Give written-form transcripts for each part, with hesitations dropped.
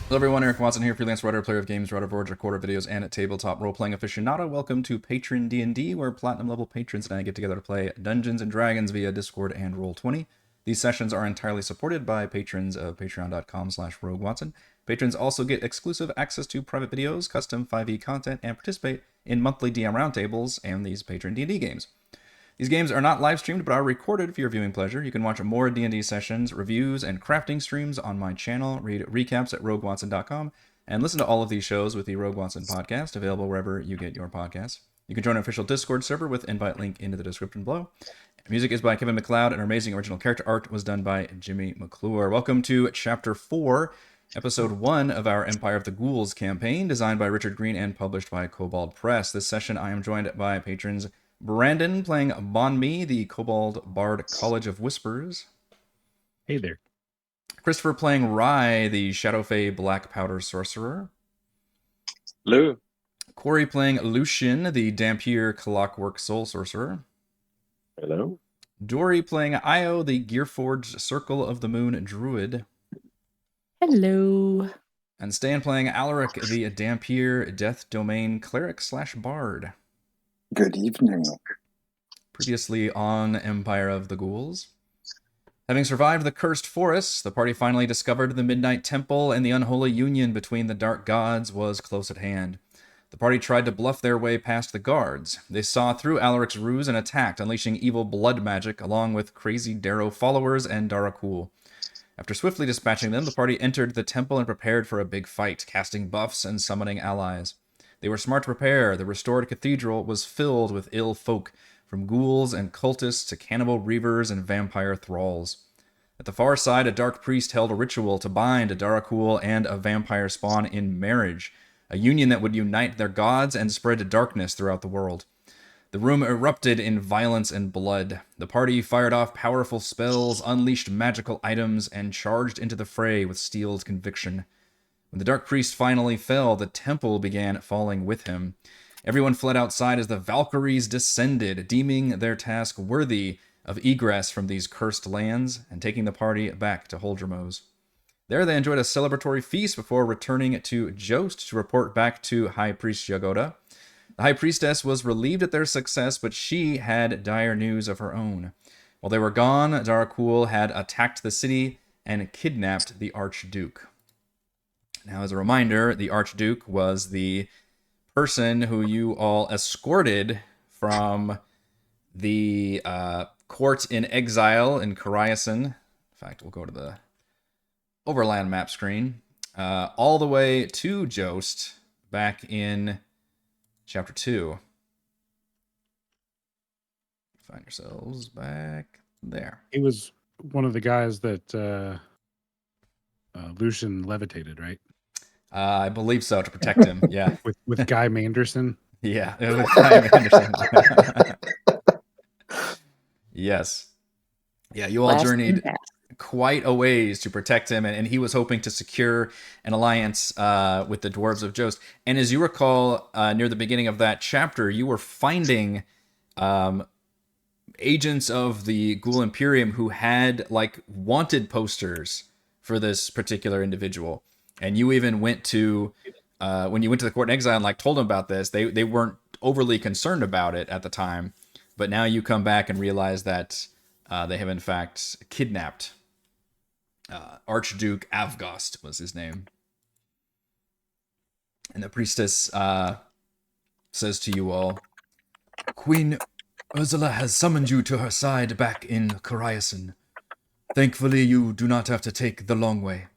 Hello everyone, Eric Watson here, freelance writer, player of games, writer of Forge, recorder videos, and a tabletop role-playing aficionado. Welcome to Patron D&D, where platinum-level patrons and I get together to play Dungeons & Dragons via Discord and Roll20. These sessions are entirely supported by patrons of patreon.com/roguewatson. Patrons also get exclusive access to private videos, custom 5e content, and participate in monthly DM roundtables and these Patron D&D games. These games are not live streamed, but are recorded for your viewing pleasure. You can watch more D&D sessions, reviews, and crafting streams on my channel, read recaps at roguewatson.com, and listen to all of these shows with the Rogue Watson podcast, available wherever you get your podcasts. You can join an official Discord server with invite link into the description below. Music is by Kevin MacLeod, and our amazing original character art was done by Jimmy McClure. Welcome to Chapter 4, Episode 1 of our Empire of the Ghouls campaign, designed by Richard Green and published by Kobold Press. This session I am joined by patrons Brandon playing Bahn Mi, the Kobold Bard College of Whispers. Hey there. Christopher playing Rye, the Shadowfey Black Powder Sorcerer. Hello. Corey playing Lucian, the dhampir Clockwork Soul Sorcerer. Hello. Dory playing Io, the gearforged Circle of the Moon Druid. Hello. And Stan playing Alaric, the dhampir Death Domain Cleric / Bard. Good evening. Previously on Empire of the Ghouls. Having survived the cursed forests, the party finally discovered the Midnight Temple, and the unholy union between the dark gods was close at hand. The party tried to bluff their way past the guards. They saw through Alaric's ruse and attacked, unleashing evil blood magic along with crazy Darrow followers and Darakul. After swiftly dispatching them, the party entered the temple and prepared for a big fight, casting buffs and summoning allies. They were smart to prepare. The restored cathedral was filled with ill folk, from ghouls and cultists to cannibal reavers and vampire thralls. At the far side, a dark priest held a ritual to bind a Darakul and a vampire spawn in marriage, a union that would unite their gods and spread darkness throughout the world. The room erupted in violence and blood. The party fired off powerful spells, unleashed magical items, and charged into the fray with steeled conviction. When the Dark Priest finally fell, the temple began falling with him. Everyone fled outside as the Valkyries descended, deeming their task worthy of egress from these cursed lands and taking the party back to Holdremos. There they enjoyed a celebratory feast before returning to Jost to report back to High Priest Yagoda. The High Priestess was relieved at their success, but she had dire news of her own. While they were gone, Darakul had attacked the city and kidnapped the Archduke. Now, as a reminder, the Archduke was the person who you all escorted from the court in exile in Koryazin. In fact, we'll go to the overland map screen. All the way to Jost back in Chapter 2. Find yourselves back there. He was one of the guys that Lucian levitated, right? I believe so, to protect him. Yeah. With Guy Manderson. Yeah, with Guy Manderson. Yes. Yeah, you all journeyed quite a ways to protect him, and he was hoping to secure an alliance with the Dwarves of Jost. And as you recall, near the beginning of that chapter, you were finding agents of the Ghoul Imperium who had, like, wanted posters for this particular individual. And you even went to, when you went to the court in exile and, like, told them about this, they weren't overly concerned about it at the time. But now you come back and realize that they have, in fact, kidnapped Archduke Avgost was his name. And the priestess says to you all, Queen Ursula has summoned you to her side back in Koryazin. Thankfully, you do not have to take the long way.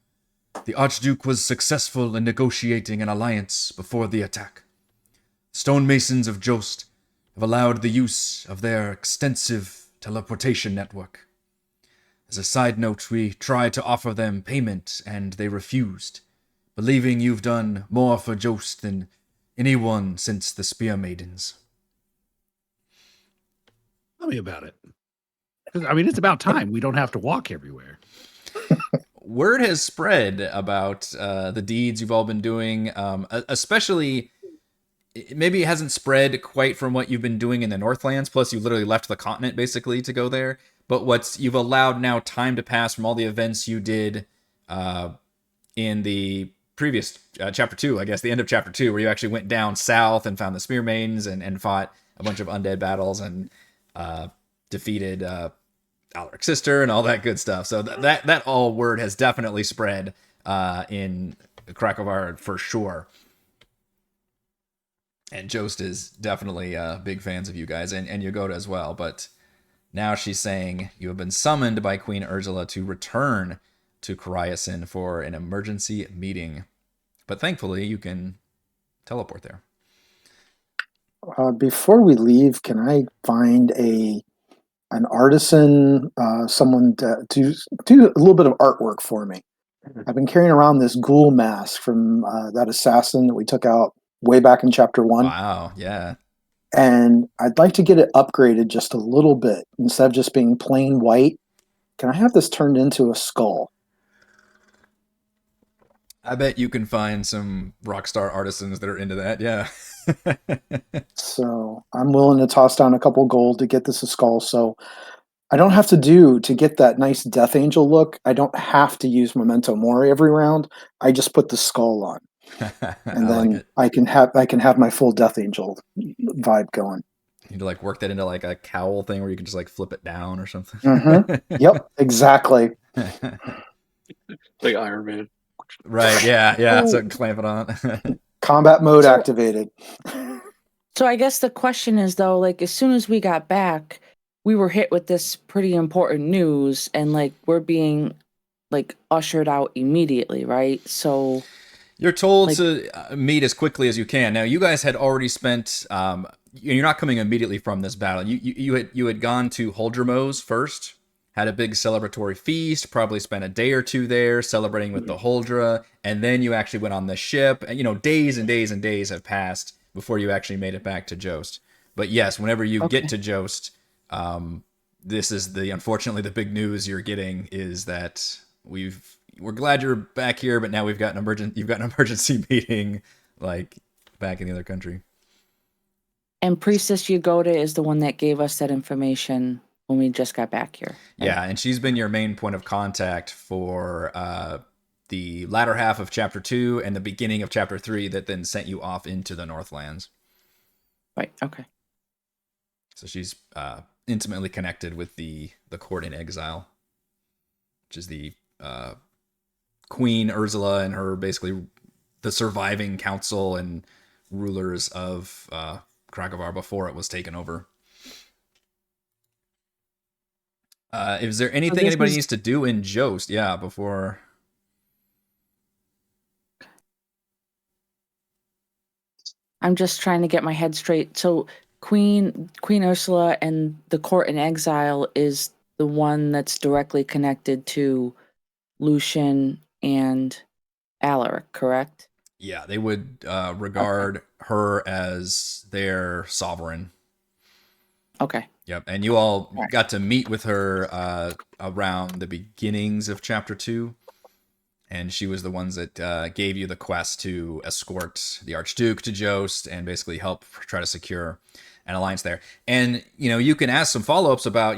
The Archduke was successful in negotiating an alliance before the attack. Stonemasons of Jost have allowed the use of their extensive teleportation network. As a side note, we tried to offer them payment, and they refused, believing you've done more for Jost than anyone since the Spear Maidens. Tell me about it. I mean, it's about time. We don't have to walk everywhere. Word has spread about the deeds you've all been doing, especially maybe it hasn't spread quite from what you've been doing in the Northlands. Plus, you literally left the continent basically to go there. But you've allowed now time to pass from all the events you did in the previous chapter 2, I guess, the end of chapter 2, where you actually went down south and found the Spear Maidens and fought a bunch of undead battles and defeated Alaric's sister and all that good stuff. So that all word has definitely spread in Krakovar for sure. And Jost is definitely big fans of you guys, and Yagoda as well. But now she's saying you have been summoned by Queen Ursula to return to Coriasin for an emergency meeting. But thankfully, you can teleport there. Before we leave, can I find an artisan, someone to do a little bit of artwork for me? I've been carrying around this ghoul mask from that assassin that we took out way back in chapter 1. Wow, yeah. And I'd like to get it upgraded just a little bit. Instead of just being plain white, can I have this turned into a skull? I bet you can find some rockstar artisans that are into that, yeah. So I'm willing to toss down a couple gold to get this a skull. So I don't have to get that nice Death Angel look. I don't have to use Memento Mori every round. I just put the skull on. And then I can have my full Death Angel vibe going. You need to like work that into like a cowl thing where you can just like flip it down or something. Mm-hmm. Yep, exactly. Like Iron Man. Right, yeah. So clamp it on. Combat mode activated. So I guess the question is though, like as soon as we got back, we were hit with this pretty important news, and like we're being like ushered out immediately, right? So you're told to meet as quickly as you can. Now, you guys had already spent. You're not coming immediately from this battle. You had gone to Holdremos first, had a big celebratory feast, probably spent a day or two there celebrating with the Holdra, and then you actually went on the ship. And days and days and days have passed before you actually made it back to Jost. But yes, whenever you get to Jost, this is unfortunately the big news you're getting is that we're glad you're back here, but now you've got an emergency meeting like back in the other country. And Priestess Yagoda is the one that gave us that information when we just got back here. Right? Yeah, and she's been your main point of contact for the latter half of chapter 2 and the beginning of chapter 3 that then sent you off into the Northlands. Right, okay. So she's intimately connected with the court in exile, which is the Queen Ursula and her basically the surviving council and rulers of Krakovar before it was taken over. Is there anything anybody needs to do in Jost? Yeah, before. I'm just trying to get my head straight. So Queen Ursula and the court in exile is the one that's directly connected to Lucian and Alaric, correct? Yeah, they would regard her as their sovereign. Okay. Yep, and you all got to meet with her around the beginnings of chapter 2, and she was the ones that gave you the quest to escort the Archduke to Jost and basically help try to secure an alliance there. And you can ask some follow-ups about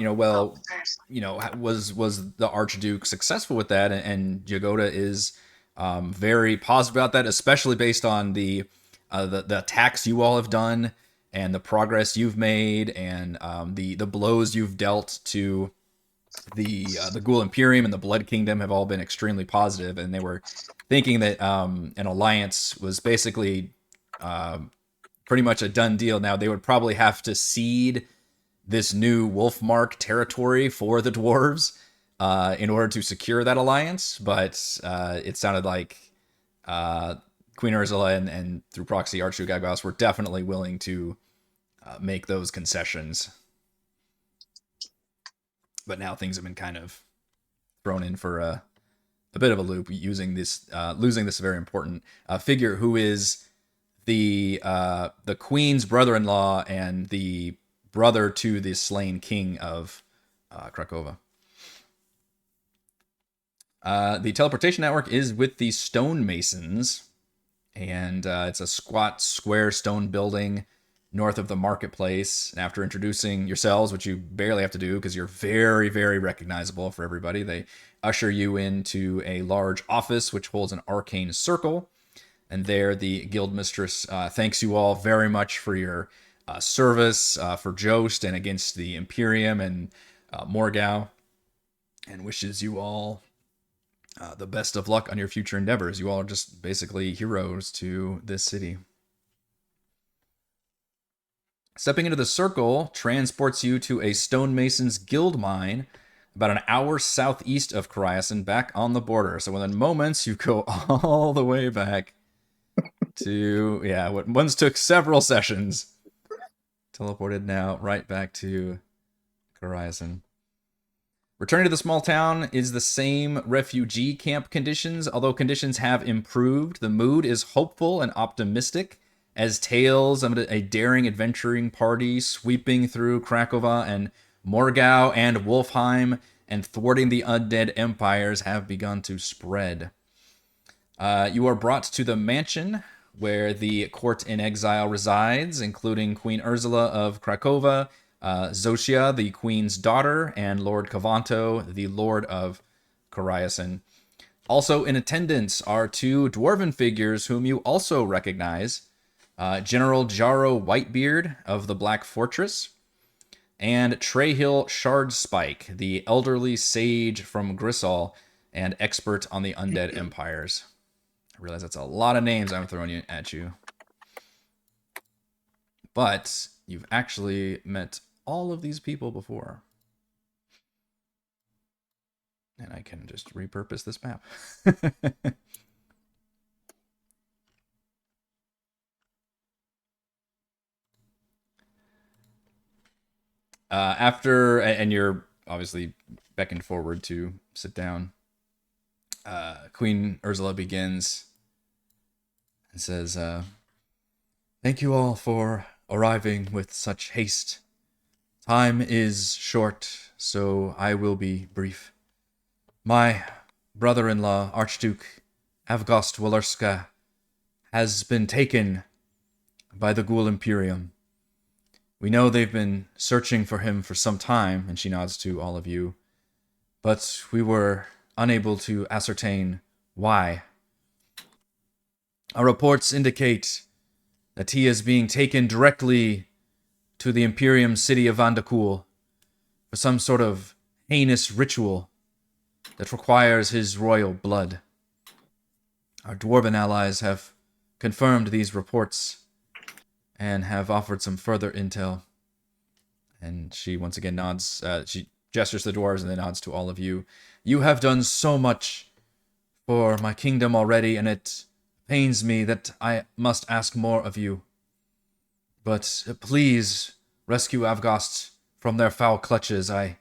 was the Archduke successful with that? And Yagoda is very positive about that, especially based on the attacks you all have done and the progress you've made and the blows you've dealt to the Ghul Imperium and the Blood Kingdom have all been extremely positive, and they were thinking that an alliance was basically pretty much a done deal. Now they would probably have to cede this new Wolfmark territory for the dwarves in order to secure that alliance, but it sounded like Queen Ursula and through proxy Archduke Agos were definitely willing to make those concessions. But now things have been kind of thrown in for a bit of a loop, losing this very important figure who is the queen's brother-in-law and the brother to the slain king of Krakova. The teleportation network is with the stonemasons, and it's a squat, square stone building north of the marketplace. And after introducing yourselves, which you barely have to do because you're very, very recognizable for everybody, they usher you into a large office which holds an arcane circle. And there, the guild mistress thanks you all very much for your service for Jost and against the Imperium and Morgau, and wishes you all the best of luck on your future endeavors. You all are just basically heroes to this city. Stepping into the circle transports you to a stonemason's guild mine about an hour southeast of Coriasan, back on the border. So within moments, you go all the way back to, what once took several sessions. Teleported now right back to Coriasan. Returning to the small town is the same refugee camp conditions, although conditions have improved. The mood is hopeful and optimistic as tales of a daring adventuring party sweeping through Krakova and Morgau and Wolfheim and thwarting the undead empires have begun to spread. You are brought to the mansion where the court in exile resides, including Queen Ursula of Krakova, Zosia, the queen's daughter, and Lord Kavanto, the lord of Coriasan. Also in attendance are two dwarven figures whom you also recognize, General Jaro Whitebeard of the Black Fortress, and Trehill Shardspike, the elderly sage from Grisol and expert on the undead empires. I realize that's a lot of names I'm throwing at you. But you've actually met all of these people before. And I can just repurpose this map. And you're obviously beckoned forward to sit down. Queen Ursula begins and says, thank you all for arriving with such haste. Time is short, so I will be brief. My brother-in-law, Archduke Avgost Walerska, has been taken by the Ghul Imperium. We know they've been searching for him for some time, and she nods to all of you, but we were unable to ascertain why. Our reports indicate that he is being taken directly to the Imperium city of Vandakul for some sort of heinous ritual that requires his royal blood. Our dwarven allies have confirmed these reports and have offered some further intel. And she once again nods, she gestures to the dwarves and then nods to all of you. You have done so much for my kingdom already, and it pains me that I must ask more of you. But please rescue Avgost from their foul clutches. I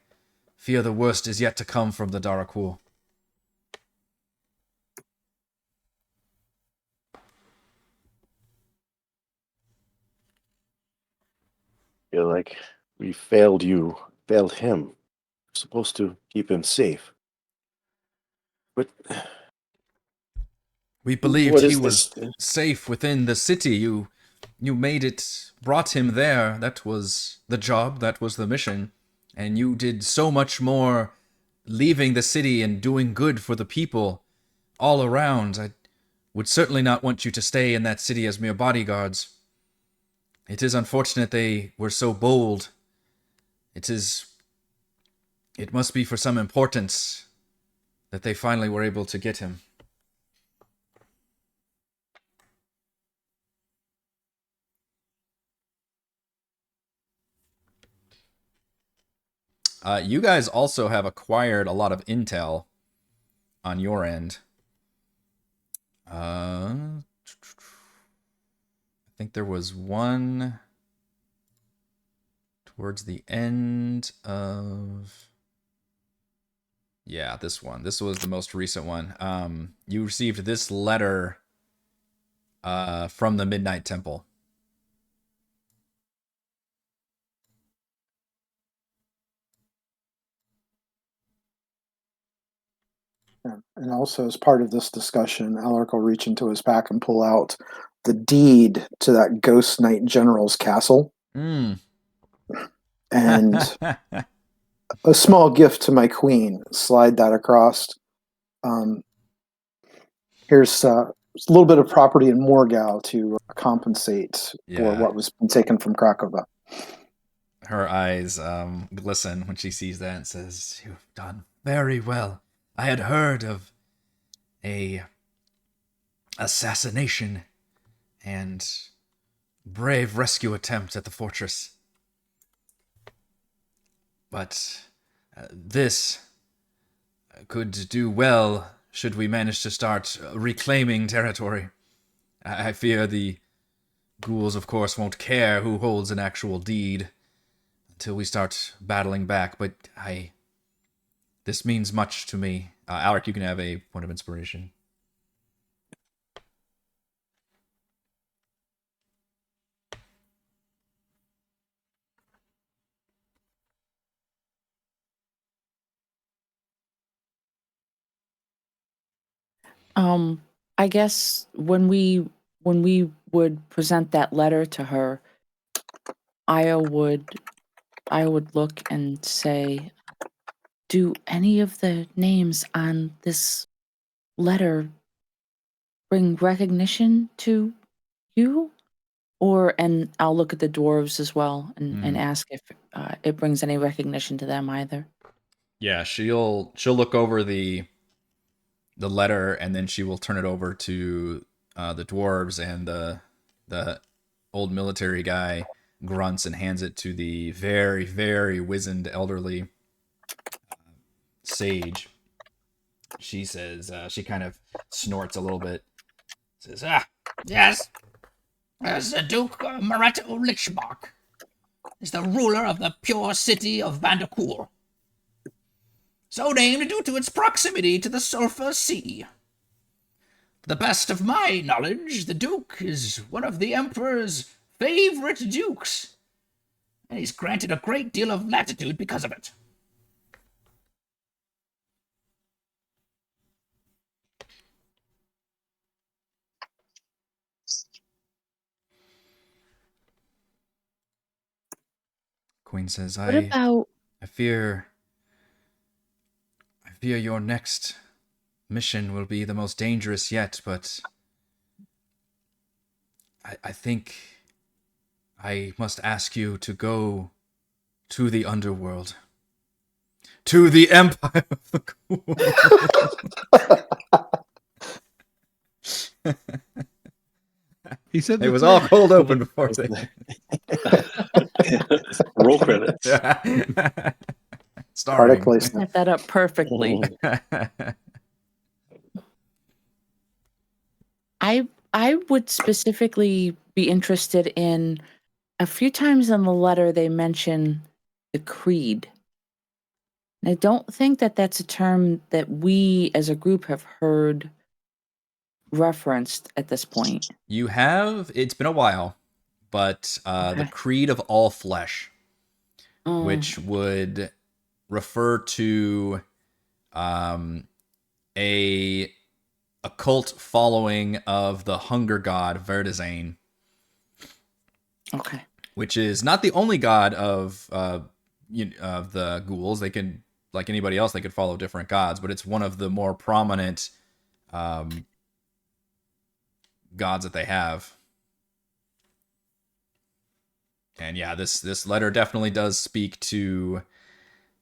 fear the worst is yet to come from the Darakul. Feel like we failed you, failed him. We're supposed to keep him safe. But we believed what he is was this? safe within the city. You made it, brought him there. That was the job, that was the mission. And you did so much more leaving the city and doing good for the people all around. I would certainly not want you to stay in that city as mere bodyguards. It is unfortunate they were so bold. It must be for some importance that they finally were able to get him. You guys also have acquired a lot of intel on your end. I think there was one towards the end of... Yeah, this one. This was the most recent one. You received this letter from the Midnight Temple. Yeah. And also, as part of this discussion, Alaric will reach into his pack and pull out the deed to that Ghost Knight General's castle. And a small gift to my queen. Slide that across. Here's a little bit of property in Morgau to compensate for Yeah. what was taken from Krakow. Her eyes glisten when she sees that and says, "You've done very well. I had heard of a assassination and brave rescue attempt at the fortress. But this could do well should we manage to start reclaiming territory. I fear the ghouls, of course, won't care who holds an actual deed until we start battling back, but this means much to me." Alaric, you can have a point of inspiration. I guess when we would present that letter to her, I would look and say, do any of the names on this letter bring recognition to you? And I'll look at the dwarves as well and ask if it brings any recognition to them either. Yeah, she'll look over the letter, and then she will turn it over to the dwarves, and the old military guy grunts and hands it to the very, very wizened elderly sage. She says, she kind of snorts a little bit. Says, Yes. As the Duke Maretto Lichbach is the ruler of the pure city of Vanderkool, so named due to its proximity to the Sulphur Sea. To the best of my knowledge, the Duke is one of the Emperor's favorite dukes, and he's granted a great deal of latitude because of it. Queen says, What about I fear your next mission will be the most dangerous yet, but I think I must ask you to go to the underworld. To the Empire of the Ghouls. He said It was all cold open before they... Roll credits. Starring. Product placement. set that up perfectly? I would specifically be interested in, a few times in the letter they mention the creed. And I don't think that that's a term that we as a group have heard referenced at this point. You have, it's been a while, but the Okay. creed of all flesh, which would refer to a occult following of the hunger god Verdizane, Okay. which is not the only god of the ghouls. They can, like anybody else, they could follow different gods, but it's one of the more prominent gods that they have. And yeah, this letter definitely does speak to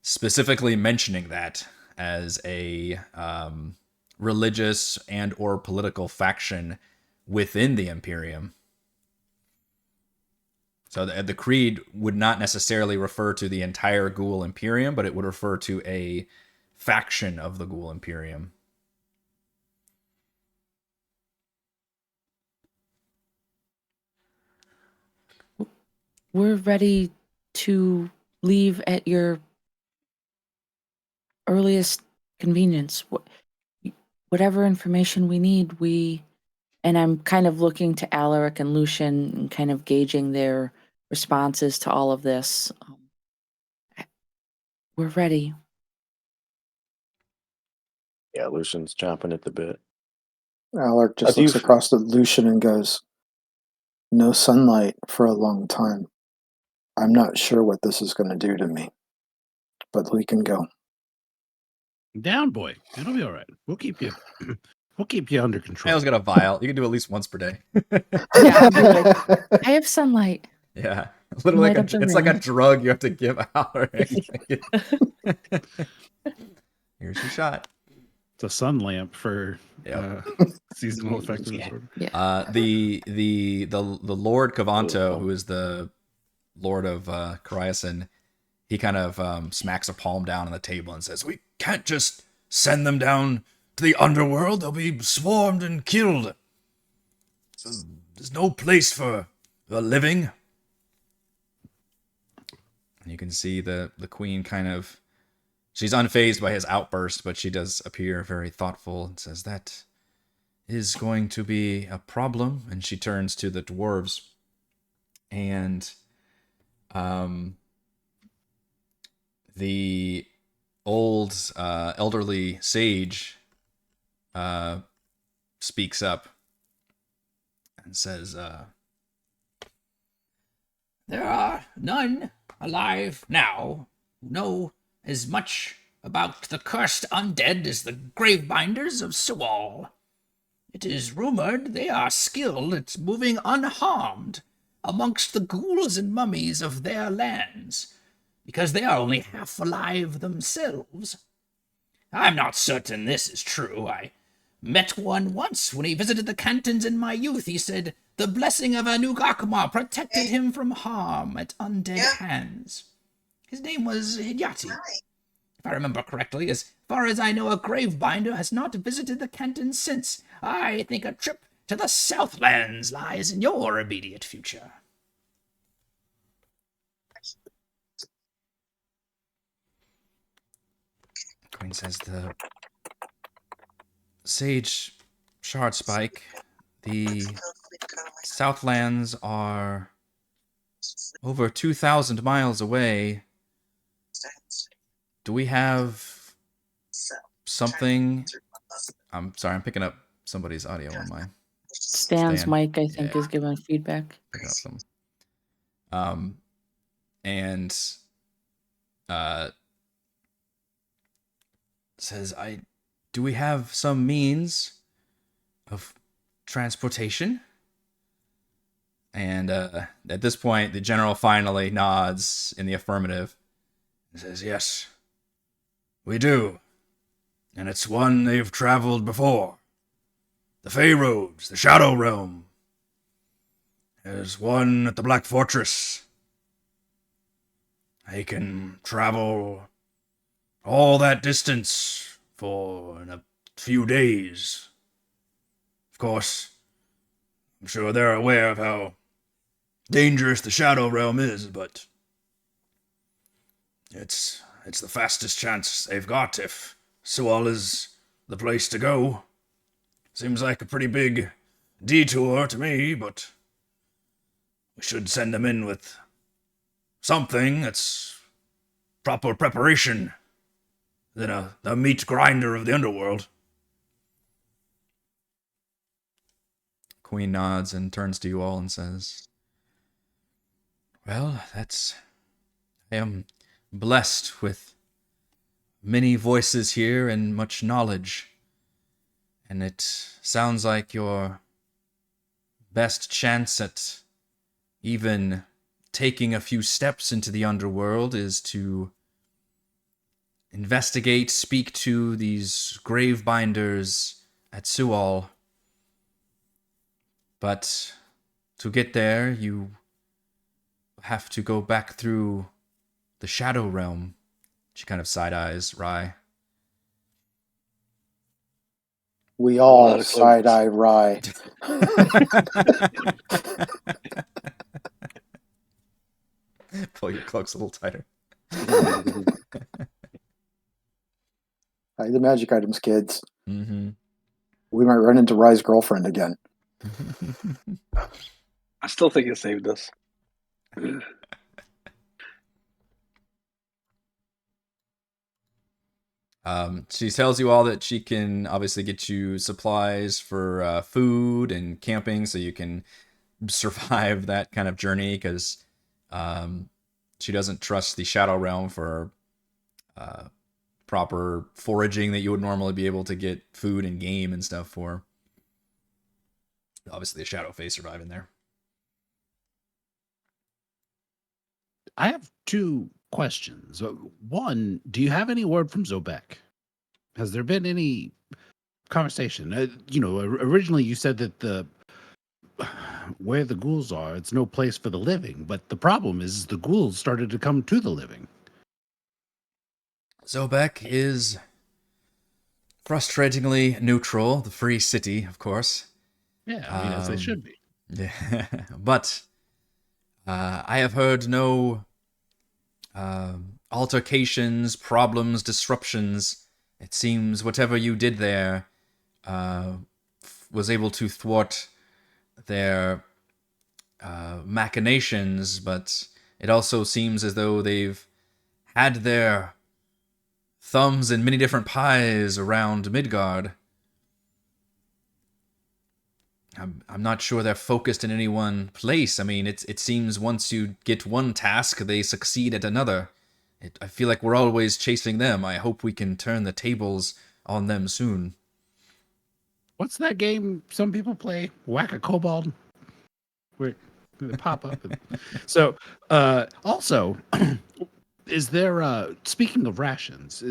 specifically mentioning that as a religious and or political faction within the Imperium. So the creed would not necessarily refer to the entire Ghoul Imperium, but it would refer to a faction of the Ghoul Imperium. We're ready to leave at your earliest convenience. Whatever information we need, and I'm kind of looking to Alaric and Lucian and kind of gauging their responses to all of this. We're ready. Yeah, Lucian's chomping at the bit. Alaric just Do you looks across at Lucian and goes, "No sunlight for a long time. I'm not sure what this is going to do to me, but we can go." Down, boy. It'll be all right. We'll keep you. We'll keep you under I control. always got a vial. You can do at least once per day. Yeah, I'll be like, I have sunlight. Yeah, literally, Light up the it's like a room. drug you have to give out. Here's your shot. It's a sun lamp for Yep. seasonal affective Yeah. disorder. Yeah. The Lord Kavanto, who is the Lord of Coriasin, he kind of smacks a palm down on the table and says, "We can't just send them down to the underworld. They'll be swarmed and killed. So there's no place for the living." And you can see the queen kind of, she's unfazed by his outburst, but she does appear very thoughtful and says, "That is going to be a problem." And she turns to the dwarves, and the old elderly sage speaks up and says, There are none alive now who know as much about the cursed undead as the gravebinders of Sewall. It is rumored they are skilled at moving unharmed amongst the ghouls and mummies of their lands, because they are only half alive themselves. I'm not certain this is true. I met one once when he visited the cantons in my youth. He said the blessing of Anugakma protected him from harm at undead hands. His name was Hidyati. If I remember correctly, as far as I know, a gravebinder has not visited the cantons since. I think a trip to the Southlands lies in your immediate future. Queen says, "The sage Shardspike, the Southlands are over 2,000 miles away. Do we have something?" I'm sorry, I'm picking up somebody's audio on my Stan's Stan. mic, I think, Yeah. is giving feedback. picking up some. And says, do we have some means of transportation?" And at this point, the general finally nods in the affirmative and says, "Yes, we do. And it's one they've traveled before. The Fey Roads, the Shadow Realm. There's one at the Black Fortress. They can travel all that distance in a few days. Of course, I'm sure they're aware of how dangerous the Shadow Realm is, but it's the fastest chance they've got if Sewall is the place to go. Seems like a pretty big detour to me, but we should send them in with something that's proper preparation than the meat grinder of the underworld." Queen nods and turns to you all and says, "Well, I am blessed with many voices here and much knowledge, and it sounds like your best chance at even taking a few steps into the underworld is to investigate, speak to these gravebinders at Sewall. But to get there, you have to go back through the Shadow Realm." She kind of side-eyes Rye. We all of cloaks. side-eye Rye. Pull your cloaks a little tighter. Hide the magic items, kids. Mm-hmm. We might run into Rye's girlfriend again. I still think it saved us. She tells you all that she can obviously get you supplies for food and camping so you can survive that kind of journey, because she doesn't trust the Shadow Realm for proper foraging that you would normally be able to get food and game and stuff for. Obviously, the Shadow Face surviving there. I have two questions. One, do you have any word from Zobek? Has there been any conversation? Originally you said that where the ghouls are, it's no place for the living. But the problem is the ghouls started to come to the living. Zobek is frustratingly neutral. The free city, of course. Yeah, I mean, as they should be. Yeah, but I have heard no altercations, problems, disruptions. It seems whatever you did there was able to thwart their machinations, but it also seems as though they've had their thumbs in many different pies around Midgard. I'm not sure they're focused in any one place. I mean, it seems once you get one task, they succeed at another. I feel like we're always chasing them. I hope we can turn the tables on them soon. What's that game some people play? Whack a kobold? Where they pop up. So, also, is there, speaking of rations,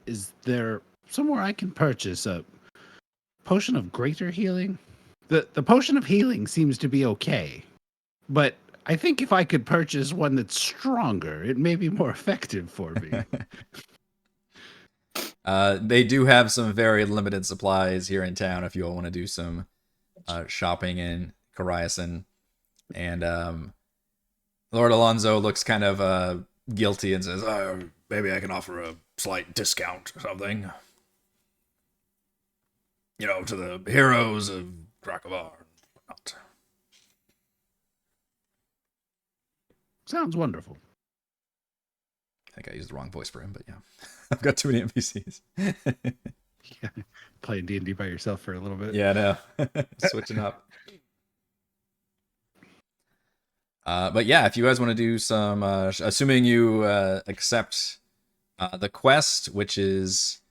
is there somewhere I can purchase a potion of greater healing? The potion of healing seems to be okay, but I think if I could purchase one that's stronger, it may be more effective for me. They do have some very limited supplies here in town if you all want to do some shopping in Coriason. And Lord Alonso looks kind of guilty and says, maybe I can offer a slight discount or something. To the heroes of Dracovar and whatnot. Sounds wonderful. I think I used the wrong voice for him, but yeah. I've got too many NPCs. Yeah, playing D&D by yourself for a little bit. Yeah, I know. Switching up. But yeah, if you guys want to do some, assuming you accept the quest, which is,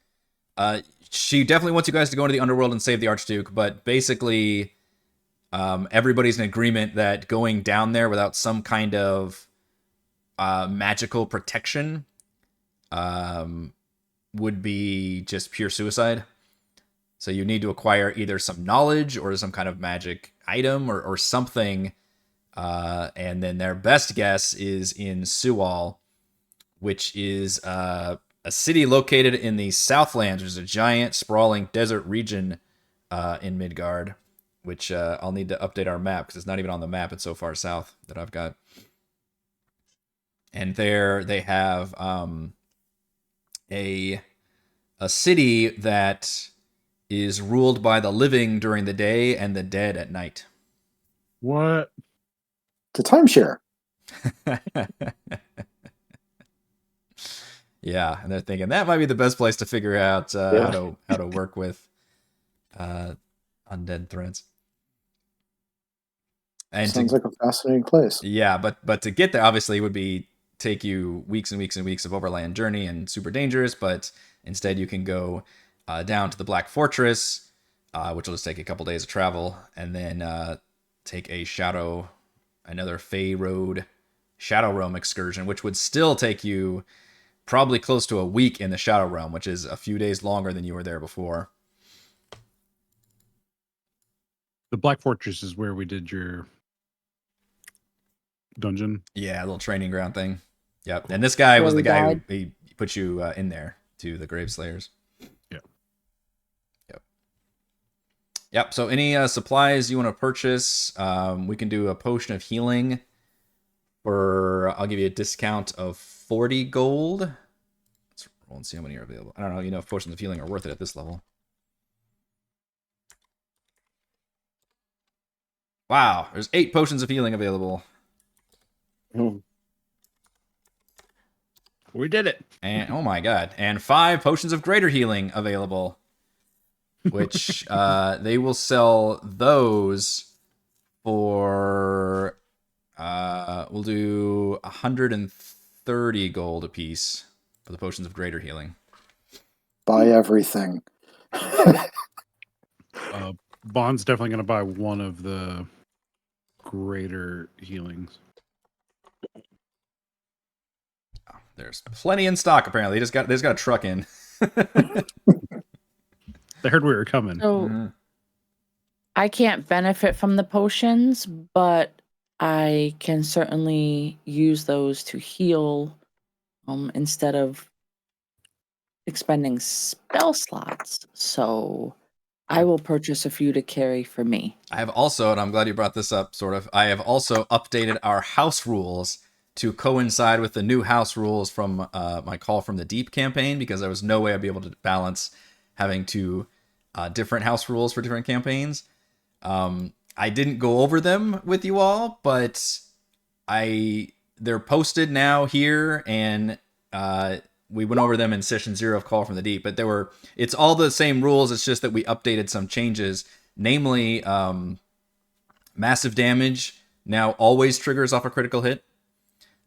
she definitely wants you guys to go into the underworld and save the Archduke, but basically, everybody's in agreement that going down there without some kind of magical protection would be just pure suicide. So you need to acquire either some knowledge or some kind of magic item or something. And then their best guess is in Sual, which is a city located in the Southlands. There's a giant, sprawling desert region in Midgard, which I'll need to update our map because it's not even on the map. It's so far south that I've got. And there they have a city that is ruled by the living during the day and the dead at night. What? It's a timeshare. Yeah, and they're thinking that might be the best place to figure out how to work with undead threats. And Sounds like a fascinating place. Yeah, but to get there, obviously, it would take you weeks and weeks and weeks of overland journey and super dangerous. But instead, you can go down to the Black Fortress, which will just take a couple days of travel, and then take another Fey Road Shadow Realm excursion, which would still take you probably close to a week in the Shadow Realm, which is a few days longer than you were there before. The Black Fortress is where we did your dungeon. Yeah, a little training ground thing. Yep. And this guy was the guy died. who he put you in there to the Grave Slayers. Yep. Yep. So any supplies you want to purchase, we can do a potion of healing I'll give you a discount of 40 gold. Let's roll and see how many are available. I don't know, if potions of healing are worth it at this level. Wow, there's 8 potions of healing available. We did it. And oh my god, and 5 potions of greater healing available. Which they will sell those for we'll do 130 gold a piece for the potions of greater healing. Buy everything. Bond's definitely going to buy one of the greater healings. There's plenty in stock. Apparently, they just got a truck in. They heard we were coming. So Mhm. I can't benefit from the potions, but I can certainly use those to heal instead of expending spell slots. So I will purchase a few to carry for me. I have also, and I'm glad you brought this up, sort of, I have also updated our house rules to coincide with the new house rules from my Call from the Deep campaign, because there was no way I'd be able to balance having two different house rules for different campaigns. I didn't go over them with you all, but they're posted now here, and we went over them in session 0 of Call from the Deep, but it's all the same rules. It's just that we updated some changes, namely massive damage now always triggers off a critical hit,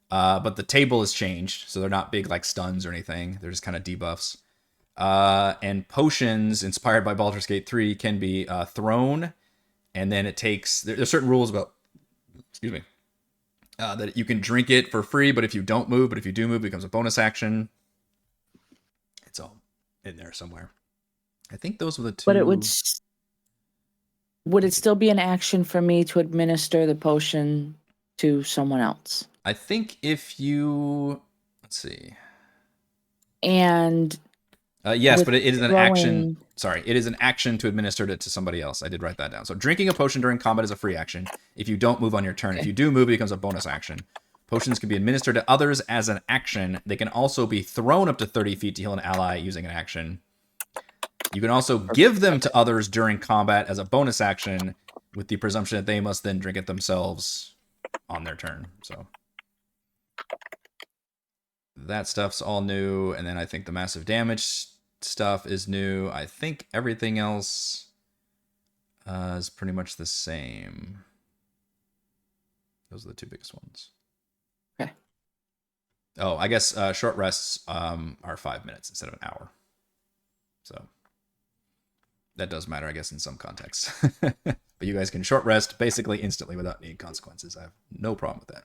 but the table has changed, so they're not big like stuns or anything. They're just kind of debuffs. And potions inspired by Baldur's Gate 3 can be thrown, and then it takes... There's certain rules about... Excuse me. That you can drink it for free, but if you don't move, but if you do move, it becomes a bonus action. It's all in there somewhere. I think those were the two... But it would it still be an action for me to administer the potion to someone else? I think if you... Let's see. And... yes, but it is an action... throwing- Sorry, it is an action to administer it to somebody else. I did write that down. So drinking a potion during combat is a free action if you don't move on your turn. If you do move, it becomes a bonus action. Potions can be administered to others as an action. They can also be thrown up to 30 feet to heal an ally using an action. You can also give them to others during combat as a bonus action, with the presumption that they must then drink it themselves on their turn. So that stuff's all new, and then I think the massive damage stuff is new. I think everything else is pretty much the same. Those are the two biggest ones. Okay. Oh, I guess short rests are 5 minutes instead of an hour. So that does matter, I guess, in some contexts. But you guys can short rest basically instantly without any consequences. I have no problem with that.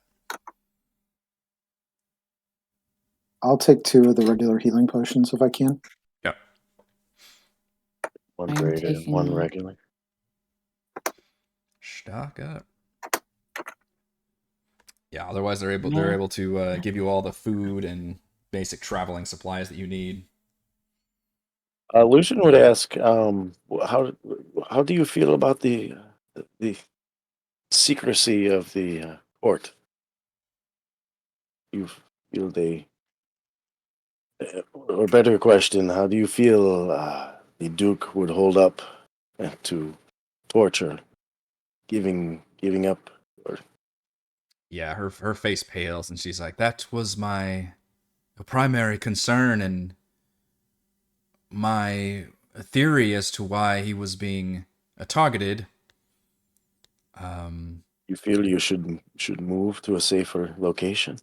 I'll take 2 of the regular healing potions if I can. Yep. One I'm greater and one taking- regular. Stock up. Yeah, otherwise they're able to give you all the food and basic traveling supplies that you need. Lucian would ask, how do you feel about the secrecy of the court? You feel or better question, how do you feel the Duke would hold up to torture, giving up? Or Yeah, her face pales and she's like, "That was my primary concern and my theory as to why he was being targeted." you feel you should move to a safer location?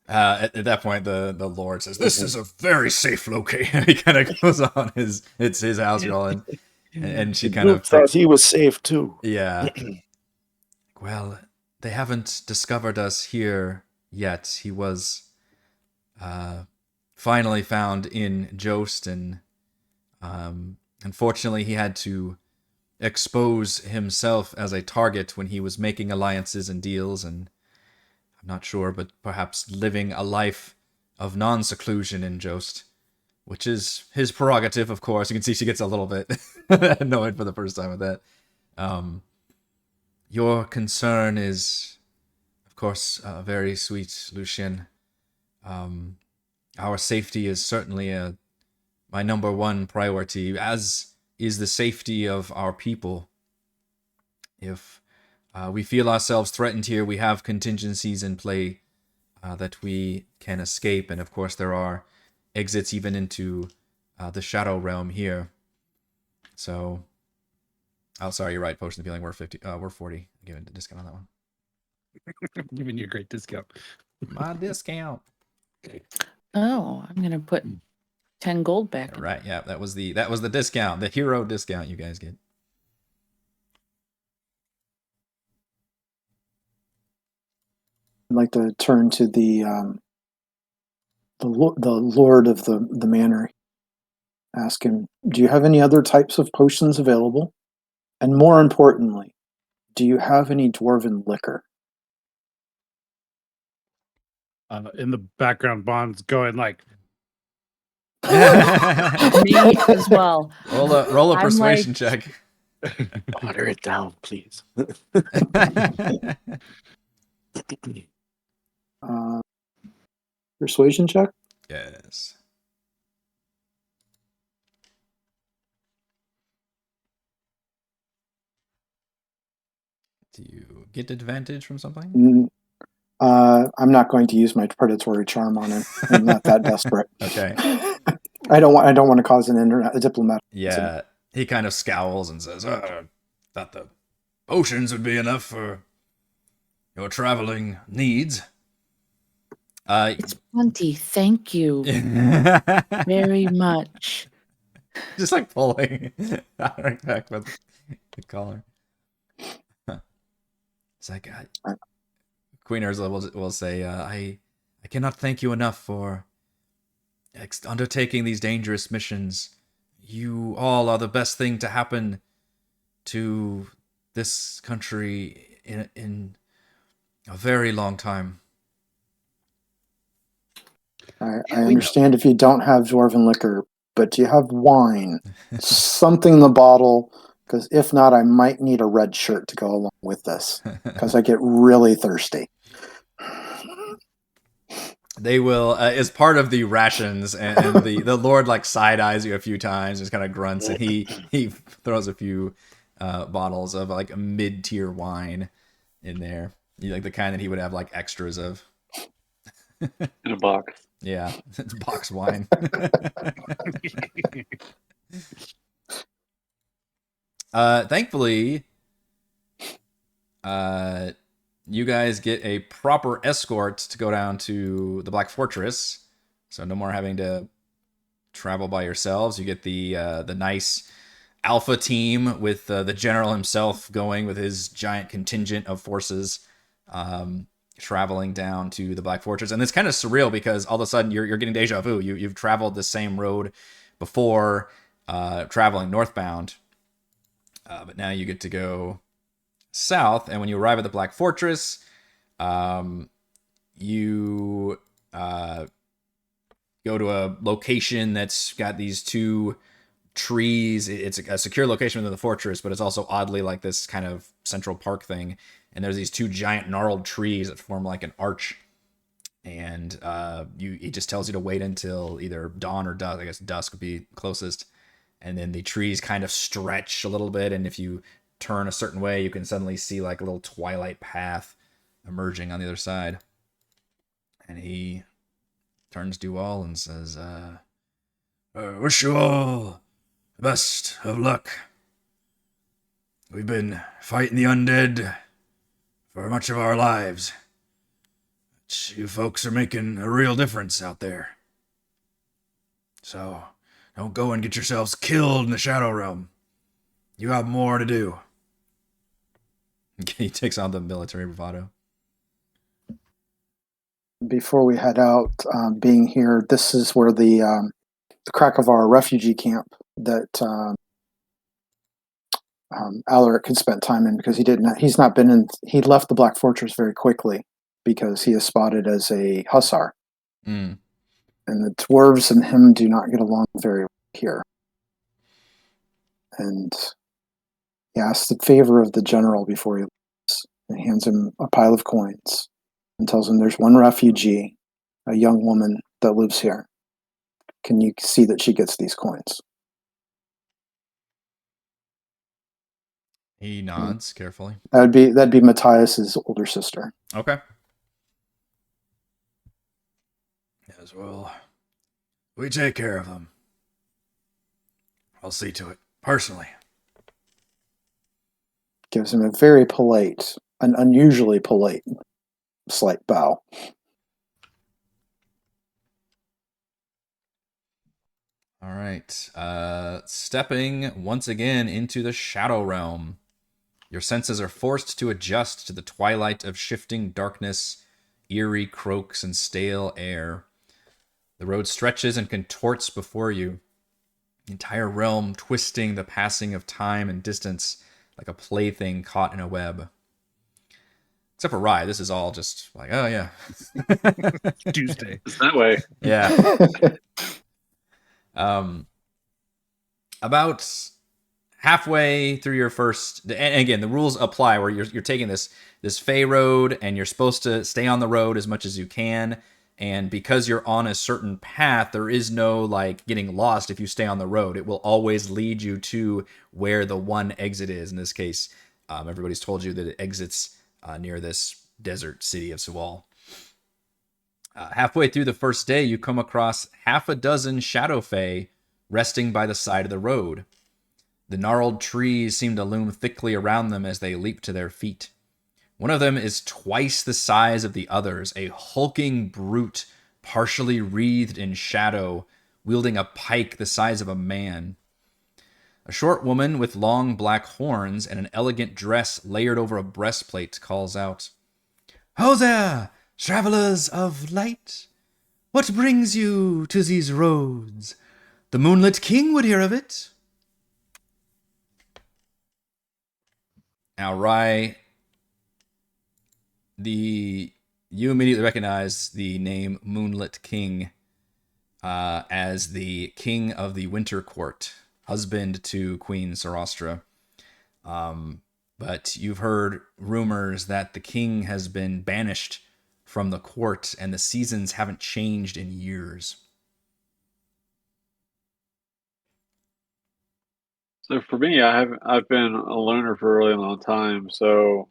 At that point, the Lord says, "This is a very safe location." He kind of goes on it's his house, y'all, and she kind of thought he was safe too. Yeah. Well, they haven't discovered us here yet. He was finally found in Jost, and unfortunately he had to expose himself as a target when he was making alliances and deals, and I'm not sure, but perhaps living a life of non-seclusion in Jost, which is his prerogative, of course. You can see she gets a little bit annoyed for the first time with that. Your concern is, of course, very sweet, Lucian. Our safety is certainly my number one priority, as is the safety of our people. If we feel ourselves threatened here, we have contingencies in play that we can escape, and of course there are exits even into the Shadow Realm here. So... Oh, sorry, you're right. Potion of healing, we're 50. We're 40. I'm giving a discount on that one. Giving you a great discount. My discount. Oh, I'm gonna put 10 gold back. Right, yeah, that was the discount, the hero discount you guys get. I'd like to turn to the lord of the manor. Ask him, do you have any other types of potions available? And more importantly, do you have any dwarven liquor? In the background, Bond's going like, Me as well. Roll a I'm persuasion like- check. Water it down, please. Persuasion check? Yes. Do you get advantage from something? I'm not going to use my predatory charm on him. I'm not that desperate. Okay. I don't want to cause a diplomatic. Yeah, he kind of scowls and says, "Thought the potions would be enough for your traveling needs." It's plenty. Thank you very much. Just like pulling Alaric back with the collar. It's like Queen Ursula will say, "I cannot thank you enough for undertaking these dangerous missions. You all are the best thing to happen to this country in a very long time." I understand if you don't have dwarven liquor, but do you have wine? Something in the bottle, because if not, I might need a red shirt to go along with this, because I get really thirsty. They will, as part of the rations, and the Lord like side eyes you a few times, just kind of grunts, and he throws a few bottles of like a mid tier wine in there, like the kind that he would have like extras of. In a box. Yeah, it's box wine. Thankfully, you guys get a proper escort to go down to the Black Fortress, so no more having to travel by yourselves. You get the nice alpha team with the general himself going with his giant contingent of forces, traveling down to the Black Fortress. And it's kind of surreal because all of a sudden you're getting deja vu. You've traveled the same road before, traveling northbound, but now you get to go south. And when you arrive at the Black Fortress, you go to a location that's got these two trees. It's a secure location within the fortress, but it's also oddly like this kind of central park thing. And there's these two giant gnarled trees that form like an arch. And he just tells you to wait until either dawn or dusk. I guess dusk would be closest. And then the trees kind of stretch a little bit. And if you turn a certain way, you can suddenly see like a little twilight path emerging on the other side. And he turns to you all and says, "Wish you all the best of luck. We've been fighting the undead for much of our lives. But you folks are making a real difference out there. So don't go and get yourselves killed in the Shadow Realm. You have more to do." He takes on the military bravado. Before we head out, being here, this is where the Krakovar refugee camp that Alaric had spent time in, because he left the Black Fortress very quickly because he is spotted as a hussar. Mm. And the dwarves and him do not get along very well here. And he asks the favor of the general before he leaves, and hands him a pile of coins and tells him there's one refugee, a young woman that lives here. Can you see that she gets these coins? He nods carefully. That'd be Matthias's older sister. Okay. Yes, well, we take care of them. I'll see to it personally. Gives him a very polite, an unusually polite, slight bow. All right. Stepping once again into the Shadow Realm. Your senses are forced to adjust to the twilight of shifting darkness, eerie croaks, and stale air. The road stretches and contorts before you, the entire realm twisting the passing of time and distance like a plaything caught in a web. Except for Rye, this is all just like, oh yeah. Tuesday. It's that way. Yeah. About halfway through your first, and again, the rules apply where you're taking this Fey road, and you're supposed to stay on the road as much as you can. And because you're on a certain path, there is no like getting lost if you stay on the road. It will always lead you to where the one exit is. In this case, everybody's told you that it exits near this desert city of Sewal. Halfway through the first day, you come across half a dozen Shadow Fae resting by the side of the road. The gnarled trees seem to loom thickly around them as they leap to their feet. One of them is twice the size of the others, a hulking brute, partially wreathed in shadow, wielding a pike the size of a man. A short woman with long black horns and an elegant dress layered over a breastplate calls out, "Ho there, travelers of light! What brings you to these roads? The Moonlit King would hear of it." Now, Rai, you immediately recognize the name Moonlit King as the king of the Winter Court, husband to Queen Sarostra. But you've heard rumors that the king has been banished from the court and the seasons haven't changed in years. So for me, I've been a loner for a really long time. So,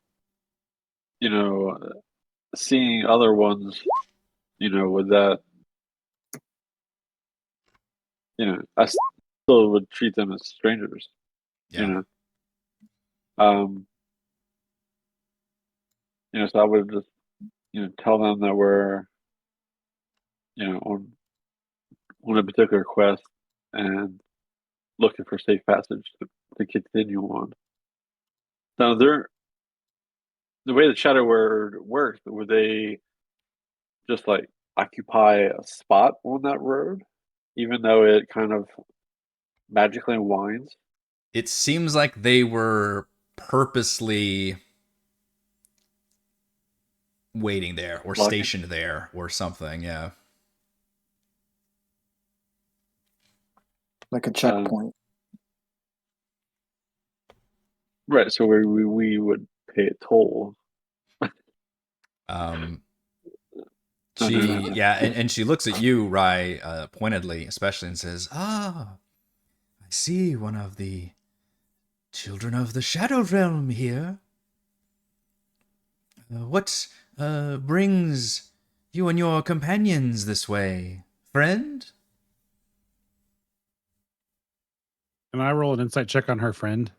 seeing other ones, with that, I still would treat them as strangers. Yeah. So I would just, tell them that we're, on a particular quest and looking for safe passage to continue on. Now, the way the Shadow Word works, would they just like occupy a spot on that road, even though it kind of magically winds? It seems like they were purposely waiting there or Blocking. stationed there or something, yeah. Like a checkpoint. Right, so we would pay a toll. And she looks at you, Rai, pointedly, especially, and says, "Ah, I see one of the children of the Shadow Realm here. What brings you and your companions this way, friend?" Can I roll an insight check on her friend?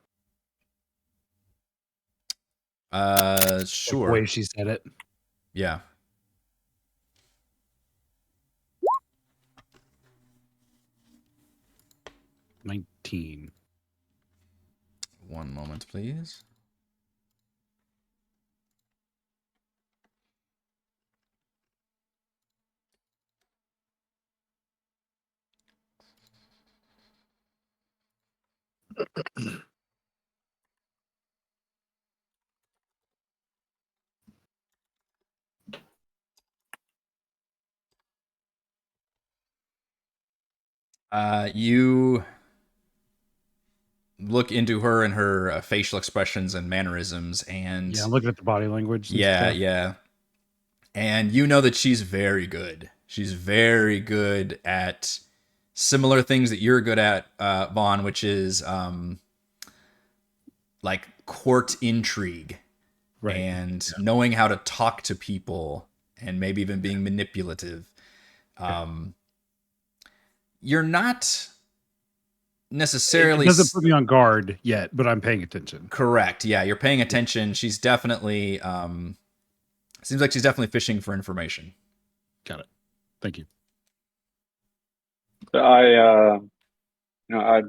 Sure. The way she said it. Yeah. $19. One moment, please. You look into her and her facial expressions and mannerisms, and Yeah, I'm looking at the body language. And yeah, stuff. yeah. And you know that she's very good. She's very good at similar things that you're good at, Vaughn, which is like court intrigue, Right. and knowing how to talk to people and maybe even being manipulative. You're not necessarily... It doesn't put me on guard yet, but I'm paying attention. Correct. Yeah, you're paying attention. She's definitely... seems like she's definitely fishing for information. Got it. Thank you. I I'd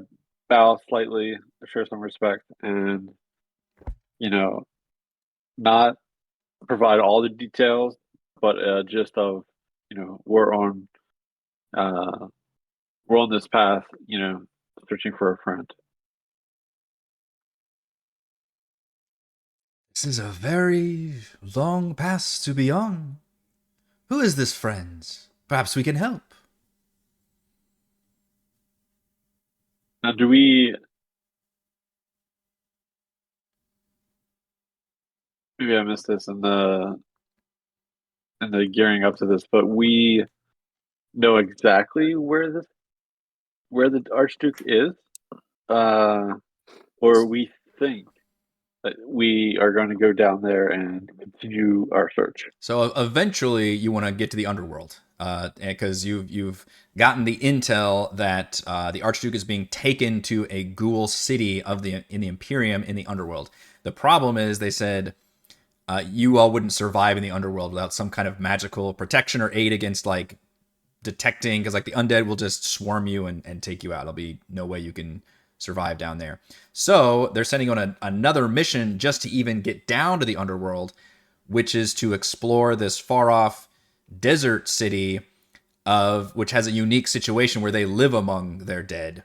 bow slightly, show some respect, and not provide all the details, but just of we're on uh, we're on this path, searching for a friend. This is a very long path to be on. Who is this friend? Perhaps we can help. Now, do we? Maybe I missed this in the gearing up to this, but we know exactly where the Archduke is, or we think that we are going to go down there and continue our search. So eventually, you want to get to the underworld, because you've gotten the intel that the Archduke is being taken to a Ghoul city in the Imperium in the underworld. The problem is, they said you all wouldn't survive in the underworld without some kind of magical protection or aid against like detecting, because like the undead will just swarm you and take you out. There'll be no way you can survive down there. So they're sending on another mission just to even get down to the underworld, which is to explore this far off desert city which has a unique situation where they live among their dead.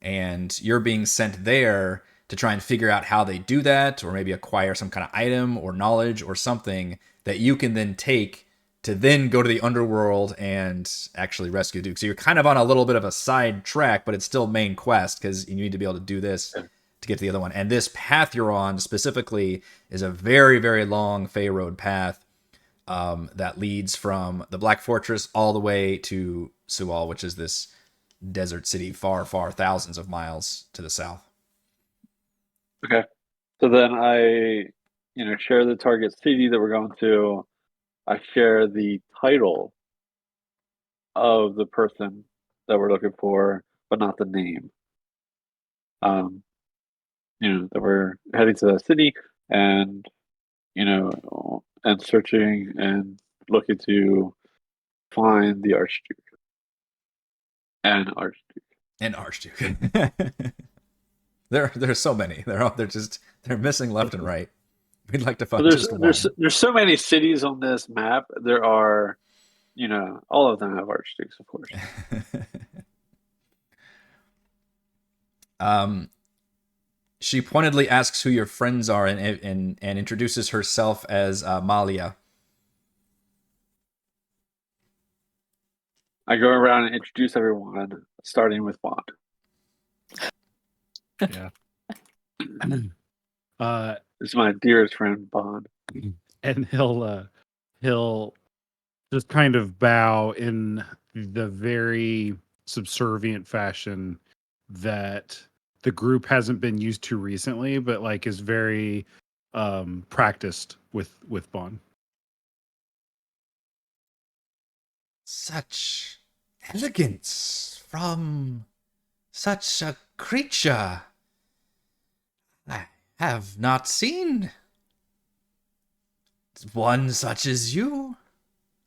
And you're being sent there to try and figure out how they do that, or maybe acquire some kind of item or knowledge or something that you can then take to then go to the underworld and actually rescue Duke. So you're kind of on a little bit of a side track, but it's still main quest, because you need to be able to do this to get to the other one. And this path you're on specifically is a very, very long Fey Road path that leads from the Black Fortress all the way to Sual, which is this desert city far, far thousands of miles to the south. Okay. So then I, share the target city that we're going to. I share the title of the person that we're looking for, but not the name. That we're heading to that city and, and searching and looking to find the Archduke. And Archduke. There's so many. They're missing left and right. We'd like to find So just one. there's so many cities on this map. There are, all of them have Archdukes, of course. She pointedly asks who your friends are and introduces herself as Malia. I go around and introduce everyone, starting with Bond. Yeah. This is my dearest friend, Bond. And he'll just kind of bow in the very subservient fashion that the group hasn't been used to recently, but like is very practiced with Bond. Such elegance from such a creature. I have not seen one such as you.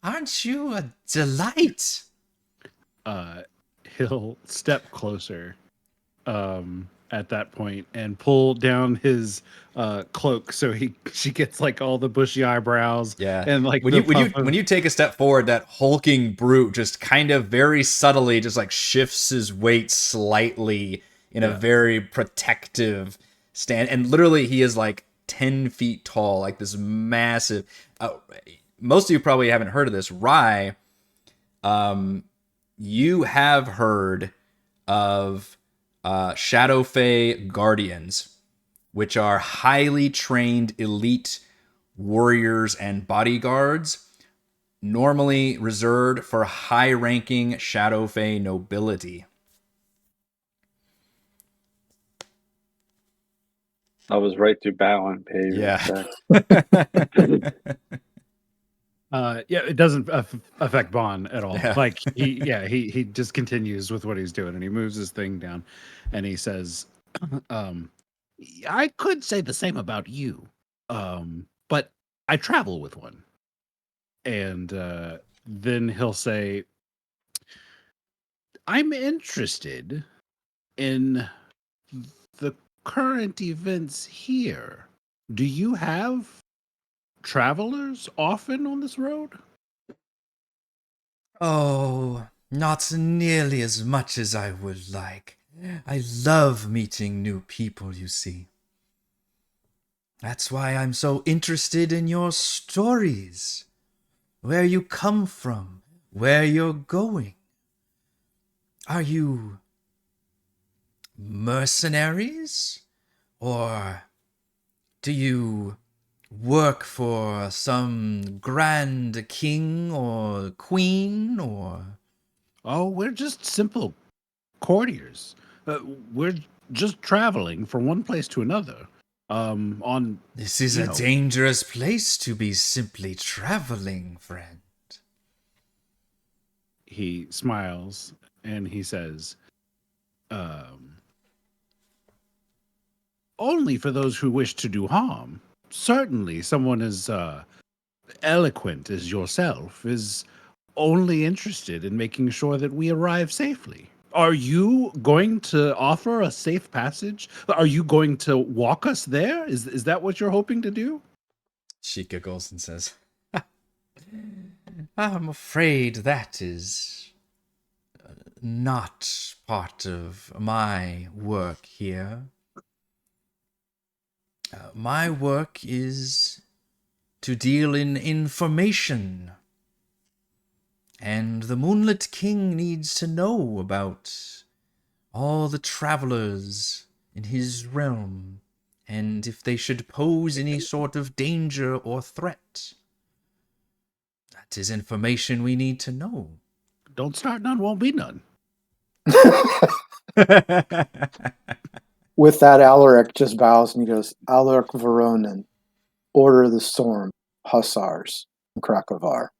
Aren't you a delight? He'll step closer at that point and pull down his cloak so she gets like all the bushy eyebrows. Yeah. And like when you take a step forward, that hulking brute just kind of very subtly just like shifts his weight slightly in a very protective stand. And literally he is like 10 feet tall, like this massive. Most of you probably haven't heard of this. Rye, you have heard of Shadow Fae Guardians, which are highly trained elite warriors and bodyguards, normally reserved for high-ranking Shadow Fae nobility. I was right to bow and pay respect. It doesn't affect Bond at all. Yeah. Like he just continues with what he's doing, and he moves his thing down, and he says, I could say the same about you, but I travel with one. and then he'll say, I'm interested in the current events here, do you have travelers often on this road? Oh, not nearly as much as I would like. I love meeting new people, you see. That's why I'm so interested in your stories. Where you come from, where you're going. Are you mercenaries? Or do you work for some grand king or queen or... Oh, we're just simple courtiers. We're just traveling from one place to another. On This is you a know, dangerous place to be simply traveling, friend. he smiles and he says, only for those who wish to do harm. Certainly, someone as eloquent as yourself is only interested in making sure that we arrive safely. Are you going to offer a safe passage? Are you going to walk us there? Is that what you're hoping to do? She giggles and says, I'm afraid that is not part of my work here. My work is to deal in information. And the Moonlit King needs to know about all the travelers in his realm, and if they should pose any sort of danger or threat. That is information we need to know. Don't start none, won't be none. With that, Alaric just bows and he goes, Alaric Veronin, Order of the Storm, Hussars, Krakovar.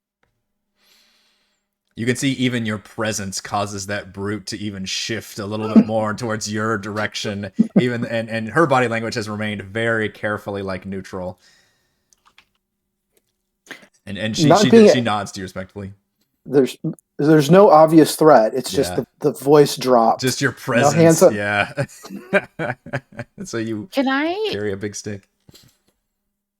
You can see even your presence causes that brute to even shift a little bit more towards your direction. Even and her body language has remained very carefully like neutral. And she nods to you respectfully. There's no obvious threat. It's just the voice dropped. Just your presence. No hands up. Yeah. So you carry a big stick.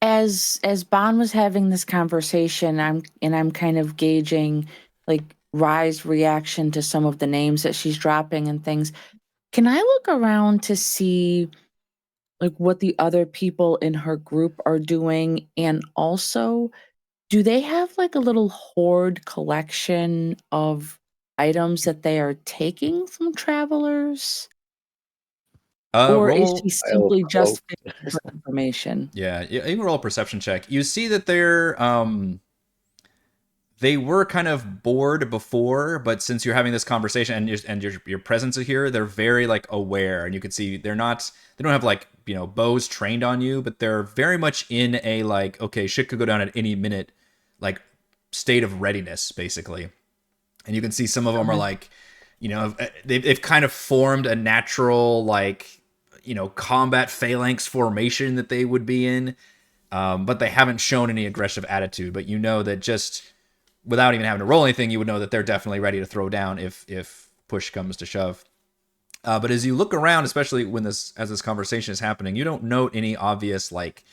As Bahn was having this conversation, I'm kind of gauging like Rye's reaction to some of the names that she's dropping and things. Can I look around to see like what the other people in her group are doing, and also do they have like a little hoard collection of items that they are taking from travelers? Or is she simply just fishing for information? Yeah, you can roll a perception check. You see that they were kind of bored before, but since you're having this conversation and your presence here, they're very like aware, and you can see they don't have like, you know, bows trained on you, but they're very much in a like, okay, shit could go down at any minute, like state of readiness basically. And you can see some of them are like, you know, they've kind of formed a natural like, you know, combat phalanx formation that they would be in, but they haven't shown any aggressive attitude. But you know that just without even having to roll anything, you would know that they're definitely ready to throw down if push comes to shove. But as you look around, especially as this conversation is happening, you don't note any obvious like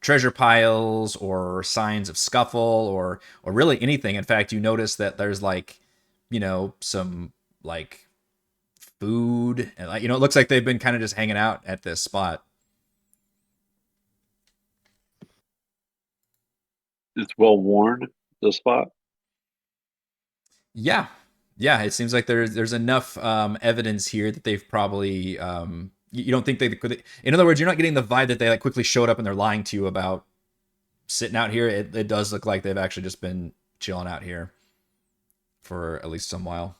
treasure piles or signs of scuffle or really anything. In fact, you notice that there's like, you know, some like food, and like, you know, it looks like they've been kind of just hanging out at this spot. It's well worn, the spot. Yeah, it seems like there's enough evidence here that they've probably you don't think they could. In other words, you're not getting the vibe that they like quickly showed up and they're lying to you about sitting out here. It does look like they've actually just been chilling out here for at least some while.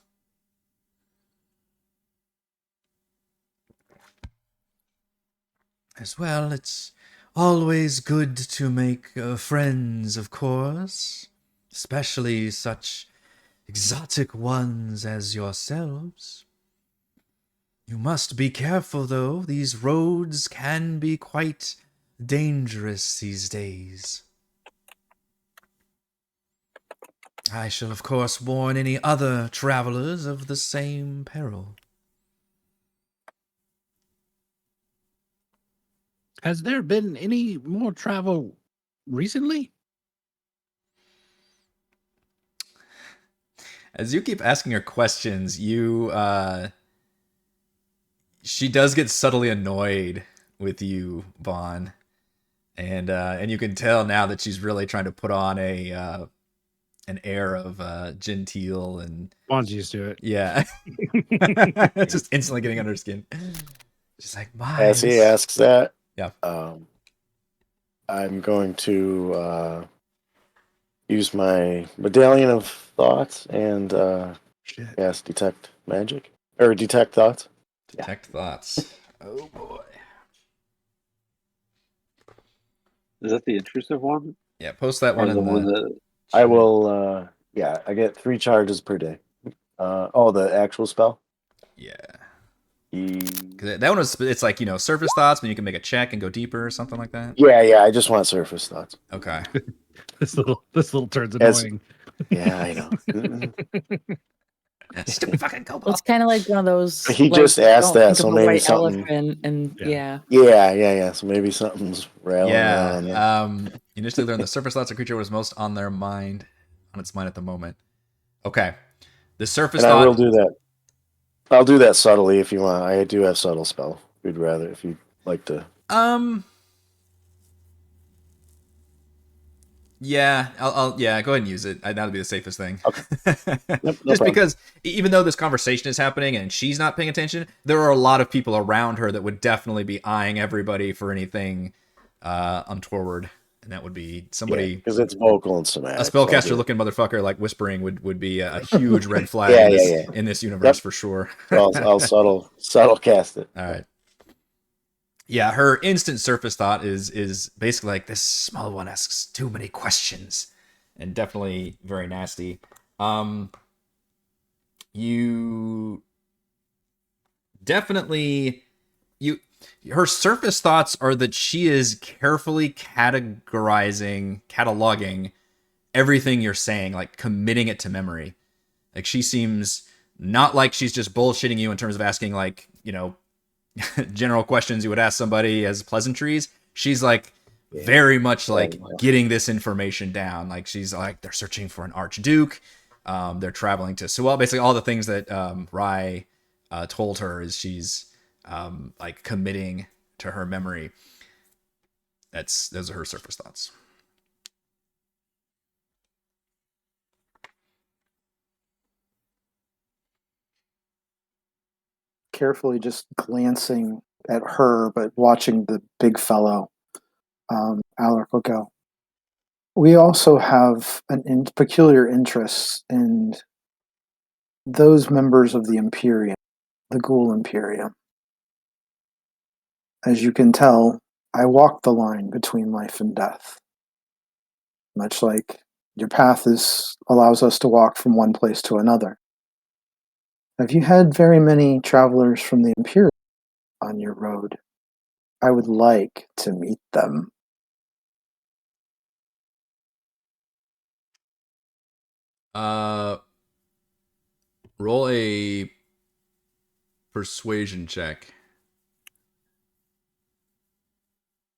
As well, it's always good to make friends, of course, especially such exotic ones as yourselves. You must be careful, though. These roads can be quite dangerous these days. I shall, of course, warn any other travelers of the same peril. Has there been any more travel recently? As you keep asking her questions, she does get subtly annoyed with you, Vaughn, and you can tell now that she's really trying to put on an air of genteel and Vaughn's used to it. yeah, just instantly getting under her skin. She's like, "My." As he asks that, Yeah. I'm going to use my Medallion of Thoughts and cast Detect Magic. Or Detect Thoughts. Detect thoughts. Oh boy. Is that the intrusive one? Yeah, post that Or one the in one the. that I will, I get 3 charges per day. The actual spell? Yeah. 'Cause Yeah, that one was. It's like surface thoughts, but you can make a check and go deeper or something like that. I just want Surface Thoughts. Okay. This little turn's As- annoying. Yeah, I know. Stupid fucking Well, kobold. it's kind of like one of those. He like, just asked don't that, think so of a maybe white something- elephant, and Yeah. Yeah. So maybe something's rattling around on there. Yeah. You initially learn the surface thoughts of creature was most on its mind at the moment. Okay. The surface And thought. I will do that. I'll do that subtly if you want. I do have subtle spell. We'd rather if you'd like to. Yeah, I'll go ahead and use it. That'll be the safest thing. Okay. Yep, no Just problem. because even though this conversation is happening and she's not paying attention, there are a lot of people around her that would definitely be eyeing everybody for anything untoward, and that would be somebody. Because it's vocal and somatic. A spellcaster looking motherfucker like whispering would be a huge red flag in this universe for sure. So I'll subtle cast it. All right. Yeah, her instant surface thought is basically like, this small one asks too many questions, and definitely very nasty. You definitely her surface thoughts are that she is carefully cataloging everything you're saying, like committing it to memory. Like she seems not like she's just bullshitting you in terms of asking like, general questions you would ask somebody as pleasantries. She's like very much like getting this information down. Like she's like, they're searching for an archduke. They're traveling to Sewell. Basically all the things that Rai told her is she's like committing to her memory. Those are her surface thoughts. Carefully just glancing at her, but watching the big fellow, Alaric will go. We also have an peculiar interest in those members of the Imperium, the Ghul Imperium. As you can tell, I walk the line between life and death. Much like your path allows us to walk from one place to another. Have you had very many travelers from the Imperium on your road? I would like to meet them. Roll a persuasion check.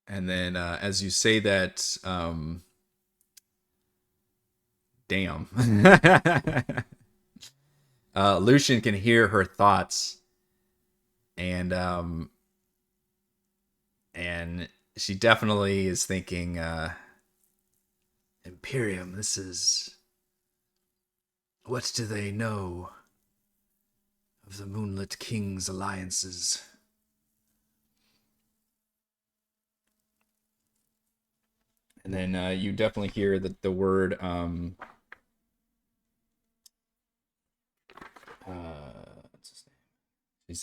And then as you say that, damn. Lucian can hear her thoughts, and she definitely is thinking, Imperium, this is... What do they know of the Moonlit King's alliances? And then you definitely hear the word what's his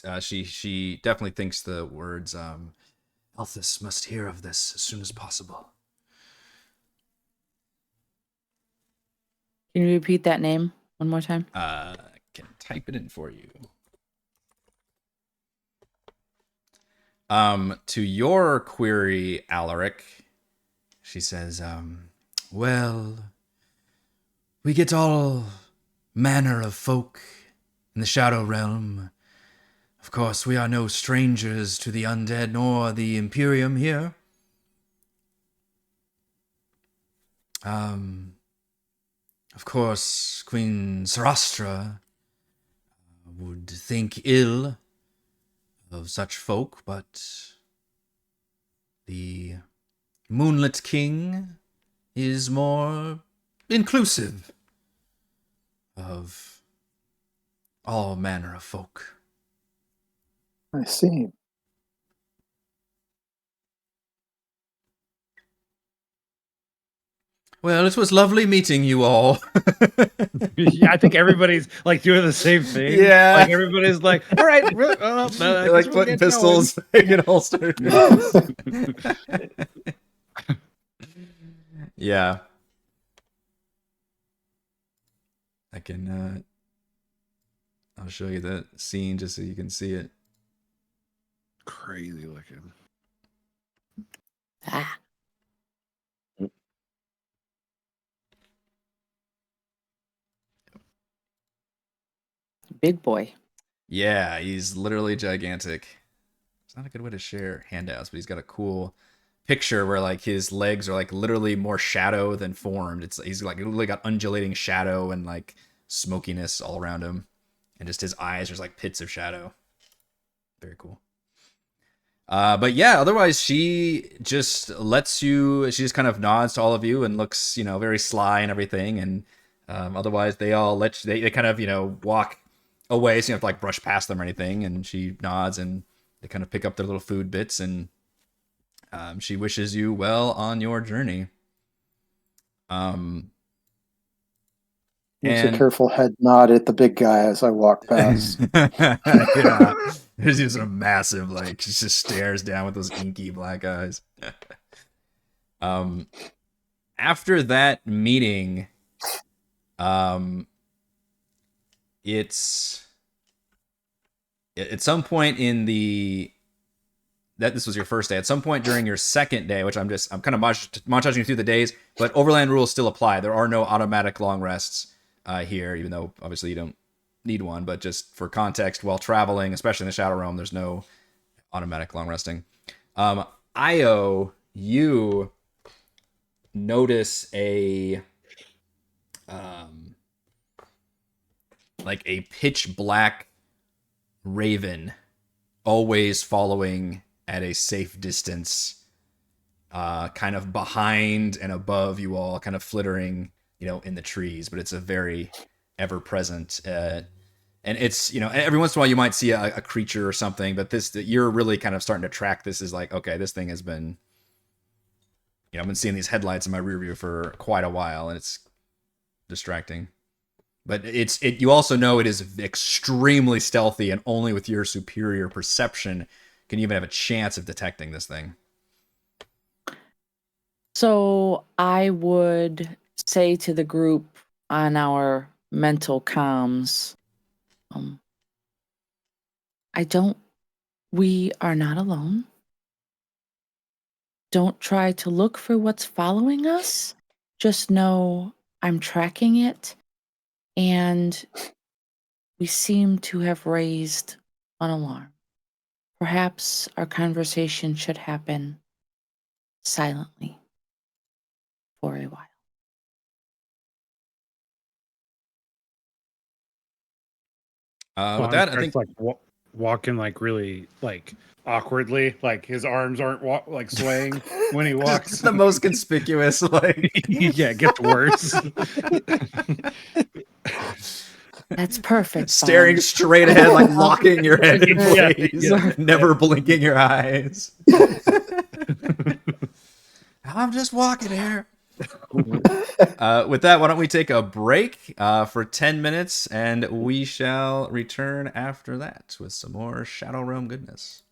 name? She definitely thinks the words Althus must hear of this as soon as possible. Can you repeat that name one more time? I can type it in for you. To your query, Alaric, she says, well, we get all manner of folk in the Shadow Realm. Of course, we are no strangers to the undead nor the Imperium here. Of course, Queen Sarastra would think ill of such folk, but the Moonlit King is more inclusive of all manner of folk. I see. Well, it was lovely meeting you all. Yeah, I think everybody's like doing the same thing. Yeah. Like everybody's like, all right, I They're guess like we'll putting get going." pistols in holsters. Yeah. I can I'll show you that scene just so you can see it. Crazy looking. Ah. Big boy. Yeah, he's literally gigantic. It's not a good way to share handouts, but he's got a cool picture where like his legs are like literally more shadow than formed. He's like literally got undulating shadow and like smokiness all around him, and just his eyes are just like pits of shadow. Very cool. But yeah, otherwise she just lets you. She just kind of nods to all of you and looks, very sly and everything. And otherwise, they all let you, they kind of walk away, so you don't have to like brush past them or anything. And she nods and they kind of pick up their little food bits, and she wishes you well on your journey. Makes a careful head nod at the big guy as I walk past. Yeah, there's just a massive like she just stares down with those inky black eyes. After that meeting, it's at some point in this was your first day. At some point during your second day, which I'm kind of montaging you through the days, but overland rules still apply. There are no automatic long rests here, even though obviously you don't need one. But just for context, while traveling, especially in the Shadow Realm, there's no automatic long resting. Io, you notice a pitch black raven always following at a safe distance, kind of behind and above you all, kind of flittering, in the trees. But it's a very ever-present, and it's, every once in a while you might see a creature or something, but you're really kind of starting to track this as like, okay, this thing has been, I've been seeing these headlights in my rear view for quite a while, and it's distracting. But you also know it is extremely stealthy, and only with your superior perception can you even have a chance of detecting this thing. So I would say to the group on our mental comms, we are not alone. Don't try to look for what's following us. Just know I'm tracking it, and we seem to have raised an alarm. Perhaps our conversation should happen silently for a while. With that, I think like walking like really like awkwardly, like his arms aren't like swaying when he walks. the most conspicuous, like Yeah, it gets worse. That's perfect. staring Bahn. straight ahead, like locking your head in Yeah, place, never blinking your eyes. I'm just walking here. With that, why don't we take a break for 10 minutes, and we shall return after that with some more Shadow Realm goodness.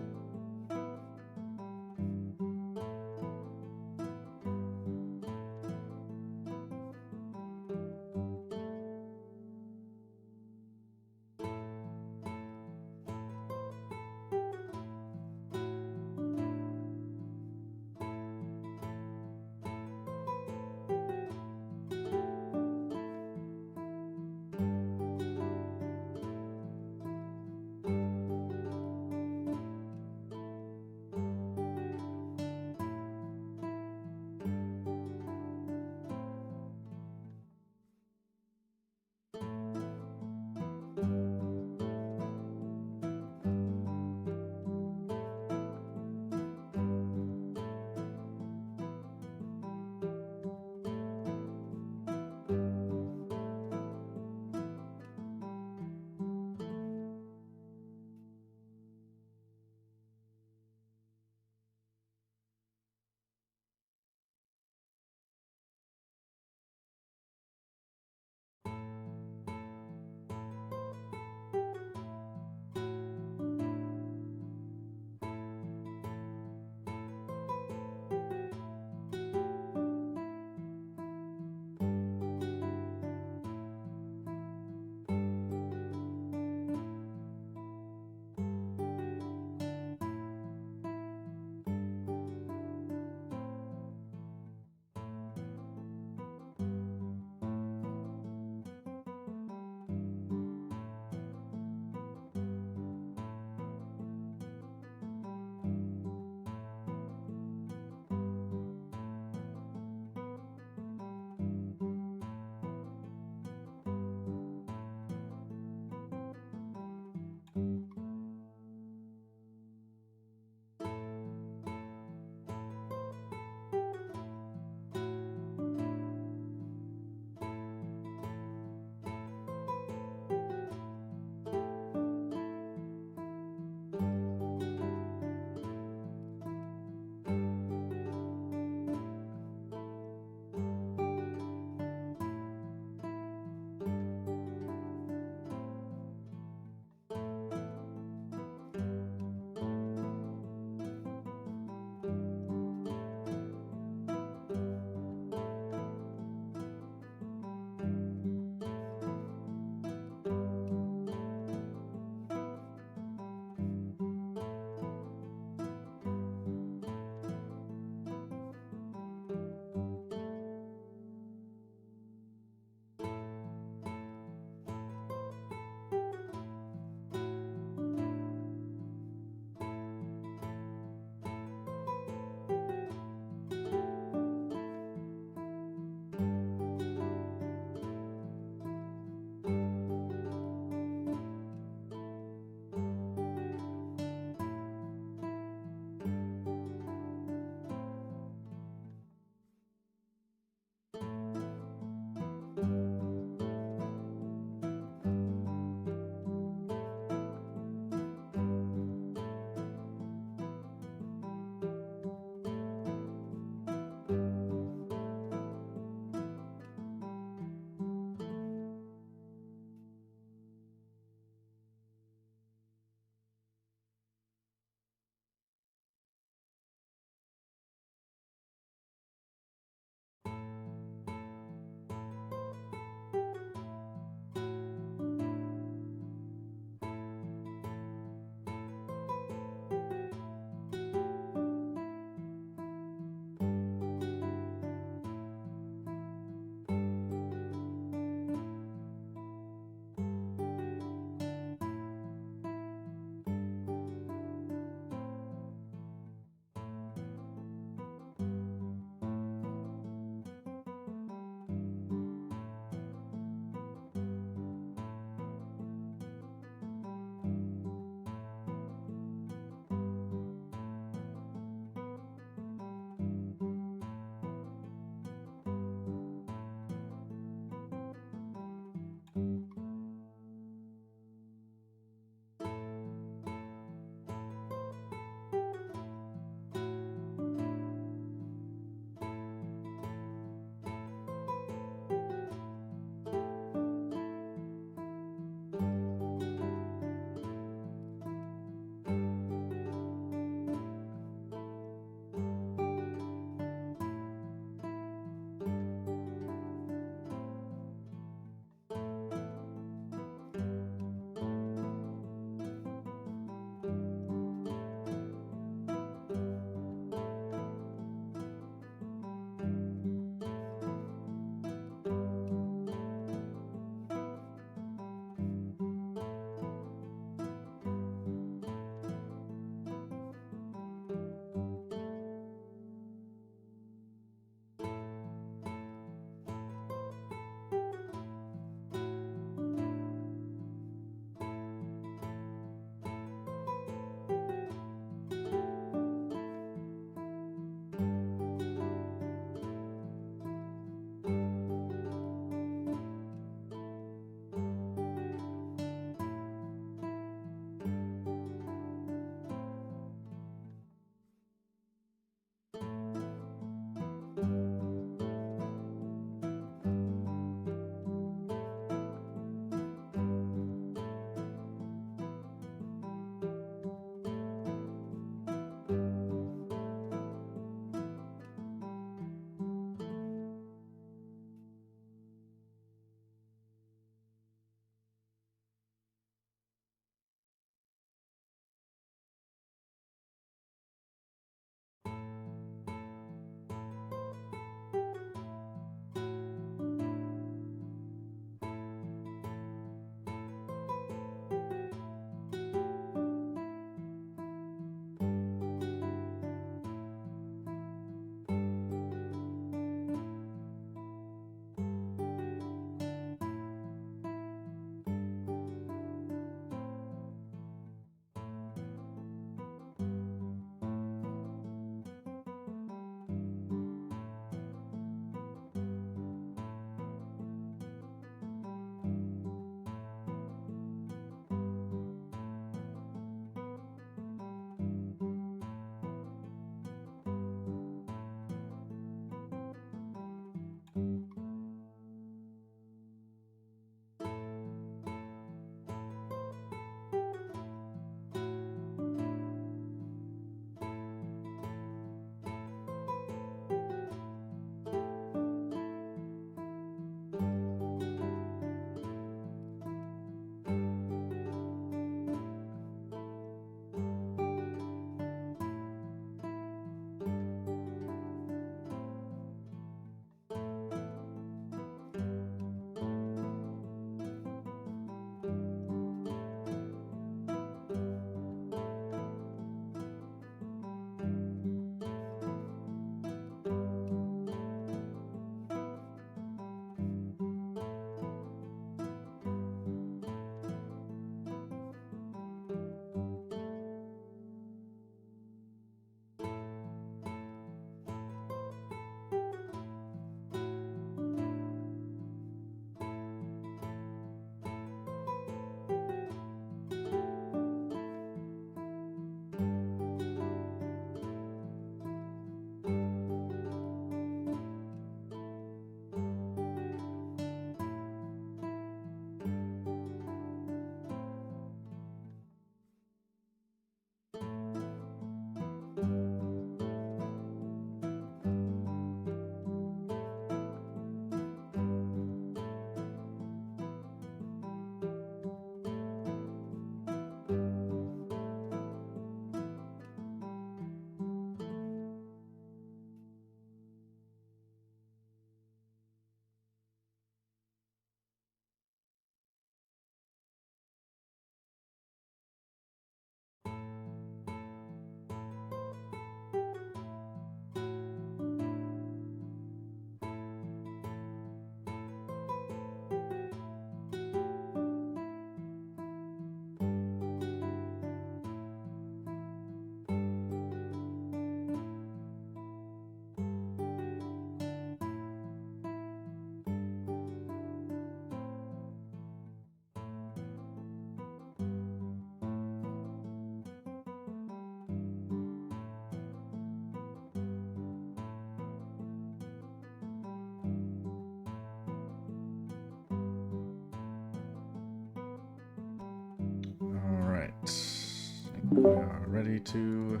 ready to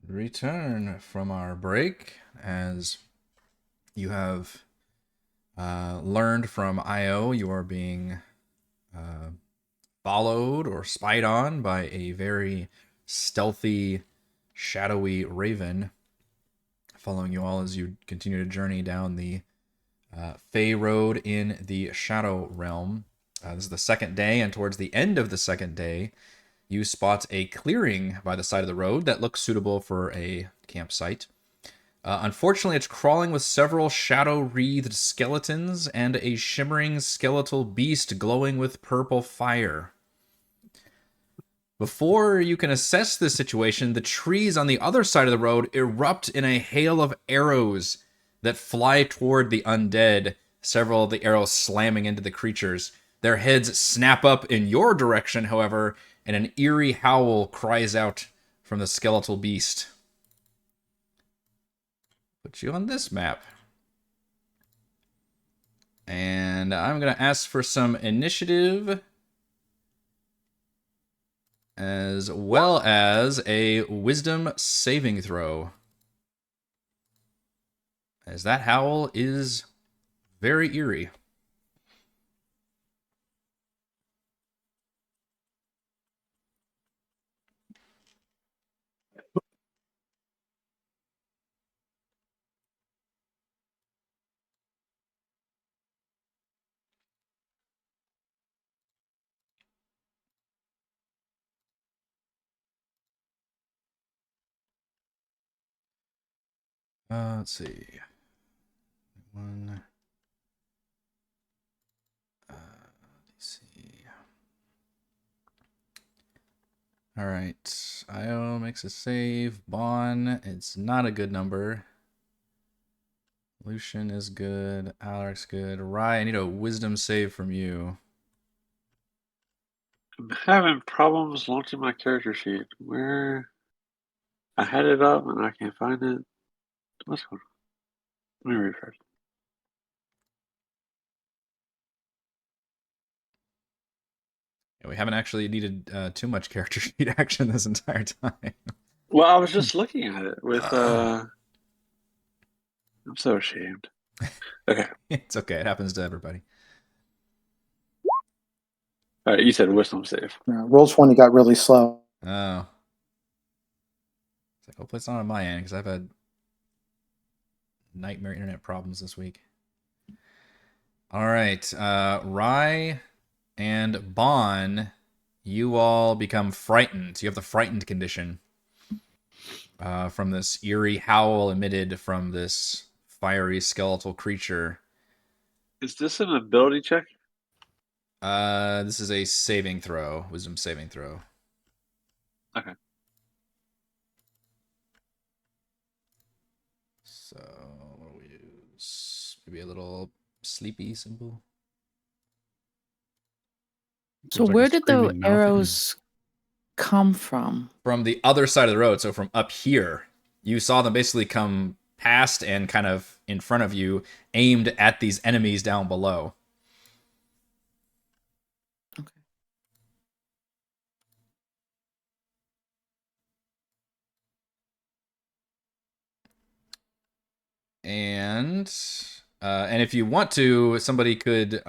return from our break, as you have learned from Io. You are being followed or spied on by a very stealthy, shadowy raven, following you all as you continue to journey down the Fey Road in the Shadow Realm. This is the second day, and towards the end of the second day, you spot a clearing by the side of the road that looks suitable for a campsite. Unfortunately, it's crawling with several shadow-wreathed skeletons and a shimmering skeletal beast glowing with purple fire. Before you can assess this situation, the trees on the other side of the road erupt in a hail of arrows that fly toward the undead, several of the arrows slamming into the creatures. Their heads snap up in your direction, however, and an eerie howl cries out from the skeletal beast. Put you on this map. And I'm going to ask for some initiative, as well as a wisdom saving throw, as that howl is very eerie. Let's see. Let's see. All right. Io makes a save. Bahn, it's not a good number. Lucian is good. Alaric's good. Rye, I need a wisdom save from you. I'm having problems launching my character sheet. Where I had it up and I can't find it. What's going on? Let me refresh. Yeah, we haven't actually needed too much character sheet action this entire time. Well, I was just looking at it with. I'm so ashamed. Okay. It's okay. It happens to everybody. All right. You said wisdom save. Roll 20 got really slow. Oh. It's like, hopefully it's not on my end, because I've had nightmare internet problems this week. All right. Rye and Bahn, you all become frightened. You have the frightened condition from this eerie howl emitted from this fiery skeletal creature. Is this an ability check? This is a saving throw, wisdom saving throw. Okay. So what do we use? Maybe a little sleepy symbol. So Looks like where a did the screaming mouth. arrows come from? From the other side of the road, so from up here. You saw them basically come past and kind of in front of you, aimed at these enemies down below. Okay. And if you want to, somebody could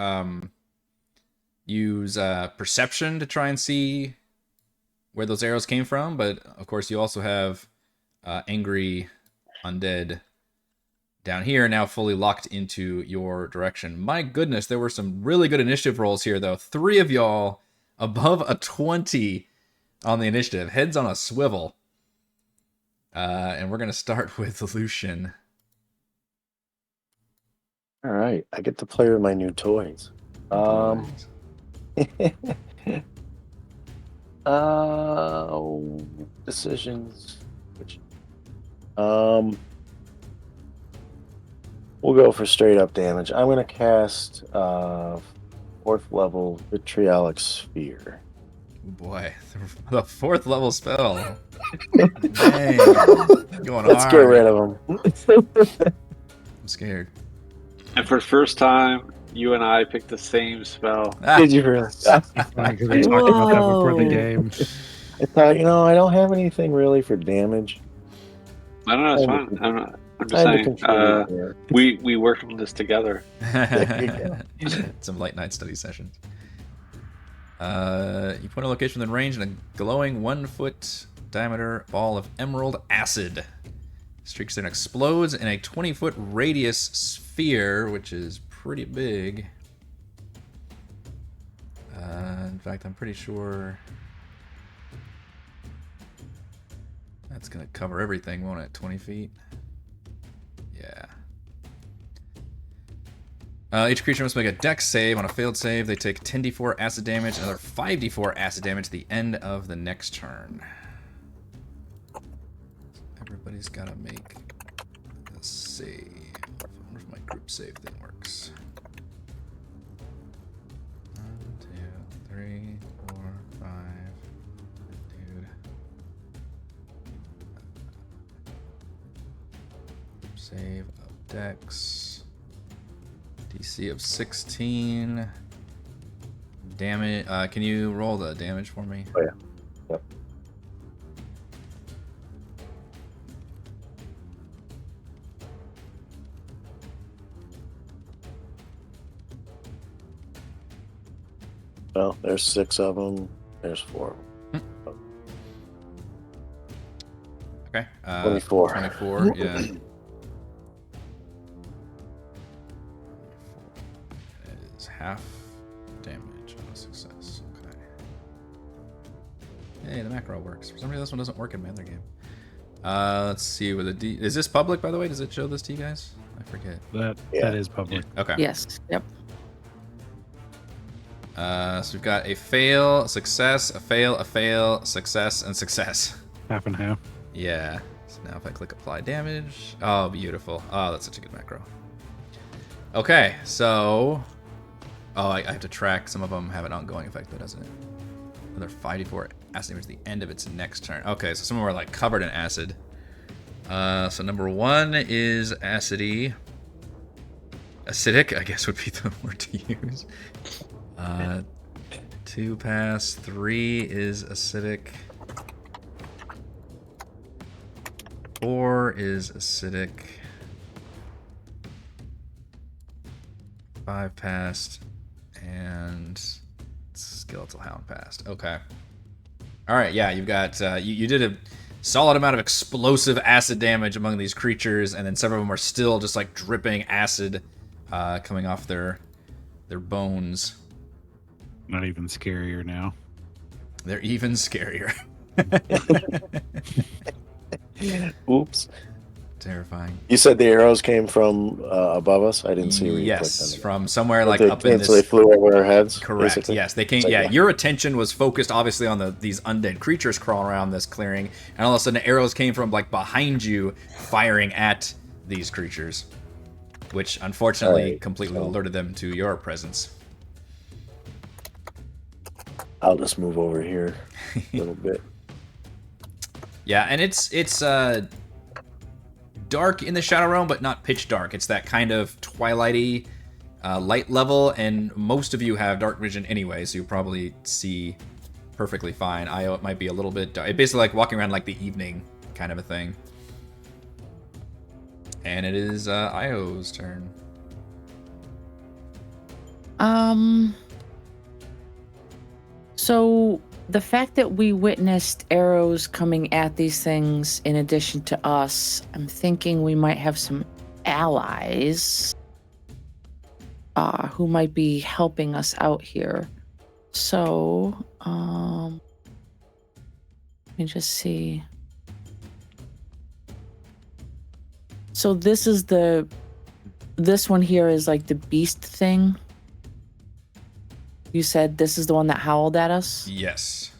use perception to try and see where those arrows came from. But of course, you also have angry undead down here, now fully locked into your direction. My goodness, there were some really good initiative rolls here, though. 3 of y'all above a 20 on the initiative. Heads on a swivel. And we're going to start with Lucian. All right, I get to play with my new toys. Decisions. We'll go for straight up damage. I'm gonna cast 4th level Vitriolic Sphere. Oh boy, the 4th level spell. Dang, going Let's hard. get rid of them. I'm scared. And for the first time, you and I picked the same spell. Did you really? Because we talked about that before the Whoa. game. I thought, I don't have anything really for damage. I don't know. It's Time fine. to- I'm just Time to saying. contribute here. We worked on this together. There you go. Some late night study sessions. You point a location within range and a glowing 1 foot diameter ball of emerald acid streaks and explodes in a 20-foot radius sphere, which is pretty big. In fact, I'm pretty sure that's gonna cover everything, won't it? 20 feet. Yeah. Each creature must make a dex save. On a failed save, they take 10d4 acid damage, another 5d4 acid damage at the end of the next turn. Everybody's got to make a save. I wonder if my group save thing works. 1, 2, 3, 4, 5. Dude. Group save of dex. DC of 16. Damage. Can you roll the damage for me? Oh, yeah. Yep. Well, there's 6 of them. There's 4 of them. Okay. 24. 24, yeah. It is half damage on a success. Okay. Hey, the macro works. For some reason, this one doesn't work in my other game. Let's see with a D. Is this public, by the way? Does it show this to you guys? I forget. That is public. Okay. Yes. Yep. So we've got a fail, a success, a fail, a fail, success, and success. Half and half. Yeah. So now if I click apply damage. Oh, beautiful. Oh, that's such a good macro. Okay, so... Oh, I have to track. Some of them have an ongoing effect, though, doesn't it? Another 5d4 acid damage at the end of its next turn. Okay, so some of them are like covered in acid. So number 1 is acidy. Acidic, I guess would be the word to use. 2 pass. 3 is acidic. 4 is acidic. 5 passed. And Skeletal Hound passed. Okay. Alright, yeah, you've got... you did a solid amount of explosive acid damage among these creatures, and then several of them are still just like dripping acid coming off their bones. Not even scarier now. They're even scarier. Oops. Terrifying. You said the arrows came from above us? I didn't see where you clicked Yes, on it. from somewhere like They- up in this... So they flew over our heads? Correct. basically? Yes, they came. It's like, Yeah, your attention was focused obviously on these undead creatures crawling around this clearing, and all of a sudden arrows came from like behind you, firing at these creatures, which unfortunately Alright, completely so- alerted them to your presence. I'll just move over here a little bit. Yeah, and it's dark in the Shadow Realm, but not pitch dark. It's that kind of twilighty light level, and most of you have dark vision anyway, so you probably see perfectly fine. Io, it might be a little bit dark. It's basically like walking around like the evening kind of a thing. And it is Io's turn. So the fact that we witnessed arrows coming at these things in addition to us, I'm thinking we might have some allies who might be helping us out here. So, let me just see. So this one here is like the beast thing. You said this is the one that howled at us? Yes.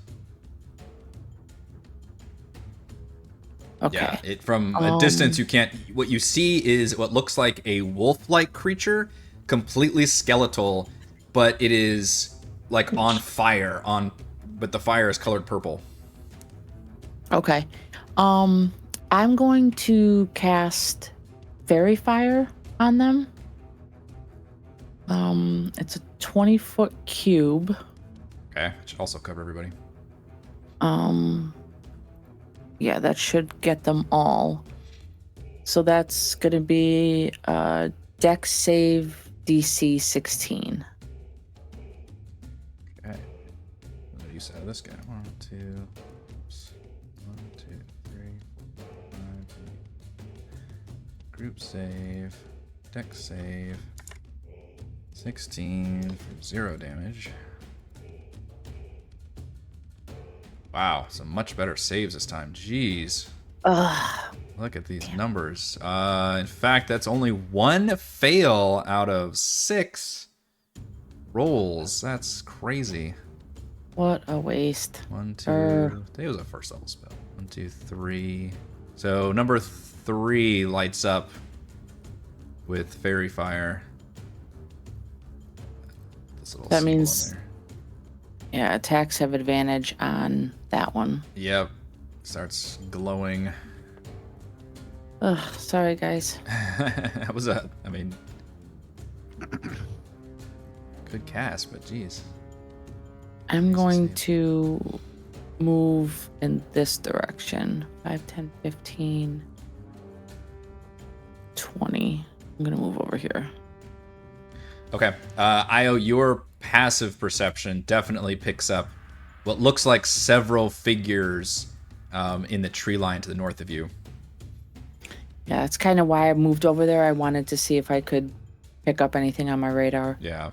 Okay. Yeah, from a distance you can't... What you see is what looks like a wolf-like creature, completely skeletal, but it is like on fire, but the fire is colored purple. Okay. I'm going to cast Fairy Fire on them. It's a 20-foot cube. Okay, which should also cover everybody. Yeah, that should get them all. So that's gonna be Dex save DC 16. Okay. What do you say to this guy? 1, 2, oops. 1, 2, 3, 4, 5. Group save. Dex save. 16 for 0 damage. Wow, some much better saves this time. Jeez. Ugh. Look at these numbers. In fact, that's only 1 fail out of 6 rolls. That's crazy. What a waste. 1, 2. It was a first level spell. 1, 2, 3. So number 3 lights up with fairy fire. This little That symbol on means- there. Yeah, attacks have advantage on that one. Yep. Starts glowing. Ugh, sorry guys. That was I mean, good cast, but geez. I'm Easy going save. to move in this direction. 5, 10, 15, 20. I'm going to move over here. Okay. Io, your passive perception definitely picks up what looks like several figures in the tree line to the north of you. Yeah, that's kind of why I moved over there. I wanted to see if I could pick up anything on my radar. Yeah.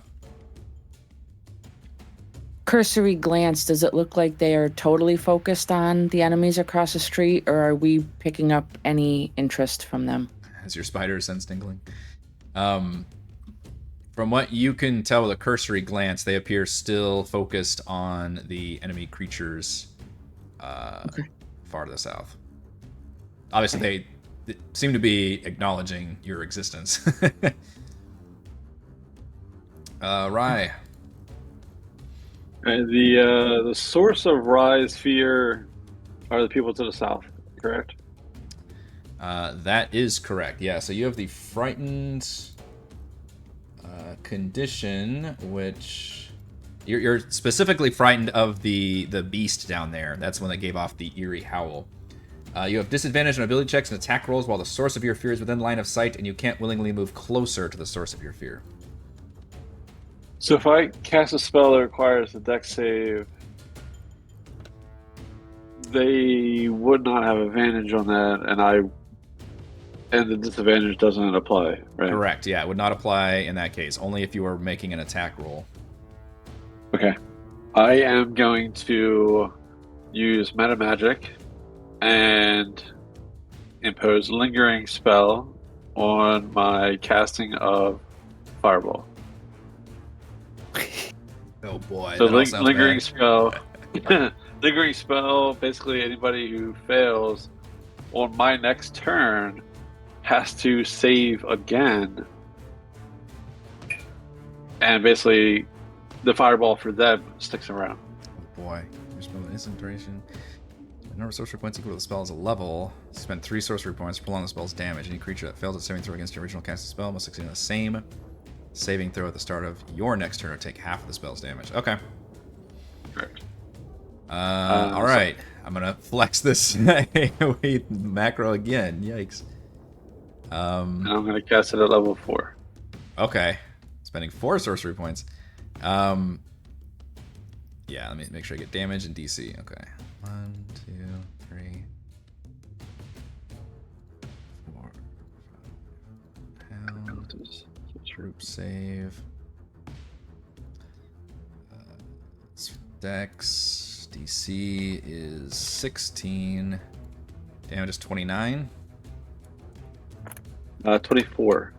Cursory glance, does it look like they are totally focused on the enemies across the street, or are we picking up any interest from them? As your spider sense tingling. From what you can tell with a cursory glance, they appear still focused on the enemy creatures far to the south. Obviously, they seem to be acknowledging your existence. Rye. And the source of Rye's fear are the people to the south, correct? That is correct. Yeah, so you have the frightened condition, which you're specifically frightened of the beast down there. That's when they gave off the eerie howl. You have disadvantage on ability checks and attack rolls while the source of your fear is within line of sight, and you can't willingly move closer to the source of your fear. So if I cast a spell that requires a dex save, they would not have advantage on that, and the disadvantage doesn't apply, right? Correct. Yeah, it would not apply in that case. Only if you were making an attack roll. Okay. I am going to use meta magic and impose lingering spell on my casting of fireball. Oh boy. So that all sounds lingering bad. spell. Lingering spell. Basically, anybody who fails on my next turn has to save again, and basically, the fireball for them sticks around. Oh boy. Your spell instant duration. The number of sorcery points equal to the spell is a level. Spend 3 sorcery points to prolong the spell's damage. Any creature that fails at saving throw against your original casting spell must succeed on the same saving throw at the start of your next turn or take half of the spell's damage. Okay. Correct. All right. I'm gonna flex this AoE macro again. Yikes. And I'm going to cast it at level 4. Okay. Spending 4 sorcery points. Yeah, let me make sure I get damage and DC. Okay. 1, 2, 3, 4, 5 pounds. Group save. Dex DC is 16. Damage is 29. 24.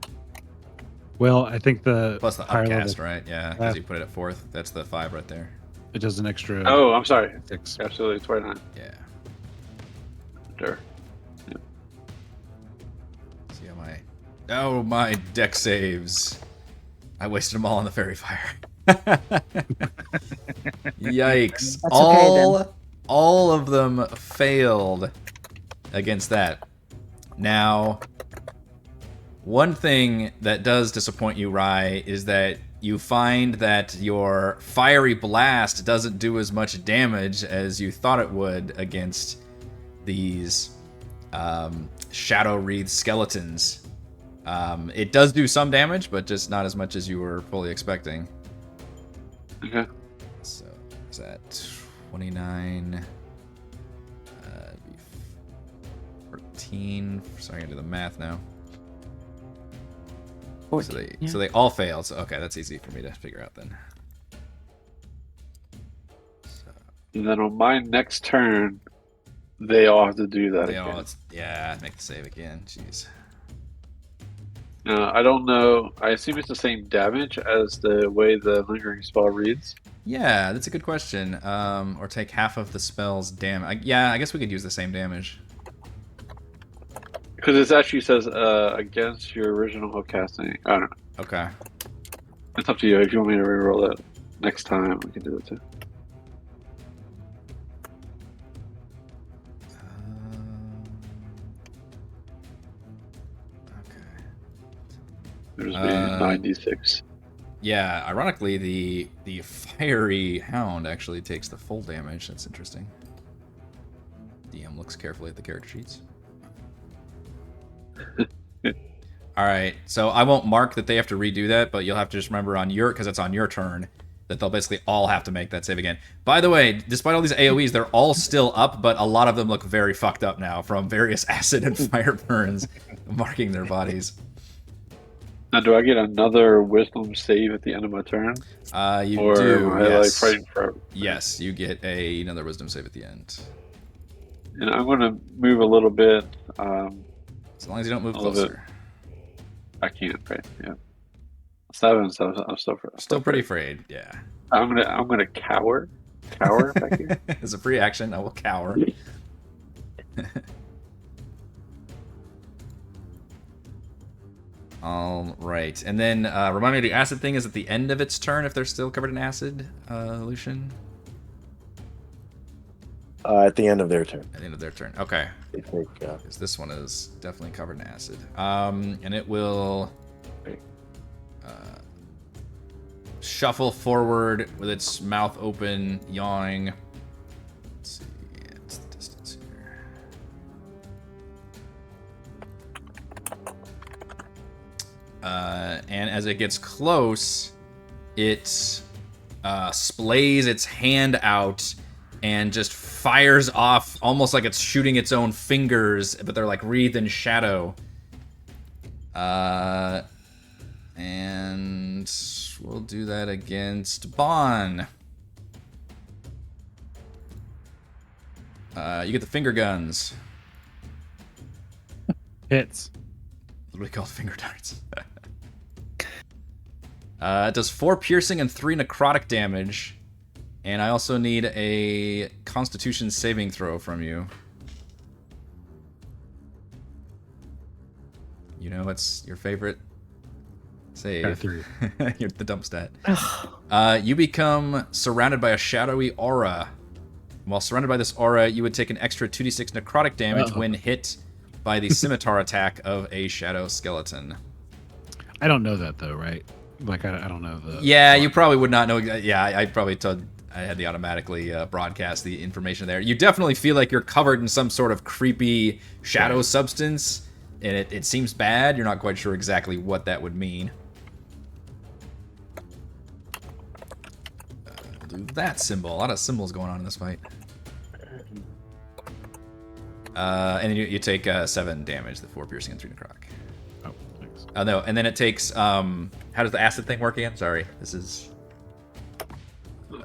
Well, I think the Plus the higher upcast, level, right? Yeah, because you put it at 4th. That's the 5 right there. it does an extra Oh, I'm sorry. 6. Absolutely, 29. Yeah. Sure. See how my... Oh, my deck saves. I wasted them all on the fairy fire. Yikes. That's okay, then. All of them failed against that. Now, one thing that does disappoint you, Rye, is that you find that your fiery blast doesn't do as much damage as you thought it would against these shadow wreathed skeletons. It does do some damage, but just not as much as you were fully expecting. Okay. So is that 29? 14. Sorry, I gotta do the math now. 14, So they all failed. So okay, that's easy for me to figure out then. And then on my next turn, they all have to do that They again. all, make the save again. Jeez. I don't know. I assume it's the same damage as the way the lingering spell reads. Yeah, that's a good question. Or take half of the spell's damage. Yeah, I guess we could use the same damage. Because it actually says against your original hook casting. I don't know. Okay. It's up to you. If you want me to reroll it next time, we can do it too. Okay. There's 96. Yeah, ironically, the fiery hound actually takes the full damage. That's interesting. DM looks carefully at the character sheets. All right, so I won't mark that they have to redo that, but you'll have to just remember on your, because it's on your turn, that they'll basically all have to make that save again. By the way, despite all these AoEs, they're all still up, but a lot of them look very fucked up now from various acid and fire burns marking their bodies. Now, do I get another wisdom save at the end of my turn? You or do, am I yes. fighting forever? Yes, you get another wisdom save at the end. And I'm going to move a little bit. As long as you don't move A little closer. I can't, right? Yeah. 7, so I'm Still pretty afraid, yeah. I'm gonna cower back here. As a free action, I will cower. All right, and then remind me, the acid thing is at the end of its turn if they're still covered in acid, Lucian? At the end of their turn. At the end of their turn, okay. They take, Because this one is definitely covered in acid. And it will shuffle forward with its mouth open, yawing. Let's see, it's the distance here. And as it gets close, it splays its hand out and just fires off almost like it's shooting its own fingers, but they're like wreathed in shadow. And we'll do that against Bahn. You get the finger guns. Hits. Literally called finger darts. It does 4 piercing and 3 necrotic damage. And I also need a Constitution saving throw from you. You know what's your favorite save? 3. You're the dump stat. You become surrounded by a shadowy aura. While surrounded by this aura, you would take an extra 2d6 necrotic damage when hit by the scimitar attack of a shadow skeleton. I don't know that though, right? Like I don't know the. Yeah, you probably would not know. Yeah, I probably told. I had the automatically broadcast the information there. You definitely feel like you're covered in some sort of creepy shadow substance, and it seems bad. You're not quite sure exactly what that would mean. We'll do that symbol. A lot of symbols going on in this fight. And then you take 7 damage, the 4 piercing and 3 necrotic. Oh, thanks. No, and then it takes. How does the acid thing work again? Sorry, this is.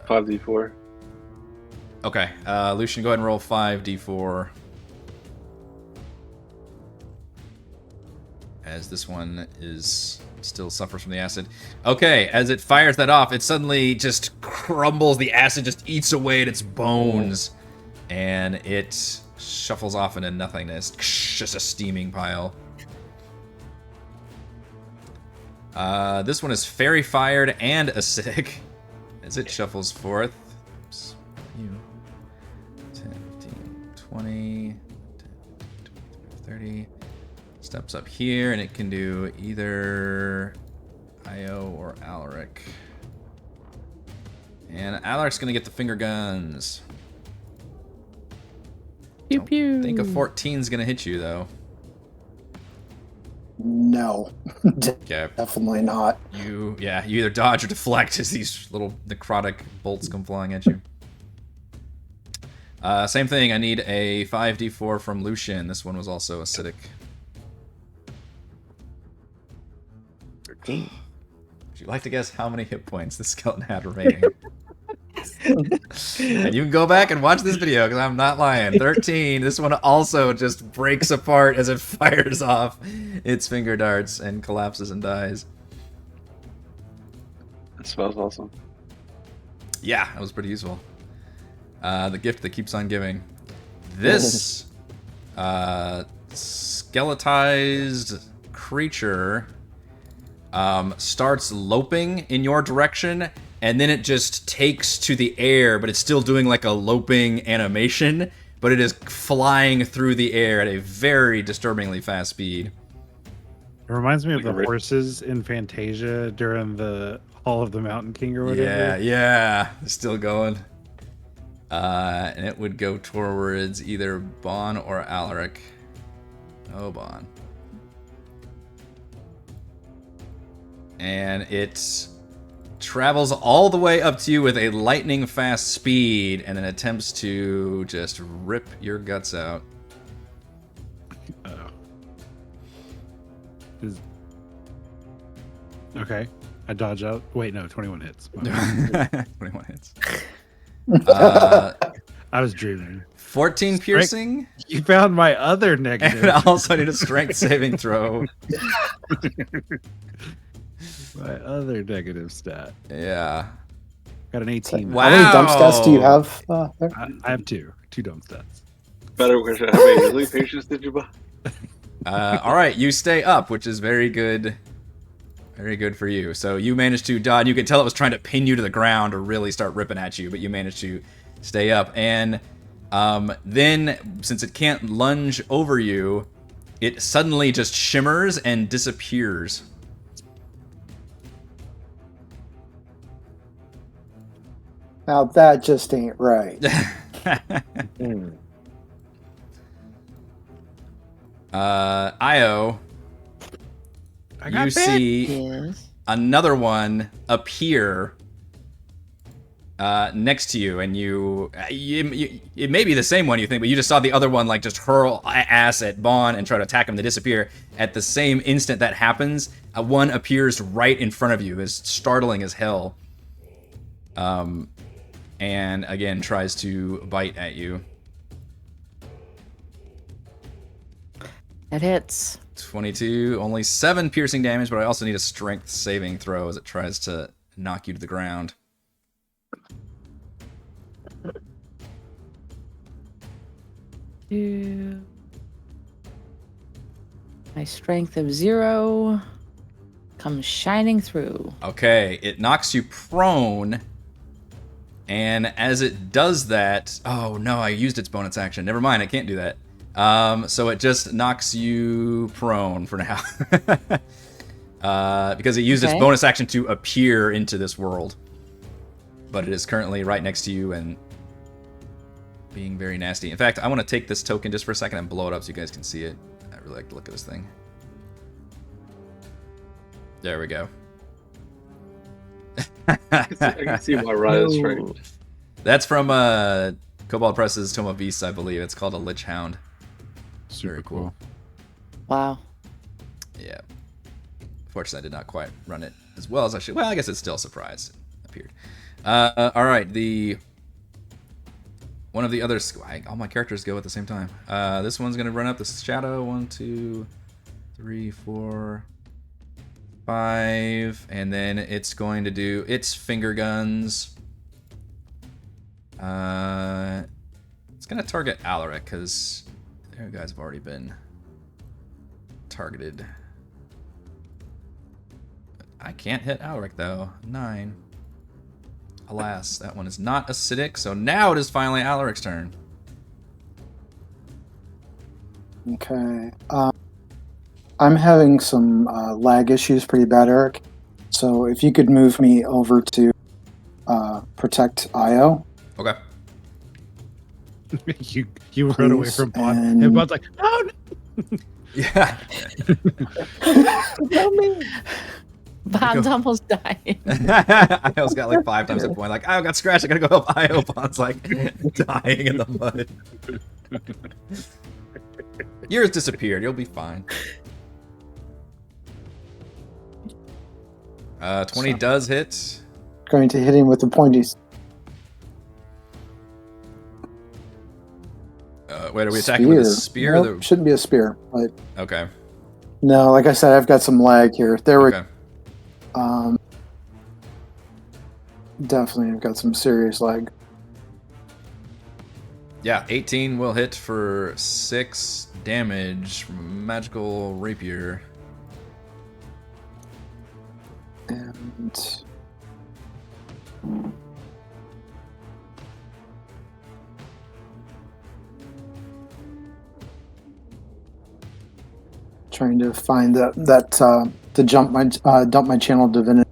5d4. Okay, Lucian, go ahead and roll 5d4. As this one is still suffers from the acid. Okay, as it fires that off, it suddenly just crumbles. The acid just eats away at its bones, and it shuffles off into nothingness. Just a steaming pile. This one is fairy fired and acidic. As it shuffles forth. Oops, you. 10, 15, 20, 10, 20, 30. Steps up here, and it can do either Io or Alaric. And Alaric's gonna get the finger guns. Pew pew. I think a 14's gonna hit you though. No, Okay. definitely not. You either dodge or deflect as these little necrotic bolts come flying at you. Same thing, I need a 5d4 from Lucian. This one was also acidic. 13. Would you like to guess how many hit points the skeleton had remaining? And you can go back and watch this video because I'm not lying. 13. This one also just breaks apart as it fires off its finger darts and collapses and dies. That smells awesome. Yeah, that was pretty useful. The gift that keeps on giving. This skeletized creature starts loping in your direction, and then it just takes to the air, but it's still doing like a loping animation, but it is flying through the air at a very disturbingly fast speed. It reminds me of Like the a horses in Fantasia during the Hall of the Mountain King or whatever. Yeah, it's still going. And it would go towards either Bahn or Alaric. Oh, Bahn. And it travels all the way up to you with a lightning fast speed and then attempts to just rip your guts out. Okay. I dodge out. Wait, no, 21 hits. 21 hits. I was dreaming. 14 piercing. You found my other negative. And also need a strength saving throw. My other negative stat. Yeah. Got an 18. Wow. How many dump stats do you have there? I have two dump stats. Better question. How many healing patients did you buy? All right, you stay up, which is very good. Very good for you. So you managed to dodge. You could tell it was trying to pin you to the ground or really start ripping at you, but you managed to stay up. And then, since it can't lunge over you, it suddenly just shimmers and disappears. Now that just ain't right. Io, I got you bit. see Yes. another one appear next to you, and you it may be the same one you think, but you just saw the other one like just hurl ass at Bahn and try to attack him. They disappear. At the same instant that happens, one appears right in front of you, is startling as hell. And again tries to bite at you. That hits. 22, only 7 piercing damage, but I also need a strength saving throw as it tries to knock you to the ground. Two. My strength of 0 comes shining through. Okay, it knocks you prone, and as it does that, oh no, I used its bonus action. Never mind, I can't do that. So it just knocks you prone for now. Because it used its bonus action to appear into this world. But it is currently right next to you and being very nasty. In fact, I want to take this token just for a second and blow it up so you guys can see it. I really like to look at this thing. There we go. I can see why Ryan is framed. That's from Kobold Press's Tome of Beasts, I believe. It's called a Lich Hound. Super cool. Wow. Yeah. Fortunately, I did not quite run it as well as I should. Well, I guess it's still a surprise. It appeared. All right, one of the others. All my characters go at the same time. This one's gonna run up the shadow. 1, 2, 3, 4, 5, and then it's going to do its finger guns. It's gonna target Alaric because you guys have already been targeted. I can't hit Alaric though. 9. Alas, that one is not acidic, so now it is finally Alaric's turn. Okay. I'm having some lag issues pretty bad, Eric. So if you could move me over to protect Io. Okay. you run away Please, from Bond, and- and Bond's like, oh no! Yeah. Bond's almost dying. Io's got like 5 times hit point. Like, Io got scratched. I gotta go help Io. Bond's like dying in the mud. Yours disappeared. You'll be fine. 20 does hit. Going to hit him with the pointies. Wait, are we attacking with a spear? Nope, shouldn't be a spear, but Okay. no, like I said, I've got some lag here. There Okay. Definitely, I've got some serious lag. Yeah, 18 will hit for 6 damage from a magical rapier. And trying to find that to dump my channel divinity.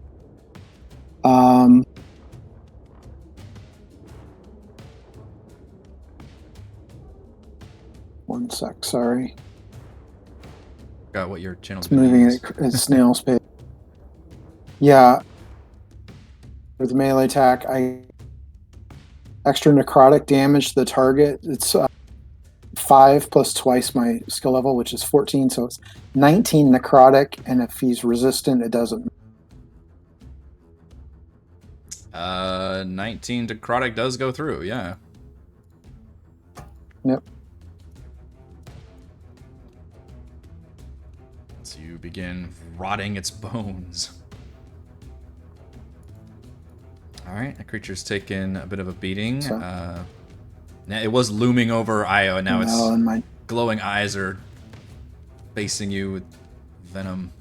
One sec, sorry. Got what your channel It's moving at snail's pace. Yeah. With the melee attack, I extra necrotic damage to the target. It's 5 plus twice my skill level, which is 14, so it's 19 necrotic, and if he's resistant, it doesn't. 19 necrotic does go through, yeah. Yep. So you begin rotting its bones. Alright, that creature's taken a bit of a beating. So- Now it was looming over Io, and now its No, and my glowing eyes are facing you with venom.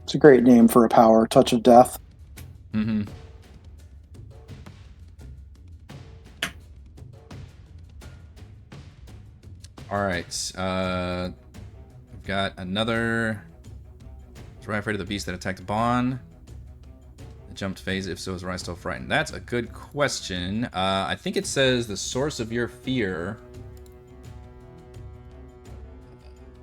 it's a great name for a power, Touch of Death. Mm-hmm. Alright, we've got another Try afraid of the beast that attacked Bahn. The jumped phase, if so, is Rai still frightened? That's a good question. I think it says the source of your fear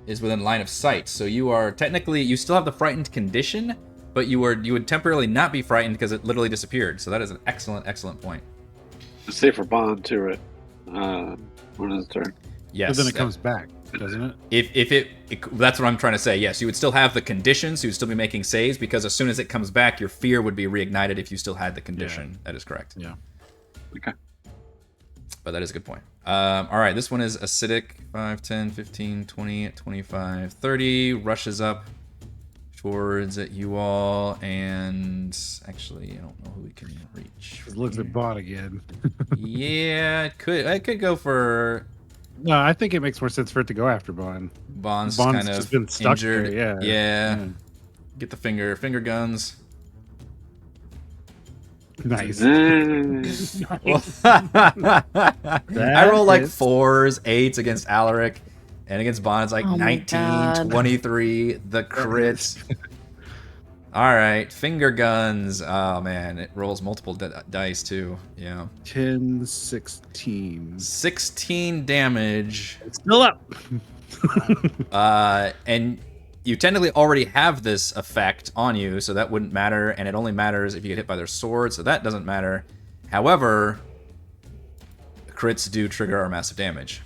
is within line of sight. So you are technically, you still have the frightened condition, but you would temporarily not be frightened because it literally disappeared. So that is an excellent, excellent point. It's safe for Bond too, right? When is it turn? Yes. But then it comes back, doesn't it? If it, that's what I'm trying to say. Yes, you would still have the conditions. You would still be making saves because as soon as it comes back, your fear would be reignited if you still had the condition. Yeah. That is correct. Yeah. Okay. But that is a good point. All right, this one is acidic. 5, 10, 15, 20, 25, 30. Rushes up towards you all. And actually, I don't know who we can reach. Just looks at bot again. Yeah, it could. I could go for No, I think it makes more sense for it to go after Bond. Bond's Bond's kind of just been stuck injured. there, yeah. Yeah. Get the finger guns. Nice. I roll like hits. 4s, 8s against Alaric, and against Bond it's like Oh my 19, God. 23, the crits. All right, finger guns. Oh man, it rolls multiple dice too. Yeah. 10, 16. 16 damage. It's still up. And you technically already have this effect on you, so that wouldn't matter, and it only matters if you get hit by their sword, so that doesn't matter. However, crits do trigger our massive damage.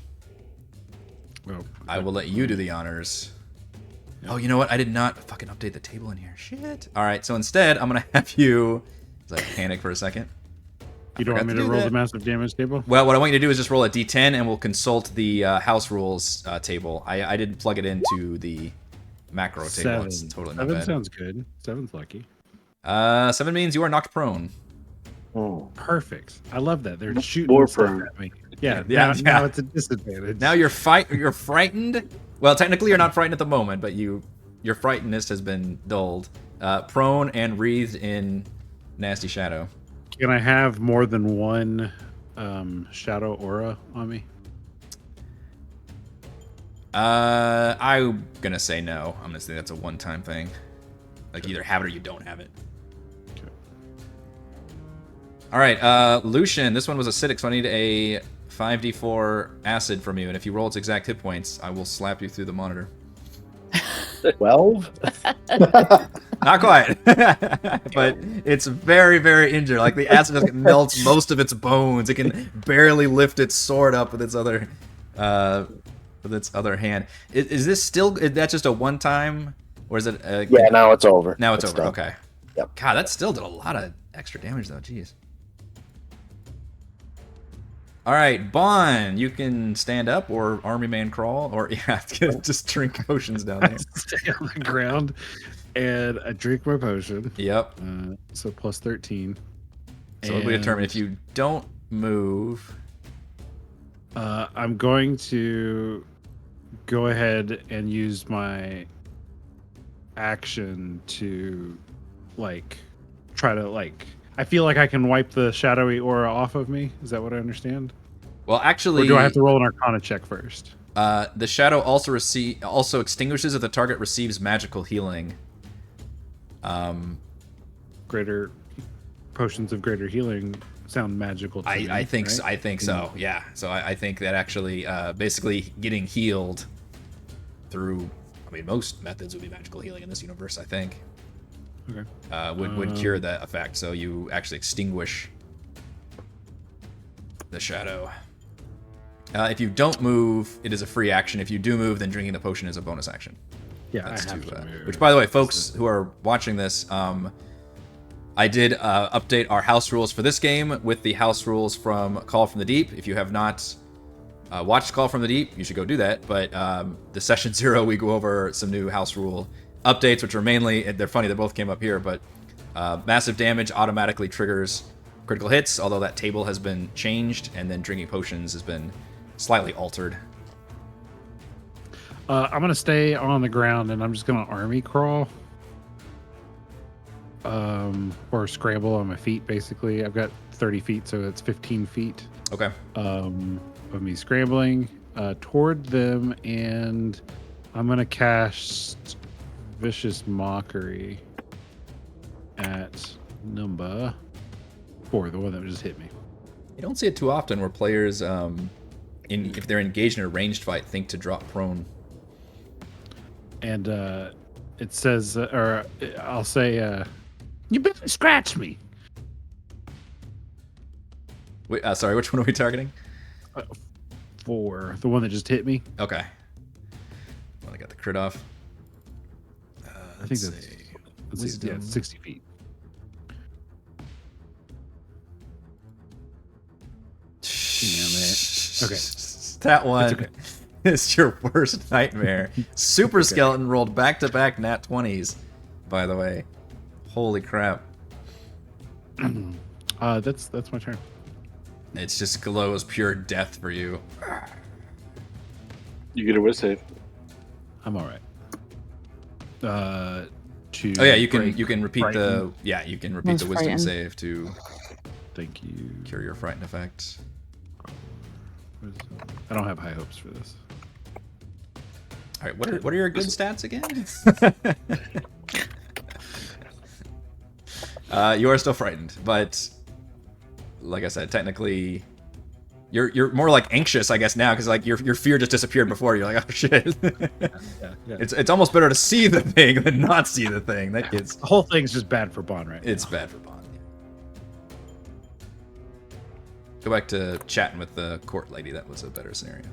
Well, I will let you do the honors. Oh, you know what? I did not fucking update the table in here. Shit. All right, so instead, I'm going to have you... I panic for a second. you don't want me forgot to to do roll that. the massive damage table? Well, what I want you to do is just roll a d10, and we'll consult the house rules table. I didn't plug it into the macro table. 7. It's totally not 7 bad. sounds good. 7's lucky. 7 means you are knocked prone. Oh, Perfect. I love that. They're shooting More stuff prone. at me. Yeah, Yeah, now, now yeah. it's a disadvantage. Now you're frightened. Well, technically you're not frightened at the moment, but your frightenedness has been dulled. Prone and wreathed in nasty shadow. Can I have more than one shadow aura on me? I'm gonna say no. I'm gonna say that's a one-time thing. Like, either have it or you don't have it. Okay. All right, Lucian. This one was acidic, so I need a 5d4 acid from you, and if you roll its exact hit points, I will slap you through the monitor. 12? Not quite, but it's very, very injured. Like, the acid just melts most of its bones. It can barely lift its sword up with its other hand. Is this still? Is that just a one-time, or is it? Yeah, now it's over. Now it's over. done. Okay. Yep. God, that still did a lot of extra damage, though. Jeez. All right, Bahn, you can stand up or army man crawl, or yeah, just drink potions down there. Stay on the ground, and I drink my potion. Yep. So plus 13. So we determine if you don't move. I'm going to go ahead and use my action to, like, try to, like, I feel like I can wipe the shadowy aura off of me. Is that what I understand? Well, actually, Or do I have to roll an Arcana check first? The shadow also extinguishes if the target receives magical healing. Greater potions of greater healing sound magical to me, I think right? I think so. Yeah. So I think that actually, basically getting healed through, I mean, most methods would be magical healing in this universe. I think. Okay. Would cure that effect. So you actually extinguish the shadow. If you don't move, it is a free action. If you do move, then drinking the potion is a bonus action. Yeah, That's I have to which, move. by the way, folks who are watching this, I did update our house rules for this game with the house rules from Call from the Deep. If you have not watched Call from the Deep, you should go do that. But the session 0, we go over some new house rule updates, which are mainly, they're funny, they both came up here, but massive damage automatically triggers critical hits, although that table has been changed, and then drinking potions has been slightly altered. I'm gonna stay on the ground and I'm just gonna army crawl. Or scramble on my feet, basically. I've got 30 feet, so that's 15 feet Okay. of me scrambling toward them, and I'm gonna cast Vicious Mockery at number 4, the one that just hit me. You don't see it too often where players, if they're engaged in a ranged fight, think to drop prone. And it says, or I'll say, you better scratch me. Wait, sorry, which one are we targeting? 4, the one that just hit me. Okay. Well, I got the crit off. I think that's, let's see, yeah, it's 60 feet. Damn it. Okay. That one okay. is your worst nightmare. Super Skeleton rolled back-to-back nat 20s, by the way. Holy crap. That's my turn. It's just glows pure death for you. You get a whiz save. I'm all right. Oh yeah, you can repeat frighten. the One's wisdom frightened. save to Thank you. cure your frightened effect. I don't have high hopes for this. All right, what are your good stats again? You are still frightened, but like I said, technically, you're more like anxious, I guess, now, because like your fear just disappeared before. You're like, oh shit. Yeah. It's almost better to see the thing than not see the thing. That it's The whole thing's just bad for Bahn right it's now. bad for Bahn. Yeah. Go back to chatting with the court lady. That was a better scenario.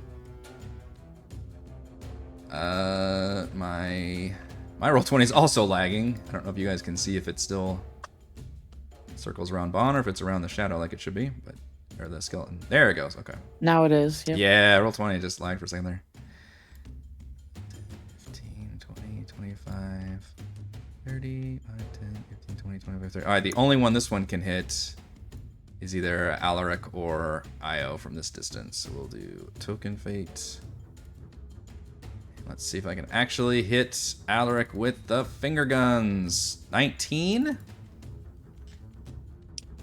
My roll 20 is also lagging. I don't know if you guys can see if it still circles around Bahn or if it's around the shadow like it should be, but or the skeleton. There it goes. Okay. Now it is. Yep. Yeah, roll 20 just lagged for a second there. 15, 20, 25, 30, 5, 10, 15, 20, 25, 30. All right, the only one this one can hit is either Alaric or Io from this distance. So we'll do Token Fate. Let's see if I can actually hit Alaric with the finger guns. 19?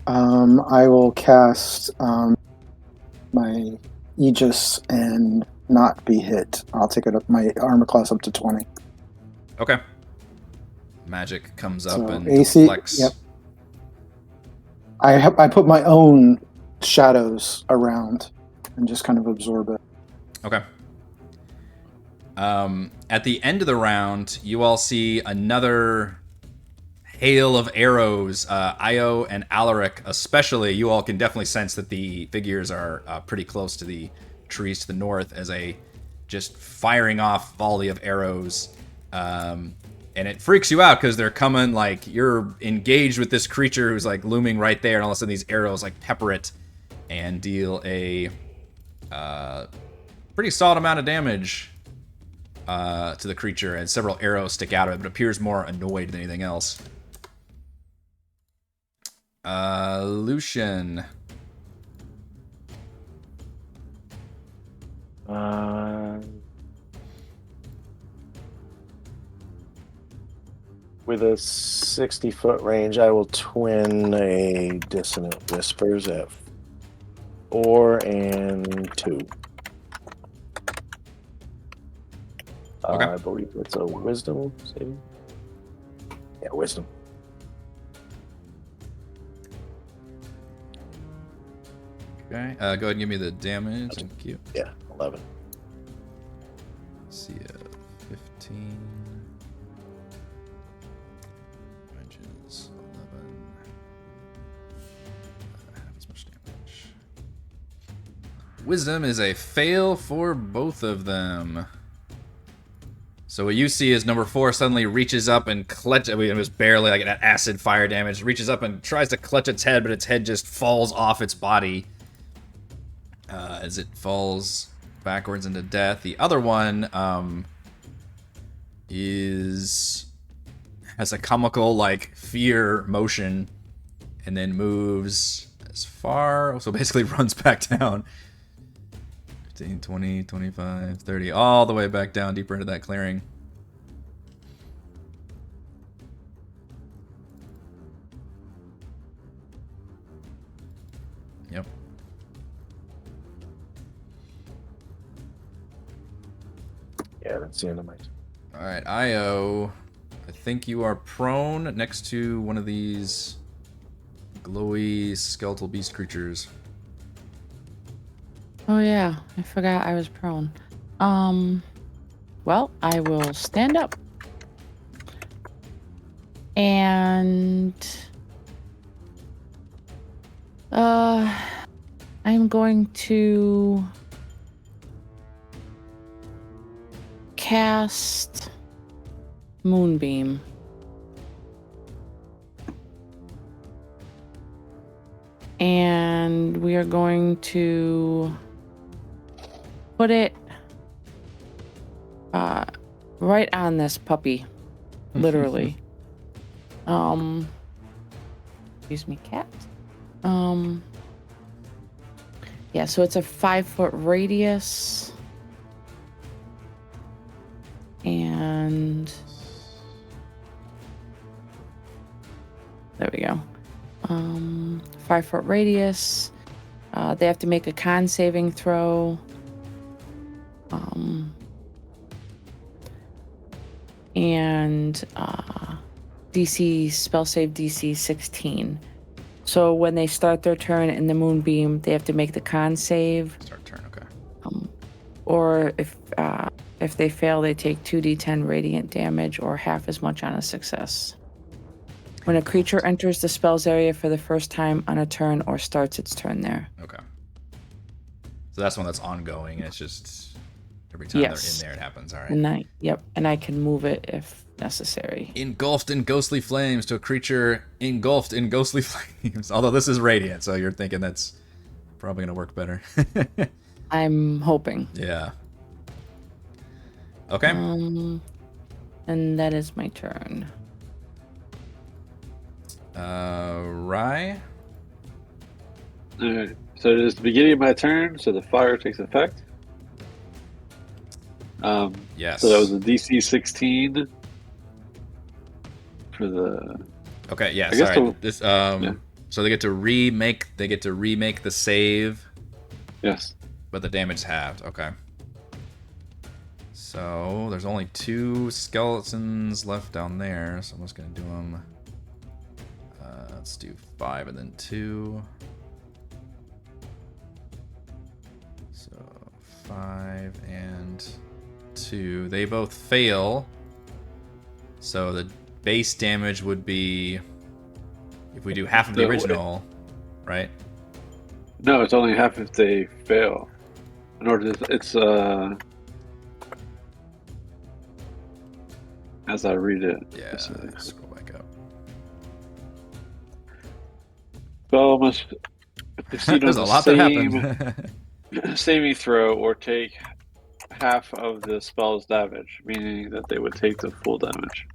I will cast my Aegis and not be hit. I'll take it up my armor class up to 20. Okay. Magic comes up So and AC, deflects. yep. I put my own shadows around and just kind of absorb it. Okay. At the end of the round, you all see another hail of arrows. Io and Alaric, especially, you all can definitely sense that the figures are pretty close to the trees to the north as a just firing off volley of arrows. And it freaks you out because they're coming, like, you're engaged with this creature who's, like, looming right there, and all of a sudden these arrows, like, pepper it and deal a pretty solid amount of damage to the creature, and several arrows stick out of it, but appears more annoyed than anything else. Lucian. With a 60-foot range, I will twin a Dissonant Whispers at 4 and 2. Okay. I believe it's a Wisdom save. Yeah, Wisdom. Okay. Go ahead and give me the damage. Thank you. Yeah, 11. Let's see, 15. Ranges 11. Half as much damage. Wisdom is a fail for both of them. So what you see is number 4 suddenly reaches up and clutch. I mean, it was barely like that acid fire damage. Reaches up and tries to clutch its head, but its head just falls off its body as it falls backwards into death. The other one has a comical, like, fear motion and then moves as far, so basically runs back down 15, 20, 25, 30, all the way back down deeper into that clearing. Yep. Yeah, that's the end of my turn. All right, Io, I think you are prone next to one of these glowy skeletal beast creatures. Oh yeah, I forgot I was prone. Well, I will stand up. And I'm going to cast Moonbeam. And we are going to put it right on this puppy. Literally. Excuse me, cat. Yeah, so it's a 5-foot radius. And there we go. 5-foot radius. They have to make a con saving throw. And DC spell save DC 16. So when they start their turn in the Moonbeam, they have to make the con save. Start turn, okay. Or if they fail, they take 2d10 radiant damage or half as much on a success. When a creature enters the spell's area for the first time on a turn or starts its turn there. Okay. So that's one that's ongoing, and it's just every time they're in there, it happens. All right. And I can move it if necessary. Engulfed in ghostly flames to a creature engulfed in ghostly flames. Although this is radiant, so you're thinking that's probably gonna work better. I'm hoping. Yeah. Okay. And that is my turn. Rye. Alright, so it is the beginning of my turn, so the fire takes effect. Yes. So that was a DC 16 for the. Okay. Yeah. I guess Sorry. the- This. yeah. So they get to remake. They get to remake the save, Yes. but the damage is halved. Okay. So there's only 2 skeletons left down there, so I'm just gonna do them. Let's do 5 and then 2. So 5 and 2. They both fail. So the base damage would be, if we do half of the original, right? No, it's only half if they fail. In order to, it's as I read it. Yeah, scroll back up. Spell must succeed There's on a the lot that happened. saving throw or take half of the spell's damage, meaning that they would take the full damage.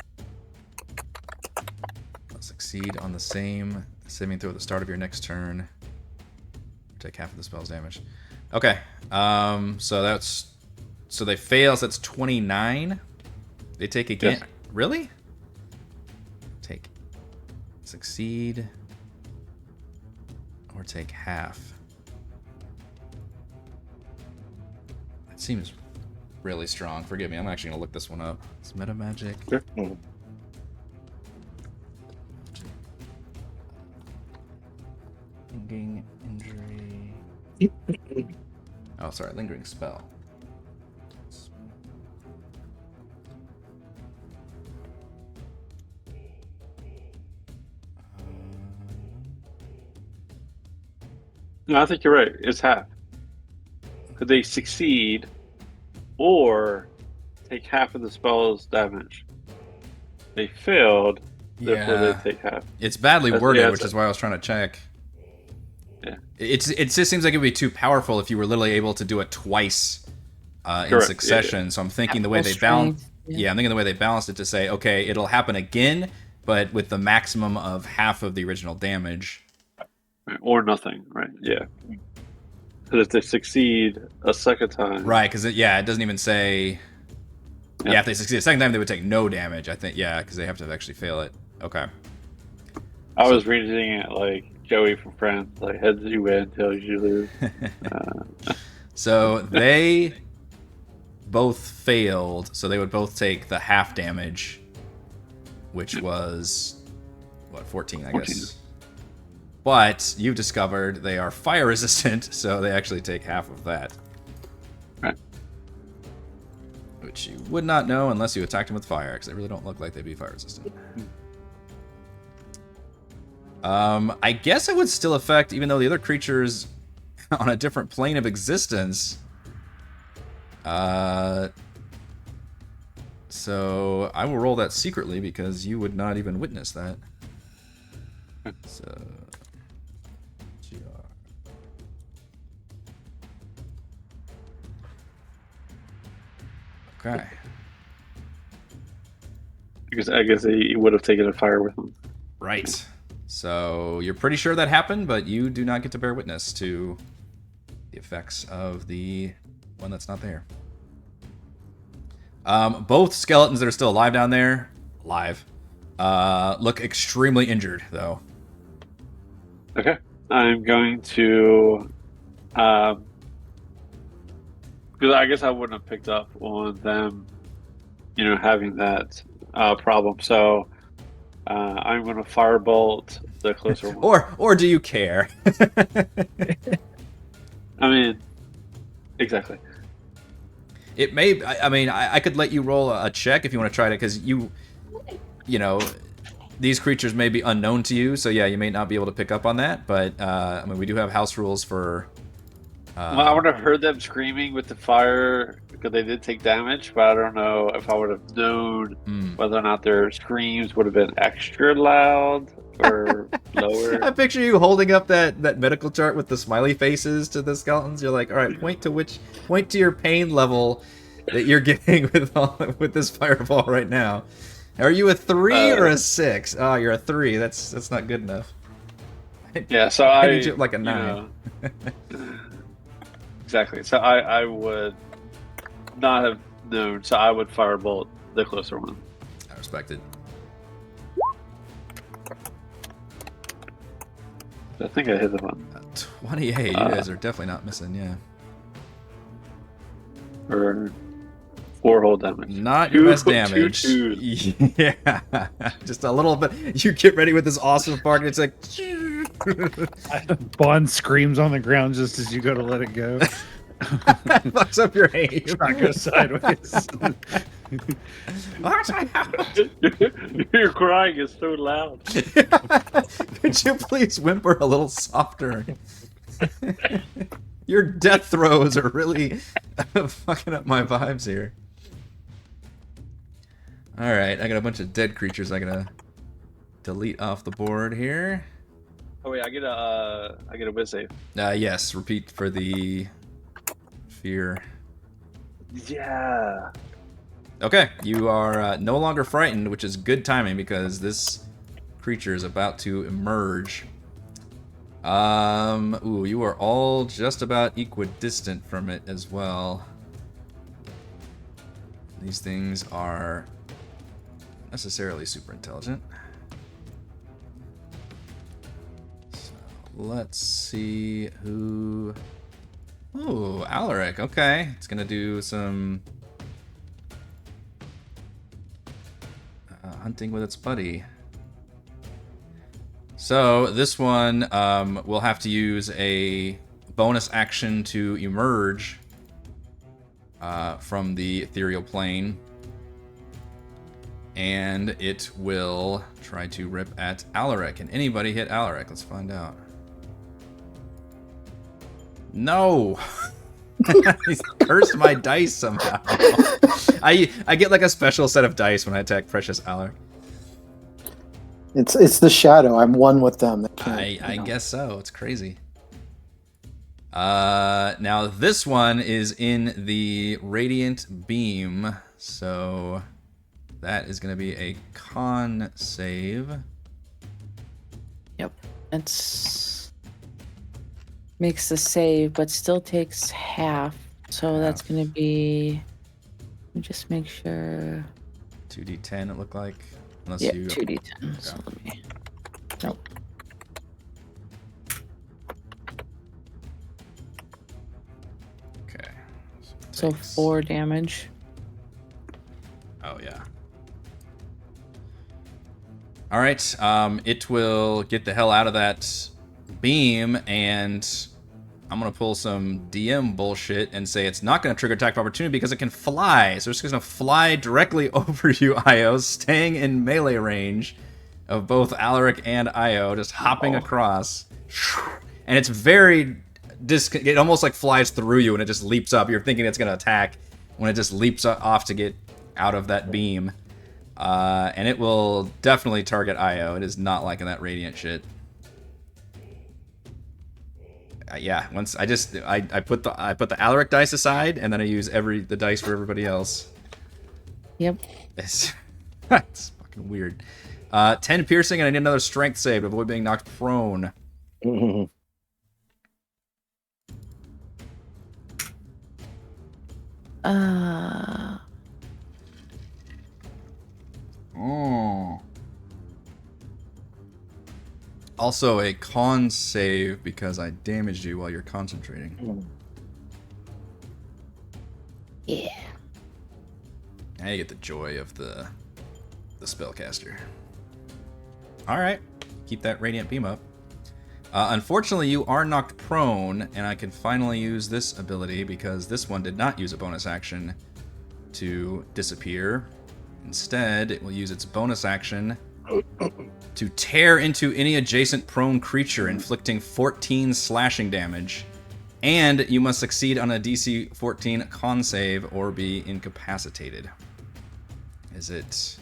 Succeed on the same saving throw at the start of your next turn. Take half of the spell's damage. Okay. So they fail, so that's 29. They take again. Yes. Really? Succeed or take half. That seems really strong. Forgive me. I'm actually gonna look this one up. It's meta magic. Sure. Lingering injury. Oh, sorry, lingering spell. No, I think you're right. It's half. Could they succeed or take half of the spell's damage? They failed, therefore they take half. It's badly worded, yeah, which is why I was trying to check. Yeah. It just seems like it would be too powerful if you were literally able to do it twice in Correct. succession. Yeah. So I'm thinking the way they Strength, balanced. yeah. Yeah, I'm thinking the way they balanced it to say, okay, it'll happen again, but with the maximum of half of the original damage. Right. Or nothing, right? Yeah. Because if they succeed a second time... Right, because it doesn't even say... Yeah, if they succeed a second time, they would take no damage, I think. Yeah, because they have to actually fail it. Okay. I was reading it like Joey from Friends, like heads you win, tails you lose. So they both failed, so they would both take the half damage, which was, 14, I 14. guess. But you've discovered they are fire resistant, so they actually take half of that. Right. Which you would not know unless you attacked them with fire, because they really don't look like they'd be fire resistant. I guess it would still affect, even though the other creature's on a different plane of existence. So I will roll that secretly because you would not even witness that. So, GR. Okay. Because I guess he would have taken a fire with him. Right. So you're pretty sure that happened, but you do not get to bear witness to the effects of the one that's not there. Both skeletons that are still alive down there, look extremely injured, though. Okay. I'm going to... because I guess I wouldn't have picked up on them, having that problem. So I'm going to firebolt the closer one. Or do you care? I mean, exactly. It may. I mean, I could let you roll a check if you want to try it, because these creatures may be unknown to you, so yeah, you may not be able to pick up on that. But I mean, we do have house rules for. Well, I would have heard them screaming with the fire because they did take damage, but I don't know if I would have known whether or not their screams would have been extra loud or lower. I picture you holding up that medical chart with the smiley faces to the skeletons. You're like, all right, point to your pain level that you're getting with this fireball right now. Are you a 3 or a 6? Oh, you're a 3. That's not good enough. Yeah, so I need you like a 9. Exactly. So I would not have known. So I would firebolt the closer one. I respect it. I think I hit the one. 28. You guys are definitely not missing. Yeah. For 4 whole damage. Not your best damage. 2 twos. Yeah, just a little bit. You get ready with this awesome bark, and it's like. Bond screams on the ground just as you go to let it go. Fucks up your aim. Shot goes sideways. Your crying is so loud. Could you please whimper a little softer? Your death throws are really fucking up my vibes here. Alright, I got a bunch of dead creatures I gotta delete off the board here. Oh wait, I get a whiz save. Yes, repeat for the fear. Yeah. Okay, you are no longer frightened, which is good timing because this creature is about to emerge. Ooh, you are all just about equidistant from it as well. These things are necessarily super intelligent. So let's see who. Ooh, Alaric. Okay, it's gonna do some hunting with its buddy. So this one will have to use a bonus action to emerge from the ethereal plane. And it will try to rip at Alaric. Can anybody hit Alaric? Let's find out. No! He's cursed my dice somehow. I get like a special set of dice when I attack Precious Alaric. It's the shadow. I'm one with them. I guess so. It's crazy. Now this one is in the Radiant Beam, so that is going to be a con save. Yep. It's makes the save, but still takes half. So that's going to be. Let me just make sure. 2d10. It looked like. Unless Yeah, you. 2d10. Okay. So let me. Nope. Okay. So takes- 4 damage. Oh yeah. All right. It will get the hell out of that beam, and I'm gonna pull some DM bullshit and say it's not gonna trigger attack of opportunity because it can fly. So it's just gonna fly directly over you, Io, staying in melee range of both Alaric and Io, just hopping across. And it's very it almost like flies through you and it just leaps up. You're thinking it's gonna attack when it just leaps off to get out of that beam. And it will definitely target Io. It is not liking that radiant shit. Yeah, once I put the Alaric dice aside, and then I use the dice for everybody else. Yep. It's fucking weird. 10 piercing, and I need another strength save to avoid being knocked prone. Also a con save because I damaged you while you're concentrating. Yeah. Now you get the joy of the spellcaster. Alright, keep that radiant beam up. Unfortunately, you are knocked prone, and I can finally use this ability because this one did not use a bonus action to disappear. Instead, it will use its bonus action to tear into any adjacent prone creature, inflicting 14 slashing damage. And you must succeed on a DC 14 con save or be incapacitated. As it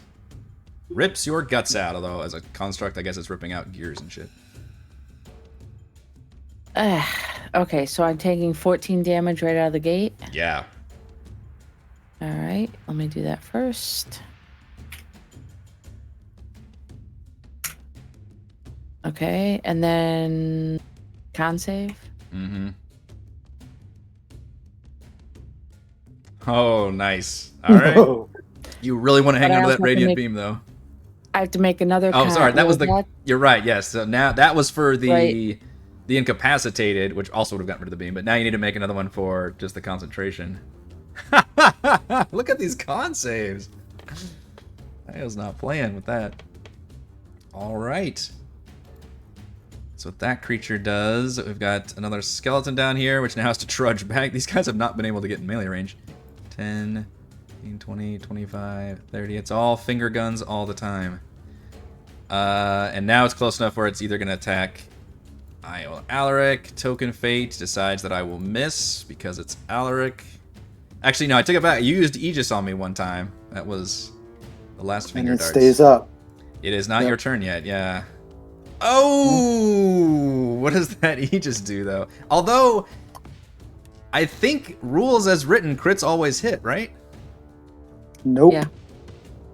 rips your guts out, although as a construct, I guess it's ripping out gears and shit. Okay, so I'm taking 14 damage right out of the gate. Yeah. All right, let me do that first. Okay, and then con save. Mm-hmm. Oh, nice. All right. You really want to hang But I on to also that have to radiant make- beam, though. I have to make another. Oh, sorry. That was the. that- You're right. Yes. So now that was for the Right. the incapacitated, which also would have gotten rid of the beam. But now you need to make another one for just the concentration. Look at these con saves. I was not playing with that. All right. So what that creature does, we've got another skeleton down here, which now has to trudge back. These guys have not been able to get in melee range. 10, 15, 20, 25, 30. It's all finger guns all the time. And now it's close enough where it's either going to attack Alaric. Token Fate decides that I will miss because it's Alaric. Actually, no, I take it back. You used Aegis on me one time. That was the last finger And it darts. stays up. It is not your turn yet, yeah. Oh! What does that Aegis do, though? Although, I think rules as written, crits always hit, right? Nope. Yeah.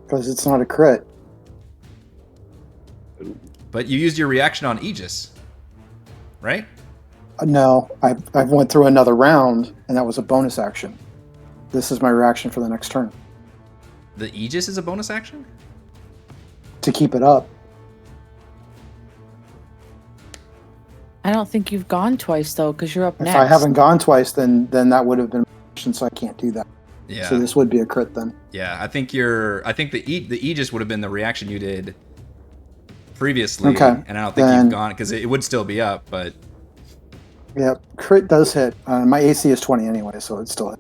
Because it's not a crit. But you used your reaction on Aegis, right? No, I went through another round, and that was a bonus action. This is my reaction for the next turn. The Aegis is a bonus action? To keep it up. I don't think you've gone twice though, because you're up If next. I haven't gone twice, then that would have been my action, so I can't do that. Yeah. So this would be a crit then. Yeah, I think the Aegis would have been the reaction you did previously, Okay, and I don't think then- you've gone because it would still be up, but Yep, crit does hit. My AC is 20 anyway, so it's still hit.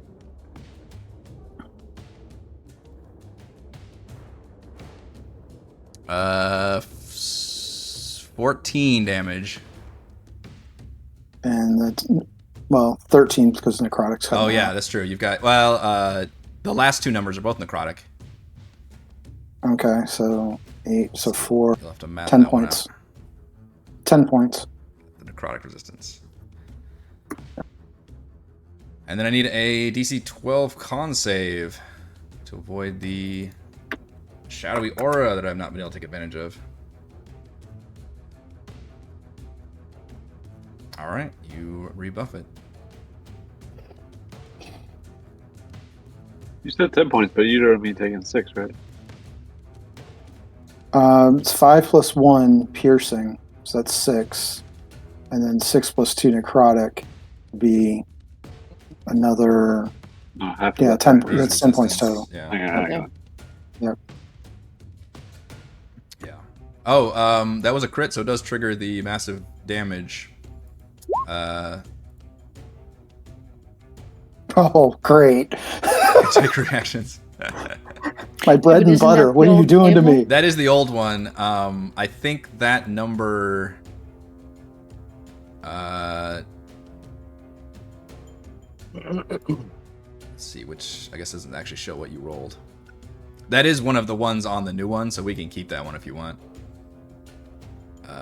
uh 14 damage. And that's, well, 13 because necrotic's coming Oh yeah, out. that's true. You've got the last two numbers are both necrotic. Okay, so 8, so 4, You'll have to math 10 that one points. out. 10 points. The necrotic resistance. And then I need a DC 12 con save to avoid the shadowy aura that I've not been able to take advantage of. Alright, you rebuff it. You said 10 points, but you don't mean taking 6, right? It's 5 plus 1 piercing, so that's 6. And then 6 plus 2 necrotic would be another, No, half of yeah, that. 10, Right? that's 10 points Resistance. total. Yeah. Hang on. Yep. Yeah. Oh, that was a crit, so it does trigger the massive damage. Oh, great. Take reactions. My bread but and isn't butter. that What the are you old doing to table? me? That is the old one. I think that number. Let's see, which I guess doesn't actually show what you rolled. That is one of the ones on the new one, so we can keep that one if you want.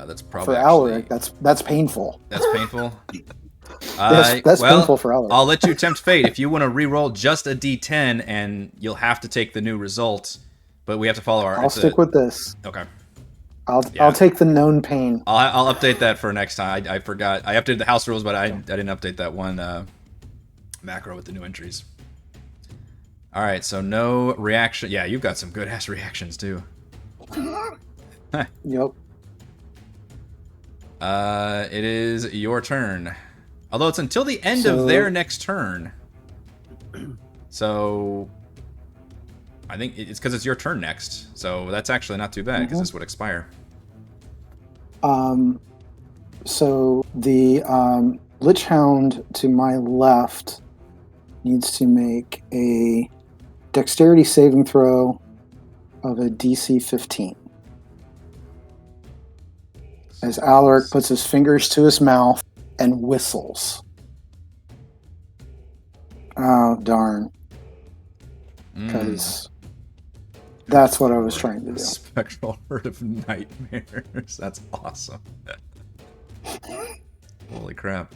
That's probably For actually, Alaric, that's painful. that's painful. That's well, painful for Alaric. I'll let you tempt fate if you want to re-roll just a D10, and you'll have to take the new result. But we have to follow our. I'll stick with this. Okay. I'll take the known pain. I'll update that for next time. I forgot. I updated the house rules, but I didn't update that one macro with the new entries. All right, so no reaction. Yeah, you've got some good ass reactions too. Yep. It is your turn. Although it's until the end of So- their next turn. So I think it's because it's your turn next. So that's actually not too bad because this would expire. So the Lich Hound to my left needs to make a dexterity saving throw of a DC 15. As Alaric puts his fingers to his mouth and whistles. Oh, darn. Because that's what I was trying to do. Spectral Herd of Nightmares. That's awesome. Holy crap.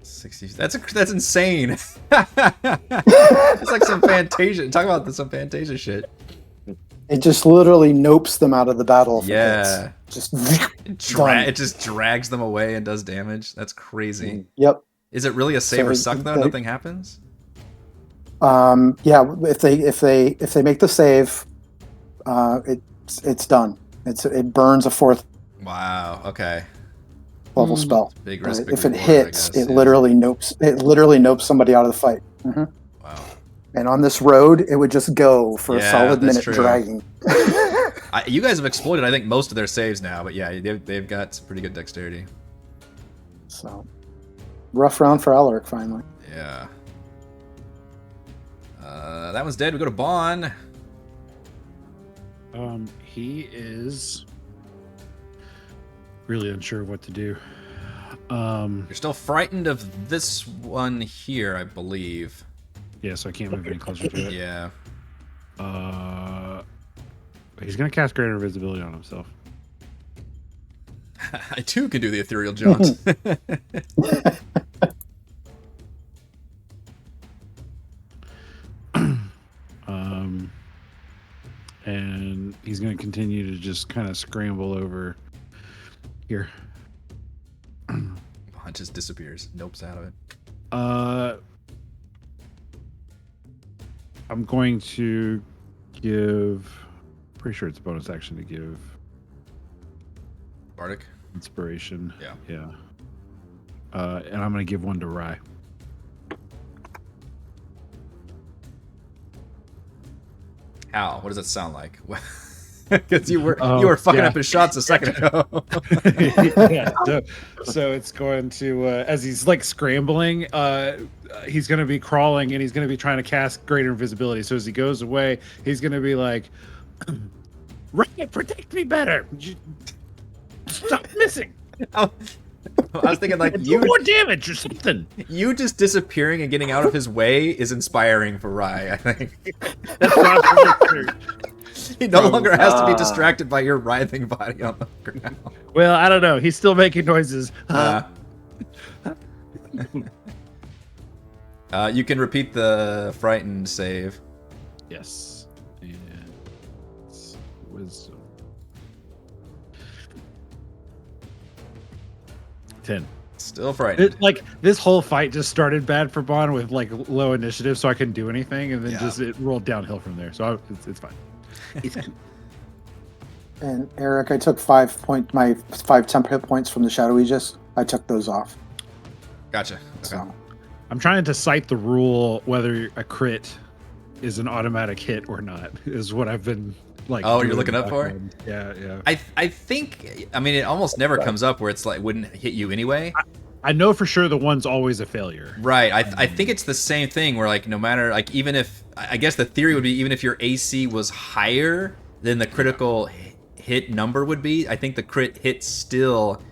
60. That's insane. It's like some Fantasia. Talk about some Fantasia shit. It just literally nopes them out of the battle. Yeah. Just It just drags them away and does damage. That's crazy. Yep. Is it really a save or suck though? they- Nothing happens? Yeah, if they make the save, it's done. It burns a fourth. Wow. Okay. level spell. Big risk, big If it reward, hits, I guess, it yeah. literally nopes. It literally nopes somebody out of the fight. Wow. And on this road, it would just go for a Yeah, solid that's minute true. dragging. You guys have exploited, I think, most of their saves now, but yeah, they've got some pretty good dexterity. So, rough round for Alaric finally. Yeah. That one's dead. We go to Bahn. He is really unsure of what to do. You're still frightened of this one here, I believe. Yeah, so I can't move any closer to it. Yeah. He's gonna cast Greater Invisibility on himself. I too can do the ethereal jaunt. And he's gonna continue to just kind of scramble over here. Bahn just disappears. Nopes out of it. I'm going to give. Pretty sure it's a bonus action to give Bardic. inspiration. Yeah. Yeah. And I'm gonna give one to Rye. How? What does that sound like? Because you were fucking up his shots a second ago. Yeah, so it's going to as he's like scrambling, he's going to be crawling and he's going to be trying to cast Greater Invisibility. So as he goes away, he's going to be like, "Right, protect me better. Stop missing." I was thinking like Do more damage or something. You just disappearing and getting out of his way is inspiring for Rye, I think. That's probably true. He no longer has to be distracted by your writhing body on the ground. Well, I don't know. He's still making noises. You can repeat the frightened save. Yes. And it's wisdom. 10. Still frightened. Like this whole fight just started bad for Bahn with like low initiative, so I couldn't do anything, and then it rolled downhill from there. So it's fine. It's fine. And Eric, I took 5 temp hit points from the Shadow Aegis. I took those off. Gotcha. Okay. So I'm trying to cite the rule whether a crit is an automatic hit or not. Is what I've been like. Oh, you're looking up for it? Yeah. I think. I mean, it almost never comes up where it's like wouldn't hit you anyway. I know for sure the one's always a failure. Right. I think it's the same thing where like no matter like even if I guess the theory would be even if your AC was higher than the critical hit number would be, I think the crit hit still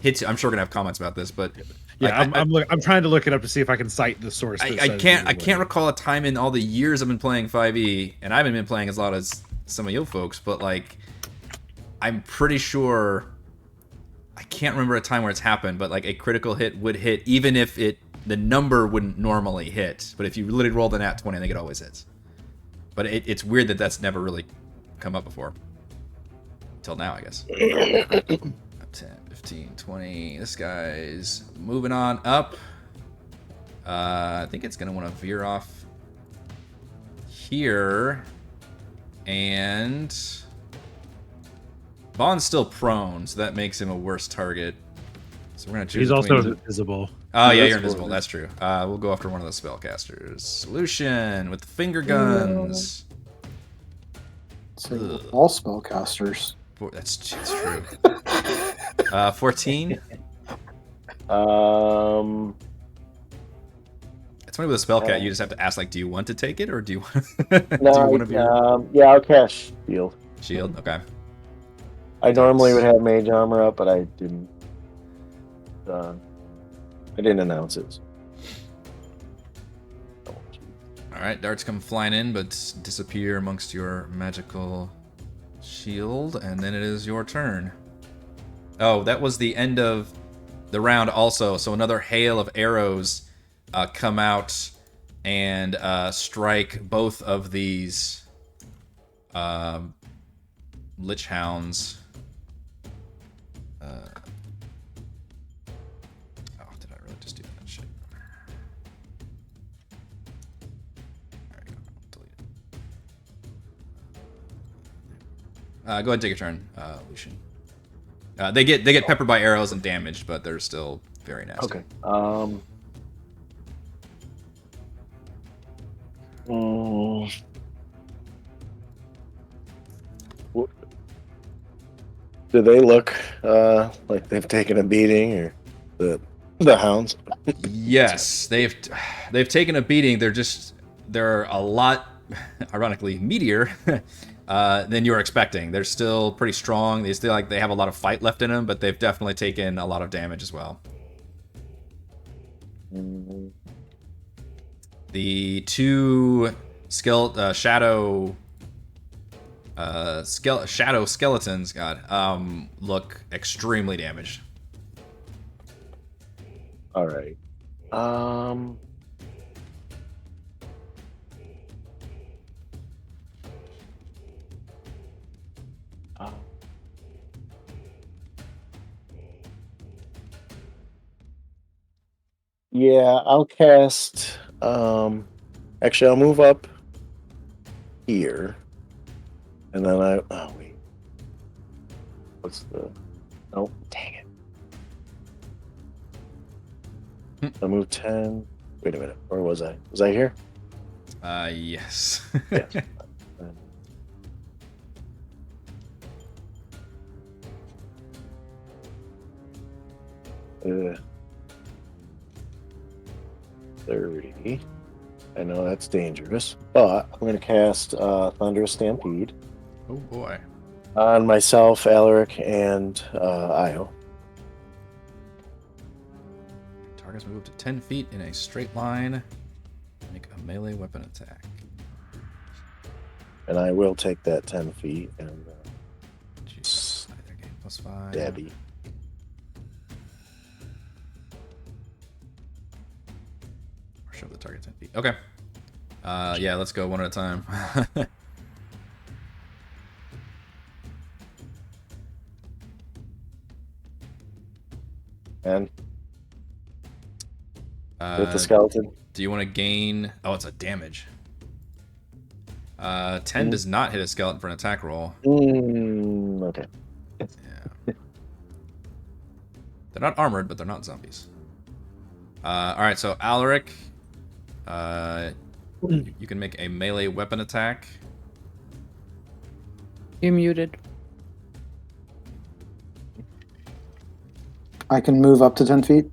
hits you. I'm sure we're gonna have comments about this, but yeah, I'm trying to look it up to see if I can cite the source. I can't recall a time in all the years I've been playing 5e, and I haven't been playing as a lot as some of you folks, but like I'm pretty sure I can't remember a time where it's happened, but like a critical hit would hit even if the number wouldn't normally hit. But if you literally rolled an at 20, I think it always hits. But it's weird that that's never really come up before. Till now, I guess. 10, 15, 20. This guy's moving on up. I think it's going to want to veer off here. And Vaughn's still prone, so that makes him a worse target. So we're going to choose. He's also invisible. Oh, yeah, you're invisible. That's true. We'll go after one of the spellcasters. Lucian with the finger guns. so all spellcasters. That's true. 14. It's funny with a spellcat, you just have to ask, like, do you want to take it, or do you want to yeah, I'll cast shield. Shield? Okay. I normally would have mage armor up, but I didn't. I didn't announce it. Alright, darts come flying in, but disappear amongst your magical shield, and then it is your turn. Oh, that was the end of the round also, so another hail of arrows come out and strike both of these Lich Hounds. Did I really just do that shit? There we go. Delete it. Go ahead and take your turn, Lucian. They get peppered by arrows and damaged, but they're still very nasty. Okay. Do they look like they've taken a beating, or the hounds? Yes, they've taken a beating. They're a lot, ironically, meatier than you were expecting. They're still pretty strong. They have a lot of fight left in them, but they've definitely taken a lot of damage as well. The two shadow skeletons, look extremely damaged. All right. Yeah, I'll cast. Actually, I'll move up here, and then oh wait, what's the? Oh, dang it! I moved 10. Wait a minute, where was I? Was I here? Yes. Yes. Uh, 30. I know that's dangerous, but I'm going to cast Thunderous Stampede Oh boy. on myself, Alaric, and Io. Targets move to 10 feet in a straight line. Make a melee weapon attack. And I will take that 10 feet and Jeez. Either gain +5. Dabby. Or shove the target 10 feet. Okay. Yeah, let's go one at a time. And with the skeleton. Do you want to gain... Oh, it's a damage. 10 does not hit a skeleton for an attack roll. Okay. Yeah. They're not armored, but they're not zombies. Alright, so Alaric, you can make a melee weapon attack. You're muted. I can move up to 10 feet.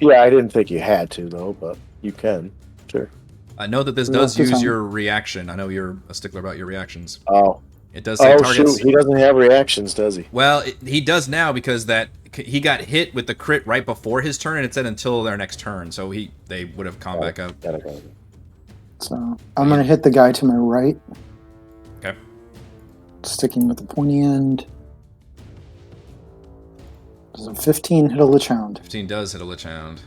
Yeah, I didn't think you had to, though, but you can. Sure. I know that this Well, does that's use fine. your reaction. I know you're a stickler about your reactions. Oh. It does say targets... Shoot. He doesn't have reactions, does he? Well, he does now because he got hit with the crit right before his turn, and it said until their next turn, so they would have come back up. Gotta go. So I'm going to hit the guy to my right. Okay. Sticking with the pointy end. Does a 15 hit a Lich Hound? 15 does hit a Lich Hound.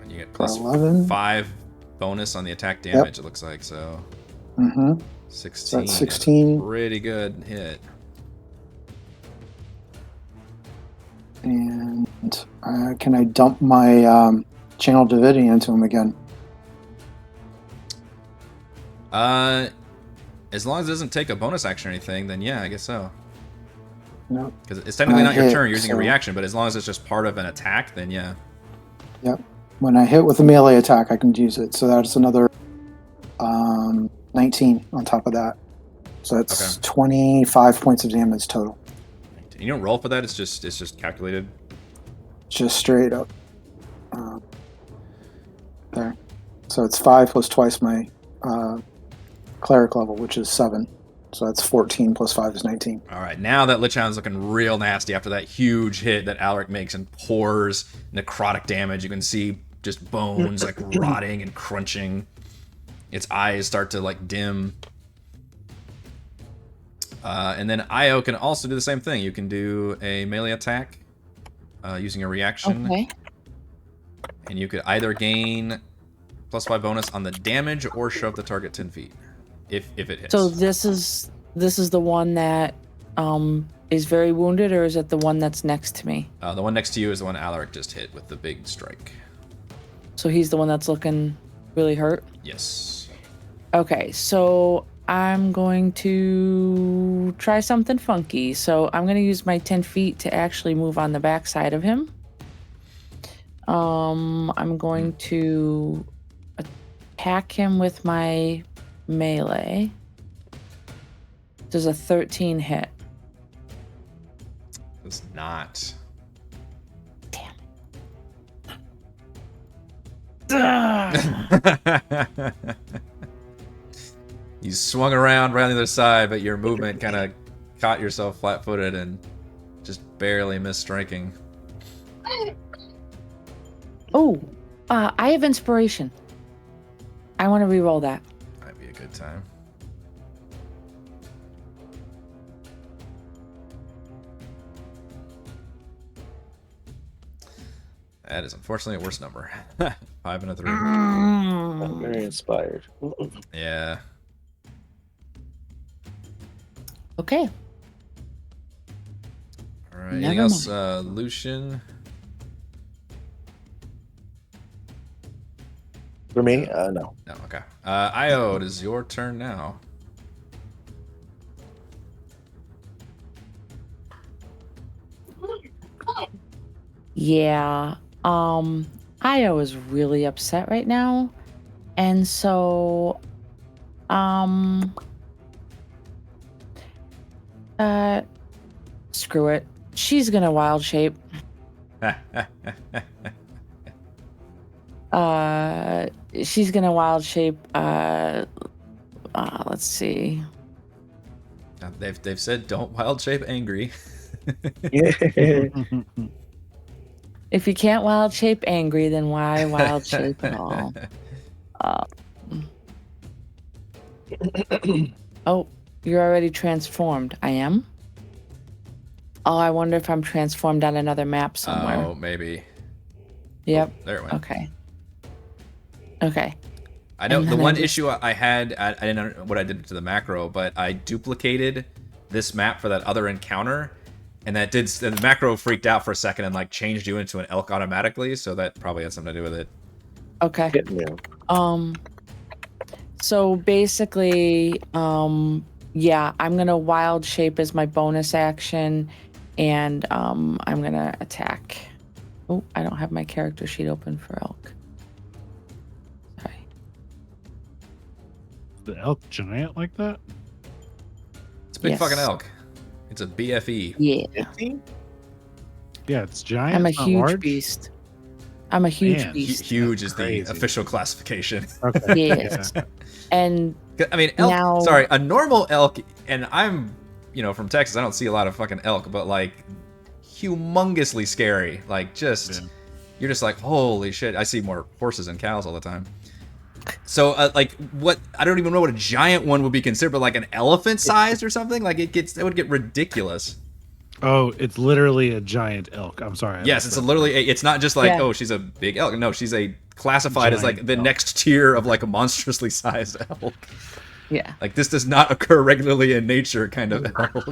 And you get For plus 11. 5 bonus on the attack damage, it looks like, so... Mm-hmm. 16. So that's 16. Pretty good hit. And can I dump my Channel Divinity into him again? As long as it doesn't take a bonus action or anything, then yeah, I guess so. No. Because it's technically not your hit, turn, you're using a so- reaction, but as long as it's just part of an attack, then yeah. Yep. When I hit with a melee attack, I can use it. So that's another 19 on top of that. So that's 25 points of damage total. And you don't roll for that, it's just calculated. Just straight up. There. So it's 5 plus twice my cleric level, which is 7. So that's 14 plus 5 is 19. Alright, now that Lich Hound's looking real nasty after that huge hit that Alaric makes and pours necrotic damage. You can see just bones like rotting and crunching. Its eyes start to like dim. And then Io can also do the same thing. You can do a melee attack using a reaction. Okay. And you could either gain +5 bonus on the damage or shove the target 10 feet. If it hits. So this is the one that is very wounded, or is it the one that's next to me? The one next to you is the one Alaric just hit with the big strike. So he's the one that's looking really hurt? Yes. Okay, so I'm going to try something funky. So I'm going to use my 10 feet to actually move on the backside of him. I'm going to attack him with my melee. Does a 13 hit? Does not. Damn. You swung around right on the other side, but your movement kind of caught yourself flat-footed and just barely missed striking. Oh, I have inspiration. I want to re-roll that. Might be a good time. That is unfortunately a worse number. 5 and a 3. I'm very inspired. Yeah. Okay. All right. Never Anything else, Lucian? For me, no. No. Okay. Io, it is your turn now. Yeah. Io is really upset right now. And so screw it. She's gonna wild shape. She's gonna wild shape. Let's see. They've said don't wild shape angry. If you can't wild shape angry, then why wild shape at all? Oh, you're already transformed. I am? Oh, I wonder if I'm transformed on another map somewhere. Oh, maybe. Yep. Oh, there it went. Okay. Okay. I know And the then one I just- issue I had, I didn't know what I did to the macro, but I duplicated this map for that other encounter, and that did. The macro freaked out for a second and like changed you into an elk automatically, so that probably had something to do with it. Okay. Yeah. So basically, yeah, I'm gonna wild shape as my bonus action, and I'm gonna attack. Oh, I don't have my character sheet open for elk. Sorry. The elk giant like that? It's a big Yes. fucking elk. It's a BFE. Yeah. Yeah, it's giant. I'm a it's not huge large. beast. I'm a huge Man, beast. Huge is the crazy. official classification. Okay. Yes. And I mean, elk. Now- Sorry, a normal elk, and I'm, from Texas. I don't see a lot of fucking elk, but like, humongously scary. Like, just you're just like, holy shit. I see more horses and cows all the time. So, like, what? I don't even know what a giant one would be considered, but like an elephant sized or something. Like, it would get ridiculous. Oh, it's literally a giant elk. I'm sorry. I Yes, messed it's up. literally. It's not just like, Yeah. oh, she's a big elk. No, she's classified as like Giant the elk. next tier of like a monstrously sized elk. yeah. Like, this does not occur regularly in nature, kind of elk.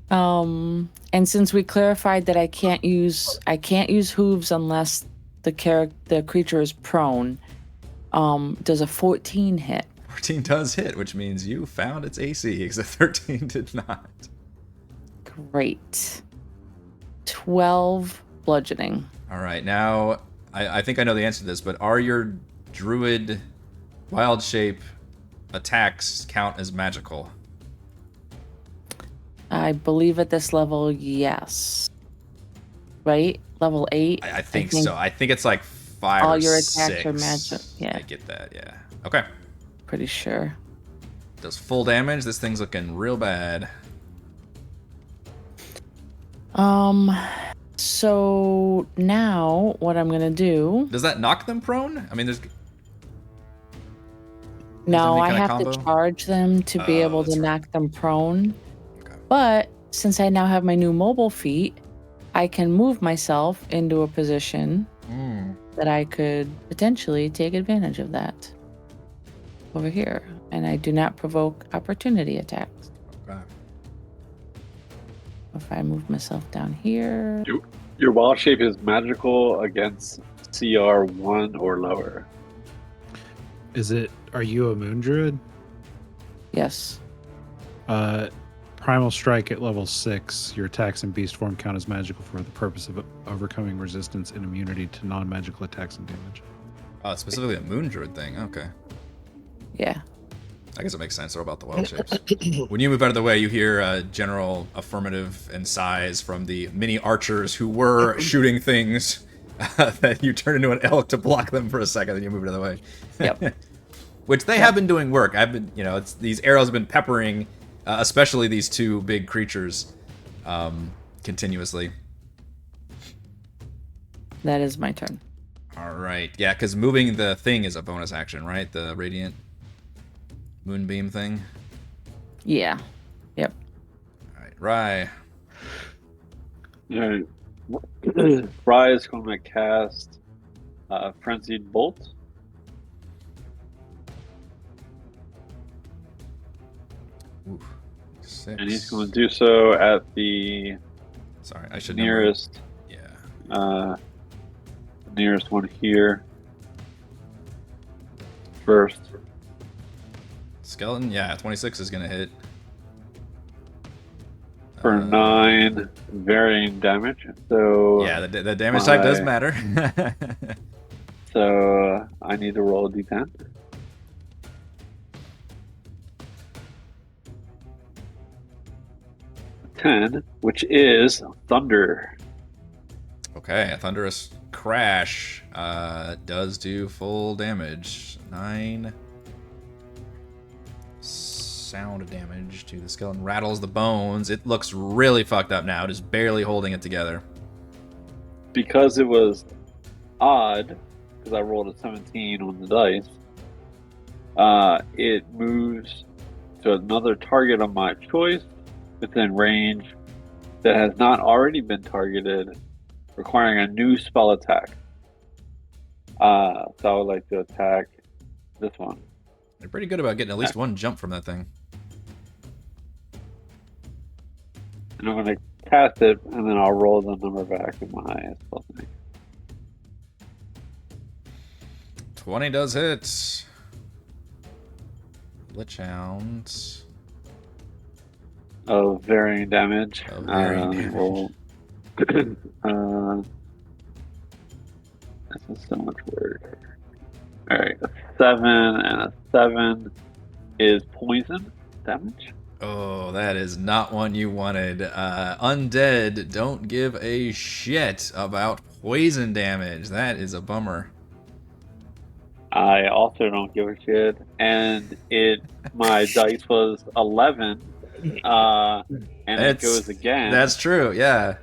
And since we clarified that I can't use hooves unless the creature is prone, does a 14 hit? 14 does hit, which means you found its AC, because a 13 did not. Great. 12 bludgeoning. All right, now I think I know the answer to this, but are your druid wild shape attacks count as magical? I believe at this level, yes. Right? Level 8? I think so. I think it's like 5 all or your 6. attacks are magic. Yeah. I get that, yeah. Okay. Pretty sure. Does full damage. This thing's looking real bad. So now what I'm gonna do? Does that knock them prone? I mean, there's... No, any I kind of have to combo? charge them to be Oh, able to that's right. knock them prone. Okay. But since I now have my new mobile feat, I can move myself into a position that I could potentially take advantage of that over here. And I do not provoke opportunity attacks. Okay. If I move myself down here, Your wild shape is magical against CR 1 or lower. Are you a Moon Druid? Yes. Primal Strike at level 6. Your attacks in beast form count as magical for the purpose of overcoming resistance and immunity to non-magical attacks and damage. Oh, it's specifically a Moon Druid thing. Okay. Yeah. I guess it makes sense. They're about the wild shapes. When you move out of the way, you hear a general affirmative and sighs from the many archers who were shooting things that you turn into an elk to block them for a second, and you move out of the way. Yep. Which they have been doing work. I've been, these arrows have been peppering, especially these two big creatures, continuously. That is my turn. All right. Yeah, because moving the thing is a bonus action, right? The radiant moonbeam thing. Yeah. Yep. All right, Rye. Alright. Rye is going to cast Frenzied Bolt. Ooh, 6. And he's going to do so at the Sorry, I should nearest. Yeah. Nearest one here. First. Skeleton, yeah, 26 is gonna hit. For 9 varying damage. So yeah, the damage type does matter. So I need to roll a d10. Which is thunder. Okay, a thunderous crash does do full damage. 9 sound damage to the skeleton. Rattles the bones. It looks really fucked up now, just barely holding it together. Because it was odd, because I rolled a 17 on the dice, it moves to another target of my choice within range that has not already been targeted, requiring a new spell attack. So I would like to attack this one. They're pretty good about getting at least one jump from that thing. And I'm going to cast it, and then I'll roll the number back in my spell thing. 20 does hit. Lich Hound. Of varying damage. Of varying damage. Roll. This is so much work. Alright, a 7 and a 7 is poison damage. Oh, that is not one you wanted. Undead don't give a shit about poison damage. That is a bummer. I also don't give a shit. And my dice was 11. And it goes again. That's true, yeah.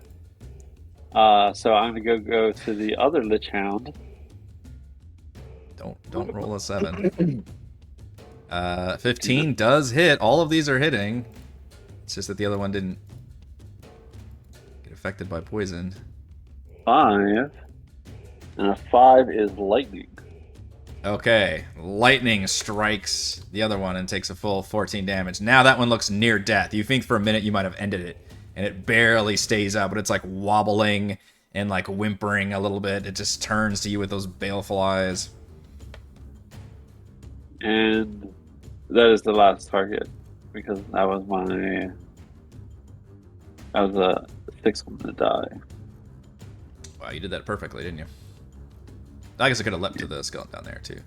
So I'm gonna go to the other Lich Hound. Don't roll a 7. 15 does hit. All of these are hitting. It's just that the other one didn't get affected by poison. 5. And a 5 is lightning. Okay, lightning strikes the other one and takes a full 14 damage. Now that one looks near death. You think for a minute you might have ended it, and it barely stays up, but it's like wobbling and like whimpering a little bit. It just turns to you with those baleful eyes. And that is the last target, because that was a 6 on the die. Wow, you did that perfectly, didn't you? I guess I could have leapt to the skeleton down there, too.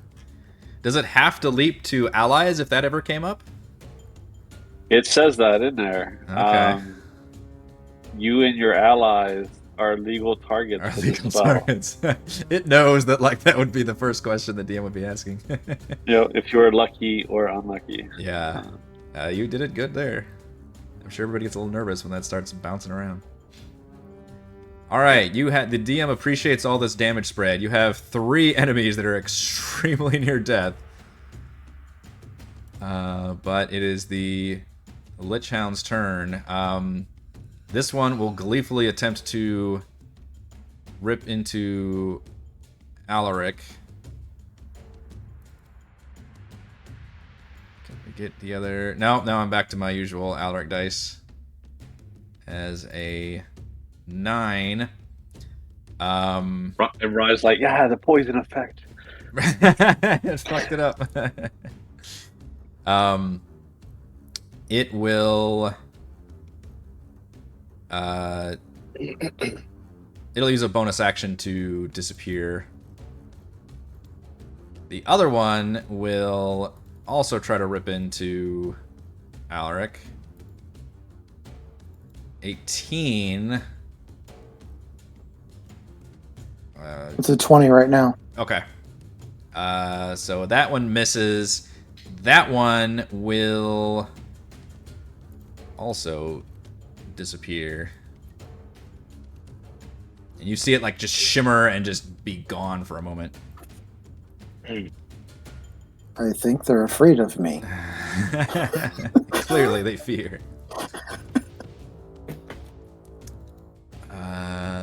Does it have to leap to allies if that ever came up? It says that in there. Okay. You and your allies are legal targets Are for legal this spell. targets. It knows that that would be the first question the DM would be asking. If you're lucky or unlucky. Yeah. You did it good there. I'm sure everybody gets a little nervous when that starts bouncing around. Alright, the DM appreciates all this damage spread. You have 3 enemies that are extremely near death. But it is the Lich Hound's turn. This one will gleefully attempt to rip into Alaric. Can we get the other... No, now I'm back to my usual Alaric dice. As a 9. And Ryan's like, yeah, the poison effect. It fucked it up. It will. It'll use a bonus action to disappear. The other one will also try to rip into Alaric. 18. It's a 20 right now. Okay. So that one misses. That one will also disappear. And you see it like just shimmer and just be gone for a moment. I think they're afraid of me. Clearly they fear.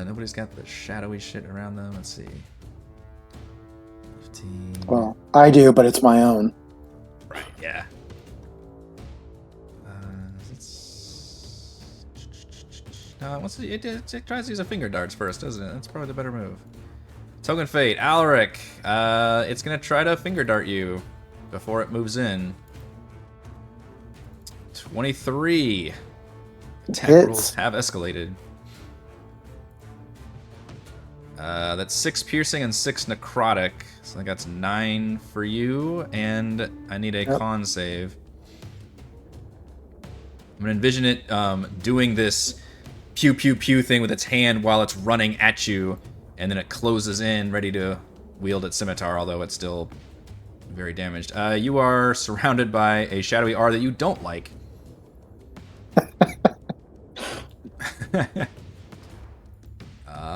Nobody's got the shadowy shit around them. Let's see. 15. Well, I do, but it's my own. Right, yeah. It tries to use a finger darts first, doesn't it? That's probably the better move. Token Fate, Alaric. It's gonna try to finger dart you before it moves in. 23. Attack rolls have escalated. That's 6 piercing and 6 necrotic. So I think that's 9 for you, and I need a con save. I'm gonna envision it doing this pew pew pew thing with its hand while it's running at you, and then it closes in, ready to wield its scimitar, although it's still very damaged. You are surrounded by a shadowy R that you don't like.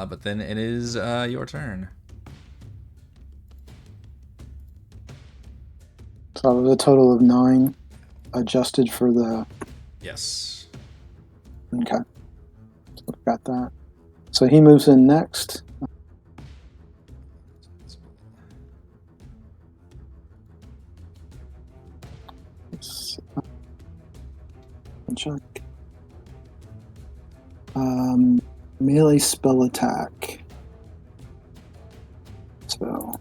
But then it is your turn. So the total of 9 adjusted for the... Yes. Okay. So I've got that. So he moves in next. Check. Melee spell attack. So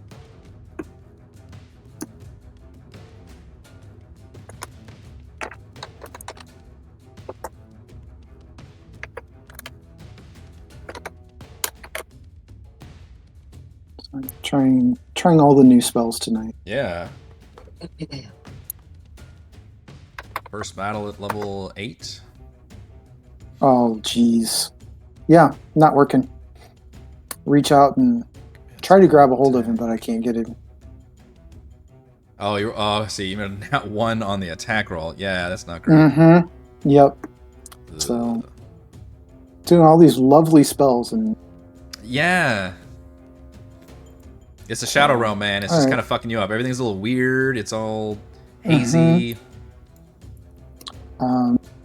I'm trying all the new spells tonight. Yeah. First battle at level 8. Oh, geez. Yeah, not working. Reach out and try to grab a hold of him, but I can't get him. Oh, see, you made not 1 on the attack roll. Yeah, that's not great. Mm-hmm. Yep. So, doing all these lovely spells and... Yeah. It's a Shadow Realm, man. It's just kind of fucking you up. Everything's a little weird. It's all hazy.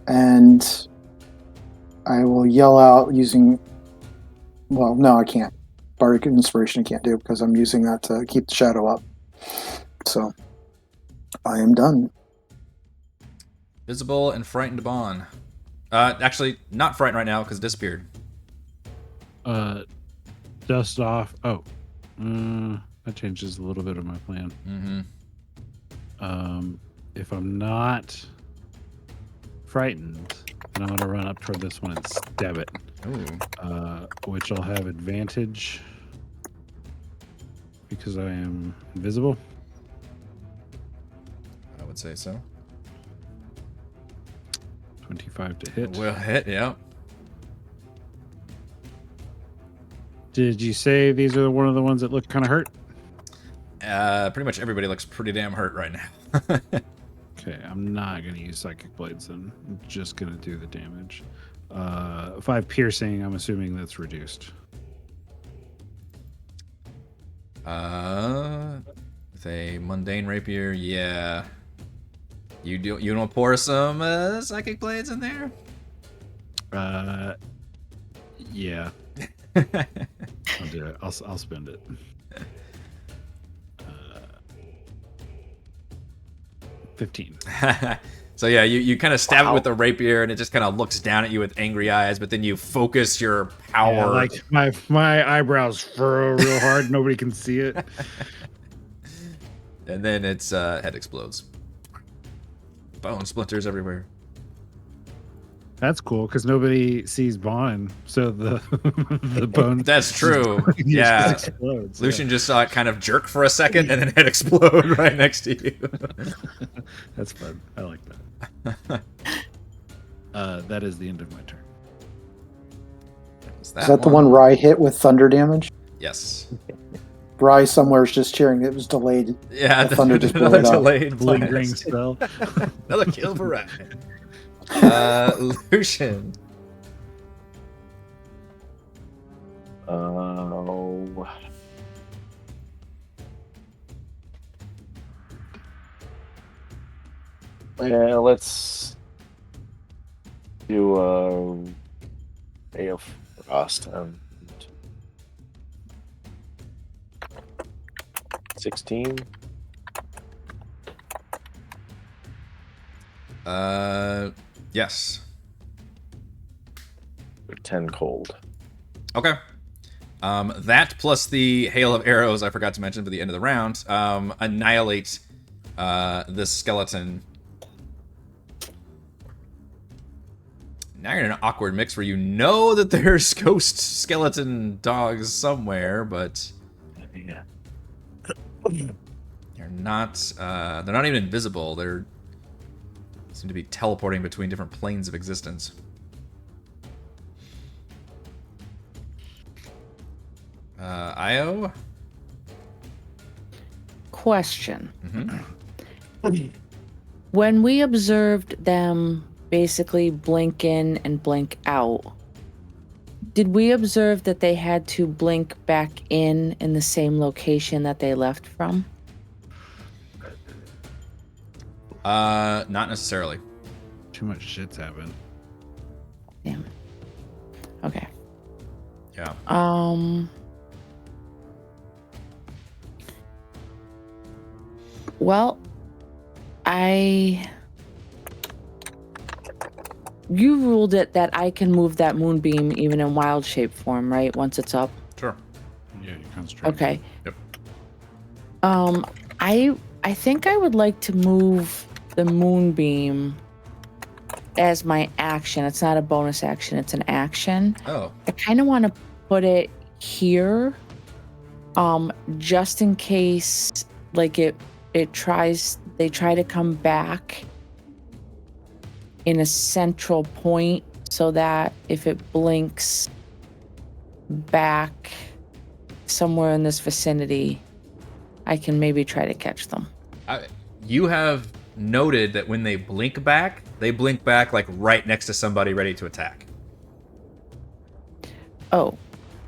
And I will yell out using... Well, no, I can't. Bardic Inspiration I can't do because I'm using that to keep the shadow up. So, I am done. Visible and Frightened Bahn. Actually, not Frightened right now because it disappeared. Dust off. Oh. That changes a little bit of my plan. If I'm not frightened, then I'm going to run up toward this one and stab it. Which I'll have advantage because I am invisible. I would say so. 25 to hit. Will hit, yeah. Did you say these are one of the ones that look kind of hurt? Pretty much everybody looks pretty damn hurt right now. Okay, I'm not going to use Psychic Blades then. I'm just going to do the damage. 5 piercing, I'm assuming that's reduced. With a mundane rapier, yeah. You want to pour some Psychic Blades in there? Yeah. I'll do it. I'll spend it. 15. So yeah, you kind of stab it with the rapier, and it just kind of looks down at you with angry eyes. But then you focus your power. Yeah, like my eyebrows furrow real hard. Nobody can see it. And then its head explodes. Bone splinters everywhere. That's cool because nobody sees Bahn, so the the bone. That's true. just Yeah. explodes. Lucian just saw it kind of jerk for a second and then head explode right next to you. That's fun. I like that. That is the end of my turn. Is that the one Rye hit with thunder damage? Yes. Rye somewhere is just cheering. It was delayed. Yeah, The thunder just blew another it up. delayed Lingering blast. spell. Another kill for Ryan. Lucian. Oh. Yeah, let's do Ray of Frost. 16. Yes. 10 cold. Okay. That plus the hail of arrows I forgot to mention for the end of the round annihilate this skeleton. Now you're in an awkward mix where you know that there's ghost skeleton dogs somewhere, but Yeah. they're not even invisible. They seem to be teleporting between different planes of existence. Io? Question. Mm-hmm. When we observed them basically blink in and blink out, did we observe that they had to blink back in the same location that they left from? Not necessarily. Too much shit's happened. Damn it. Okay. Yeah. Well, you ruled it that I can move that moonbeam even in wild shape form, right? Once it's up. Sure. Yeah, you concentrate. Okay. Yep. I think I would like to move the moonbeam as my action. It's not a bonus action, it's an action. Oh. I kind of want to put it here, just in case, like they try to come back in a central point, so that if it blinks back somewhere in this vicinity, I can maybe try to catch them. You have noted that when they blink back like right next to somebody ready to attack. Oh.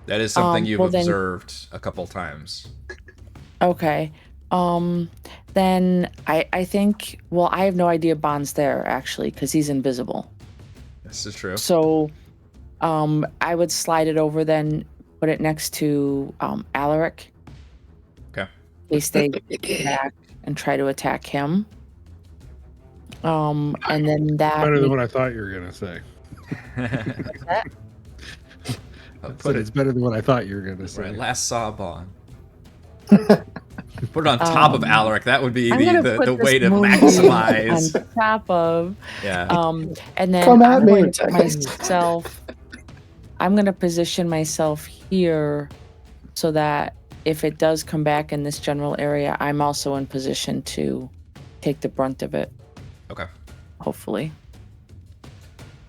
That is something you've well then- observed a couple times. Okay. Then I think, well, I have no idea Bahn's there, actually, because he's invisible. This is true. So, I would slide it over, then put it next to Alaric. Okay. In case they get back and try to attack him. And then that... Better than what I thought you were going to say. But it's better than what I thought you were going to say. Right, last saw Bahn. Put it on top of Alaric. That would be the way to maximize. On top of... Yeah. And then Come at I'm me. going to myself... I'm going to position myself here so that if it does come back in this general area, I'm also in position to take the brunt of it. Okay. Hopefully.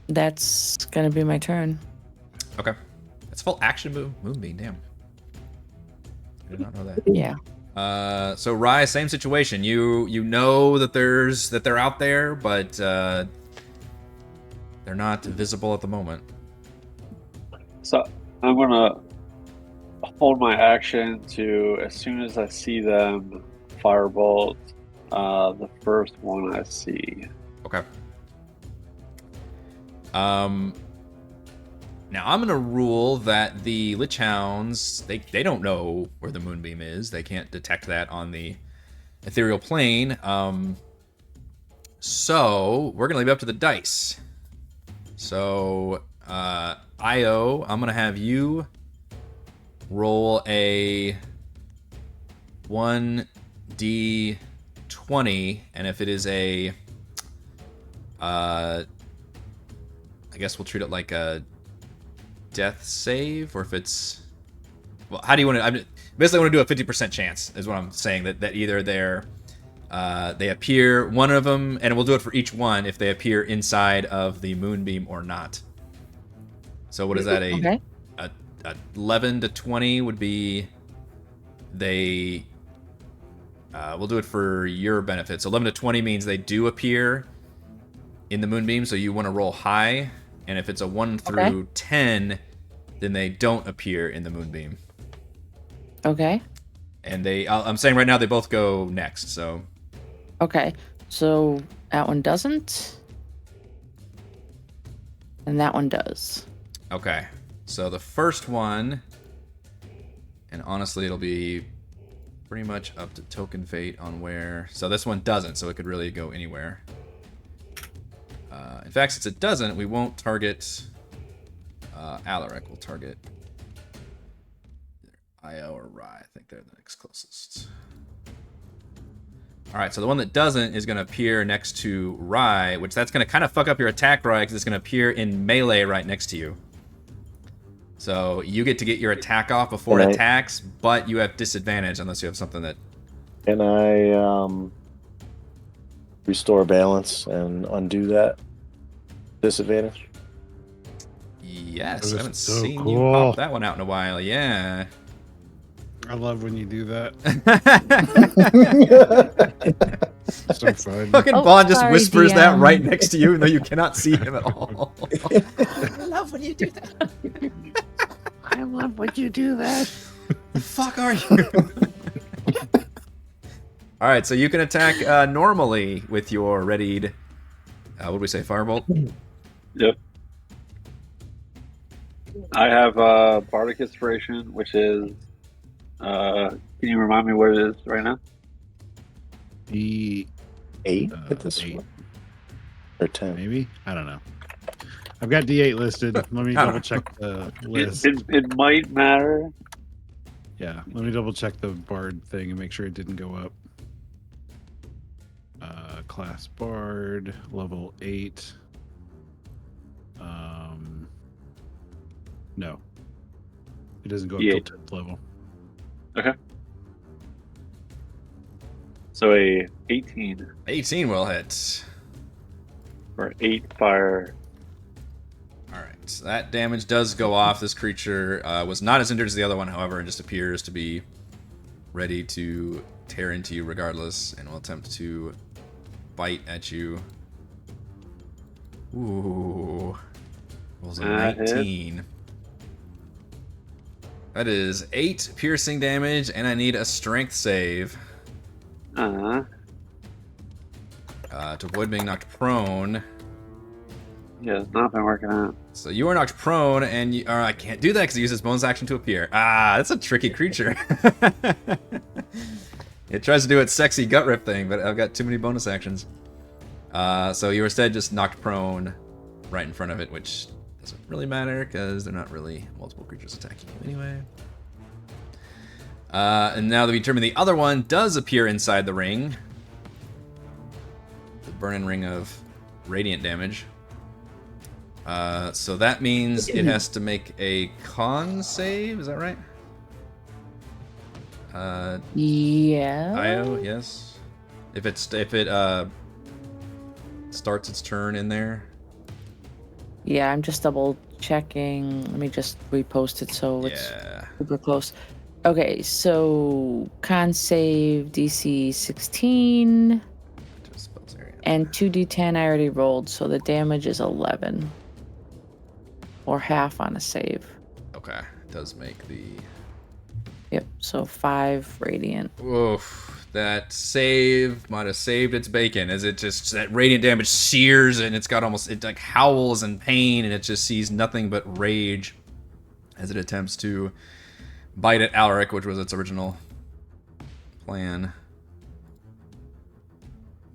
That's going to be my turn. Okay. That's full action move. Moonbeam, damn. I did not know that. Yeah. So Rye, same situation. You know that they're out there, but they're not visible at the moment. So I'm gonna hold my action to, as soon as I see them, firebolt the first one I see. Okay. Now I'm gonna rule that the Lich Hounds, they don't know where the Moonbeam is. They can't detect that on the ethereal plane. So we're gonna leave it up to the dice. So Io, I'm gonna have you roll a 1 D20, and if it is a, I guess we'll treat it like a death save, or if it's, well, how do you want to? I basically want to do a 50% chance, is what I'm saying. That either they appear, one of them, and we'll do it for each one if they appear inside of the moonbeam or not. So what is that? A 11 to 20 would be they. We'll do it for your benefit. So 11 to 20 means they do appear in the moonbeam, so you want to roll high. And if it's a 1 through 10, then they don't appear in the moonbeam. Okay. And I'm saying right now they both go next, so. Okay. So that one doesn't. And that one does. Okay. So the first one, and honestly it'll be pretty much up to token fate on where. So this one doesn't, so it could really go anywhere. In fact, since it doesn't, we won't target Alaric. We'll target Io or Rye. I think they're the next closest. All right, so the one that doesn't is going to appear next to Rye, which that's going to kind of fuck up your attack, Rye, because it's going to appear in melee right next to you. So you get to get your attack off before it attacks, but you have disadvantage unless you have something that... Can I restore balance and undo that disadvantage? Yes, I haven't so seen cool. you pop that one out in a while. Yeah. I love when you do that. So fun. Fucking Oh, Bahn just sorry, whispers DM. that right next to you, even though you cannot see him at all. I love when you do that. I love when you do that. The fuck are you? All right, so you can attack normally with your readied. What did we say? Firebolt. Yep. I have Bardic Inspiration, which is. Can you remind me what it is right now? D8 at this one? Or 10? maybe? I don't know. I've got D8 listed. Let me double check the list. It might matter. Yeah, let me double check the bard thing and make sure it didn't go up. Class bard, level 8. No. It doesn't go up till 10th level. Okay. So a 18 18 will hit. for 8 fire. All right, so that damage does go off. This creature was not as injured as the other one, however, and just appears to be ready to tear into you regardless, and will attempt to bite at you. Ooh. Rolls a 19. That is 8 piercing damage, and I need a strength save. To avoid being knocked prone. Yeah, it's not been working out. So you are knocked prone, and you, or I can't do that because it uses bonus action to appear. Ah, that's a tricky creature. It tries to do its sexy gut rip thing, but I've got too many bonus actions. So you were instead just knocked prone right in front of it, which doesn't really matter because they're not really multiple creatures attacking you anyway. And now that we determine the other one does appear inside the ring, the burning ring of radiant damage. So that means it has to make a con save. Is that right? Yeah. Io, yes. If it starts its turn in there. Yeah, I'm just double checking. Let me just repost it so it's super close. Okay, so con save DC 16 and 2d10 I already rolled, so the damage is 11 or half on a save. Okay, it does make the. Yep, so 5 radiant. Oof, that save might have saved its bacon, as it just, that radiant damage sears and it's got almost, it like howls in pain and it just sees nothing but rage as it attempts to bite at Alaric, which was its original plan.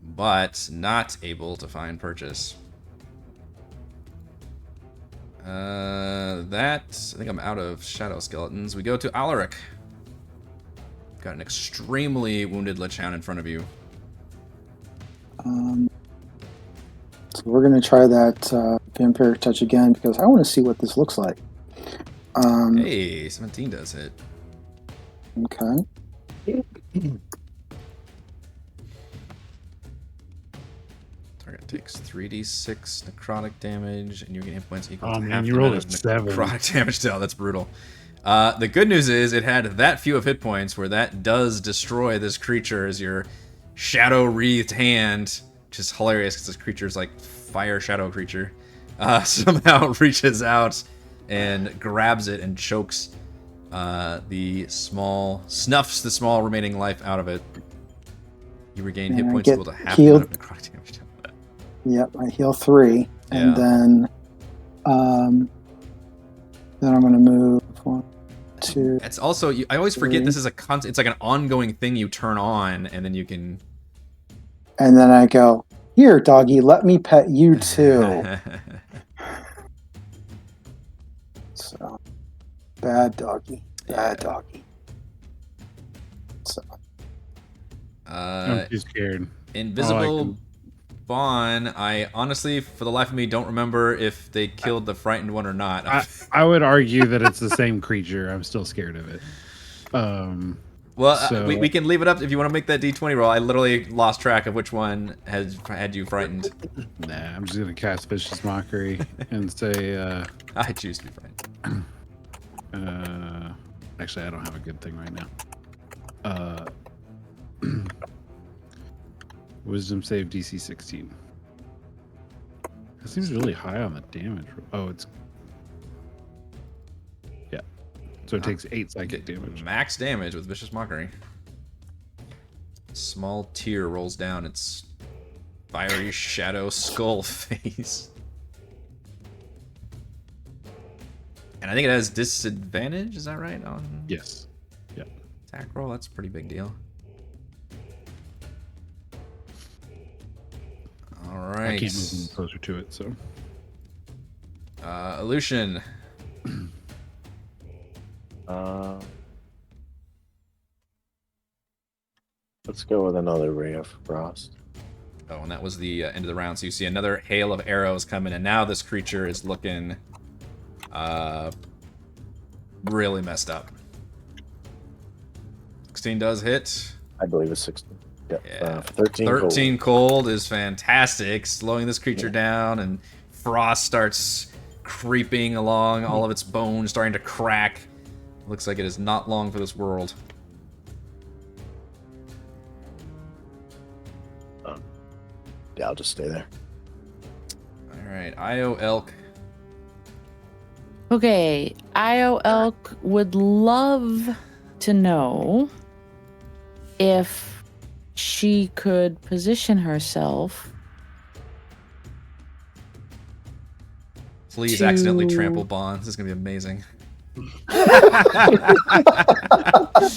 But not able to find purchase. I think I'm out of shadow skeletons. We go to Alaric. got an extremely wounded Lich Hound in front of you. So we're going to try that Vampiric Touch again because I want to see what this looks like. Hey, 17 does hit. Okay. Target takes 3d6 necrotic damage, and you gain hit points equal Oh to man, half you the rolled amount a of 7. necrotic damage. Oh, that's brutal. The good news is it had that few of hit points where that does destroy this creature as your shadow-wreathed hand, which is hilarious because this creature's like fire shadow creature, somehow reaches out and grabs it and chokes snuffs the small remaining life out of it. You regain hit And I points get equal to half healed. the amount of necrotic damage. Yep, I heal 3. And then I'm going to move 1, 2. It's also, I always forget this is it's like an ongoing thing you turn on, and then you can... And then I go, here, doggy, let me pet you too. So, bad doggy. Bad doggy. So. I'm too scared. Invisible Bahn, I honestly, for the life of me, don't remember if they killed the frightened one or not. I would argue that it's the same creature. I'm still scared of it. Well, we can leave it up if you want to make that D20 roll. I literally lost track of which one had you frightened. Nah, I'm just going to cast Vicious Mockery and say... I choose to be frightened. Actually, I don't have a good thing right now. Wisdom save DC 16. That seems really high on the damage. Oh, it's... Yeah. So it takes 8 psychic damage. Max damage with Vicious Mockery. Small tear rolls down its fiery shadow skull face. And I think it has disadvantage, is that right? Yes. Yeah. Attack roll, that's a pretty big deal. Alright. I can't move any closer to it, so... Lucian. Let's go with another Ray of Frost. Oh, and that was the end of the round. So you see another hail of arrows coming, and now this creature is looking really messed up. 16 does hit. I believe it's 16. Yep. Yeah. 13 cold is fantastic, slowing this creature down, and frost starts creeping along, all of its bones starting to crack. Looks like it is not long for this world. Yeah, I'll just stay there. Alright, Io Elk. Okay, Io Elk would love to know if she could position herself. Please accidentally trample Bahn. This is going to be amazing.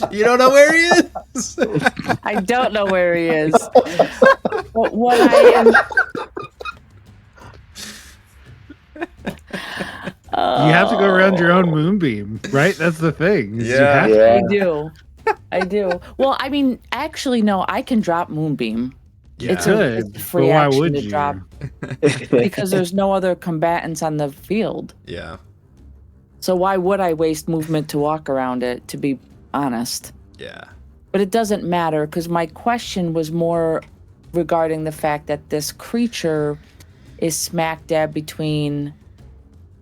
You don't know where he is? I don't know where he is. But what I am... You have to go around your own moonbeam, right? That's the thing. is you Yeah. have to. I do. Well, I mean, actually, no, I can drop Moonbeam. Yeah. It's Good, a free but why action would to you? drop because there's no other combatants on the field. Yeah. So why would I waste movement to walk around it, to be honest? Yeah. But it doesn't matter because my question was more regarding the fact that this creature is smack dab between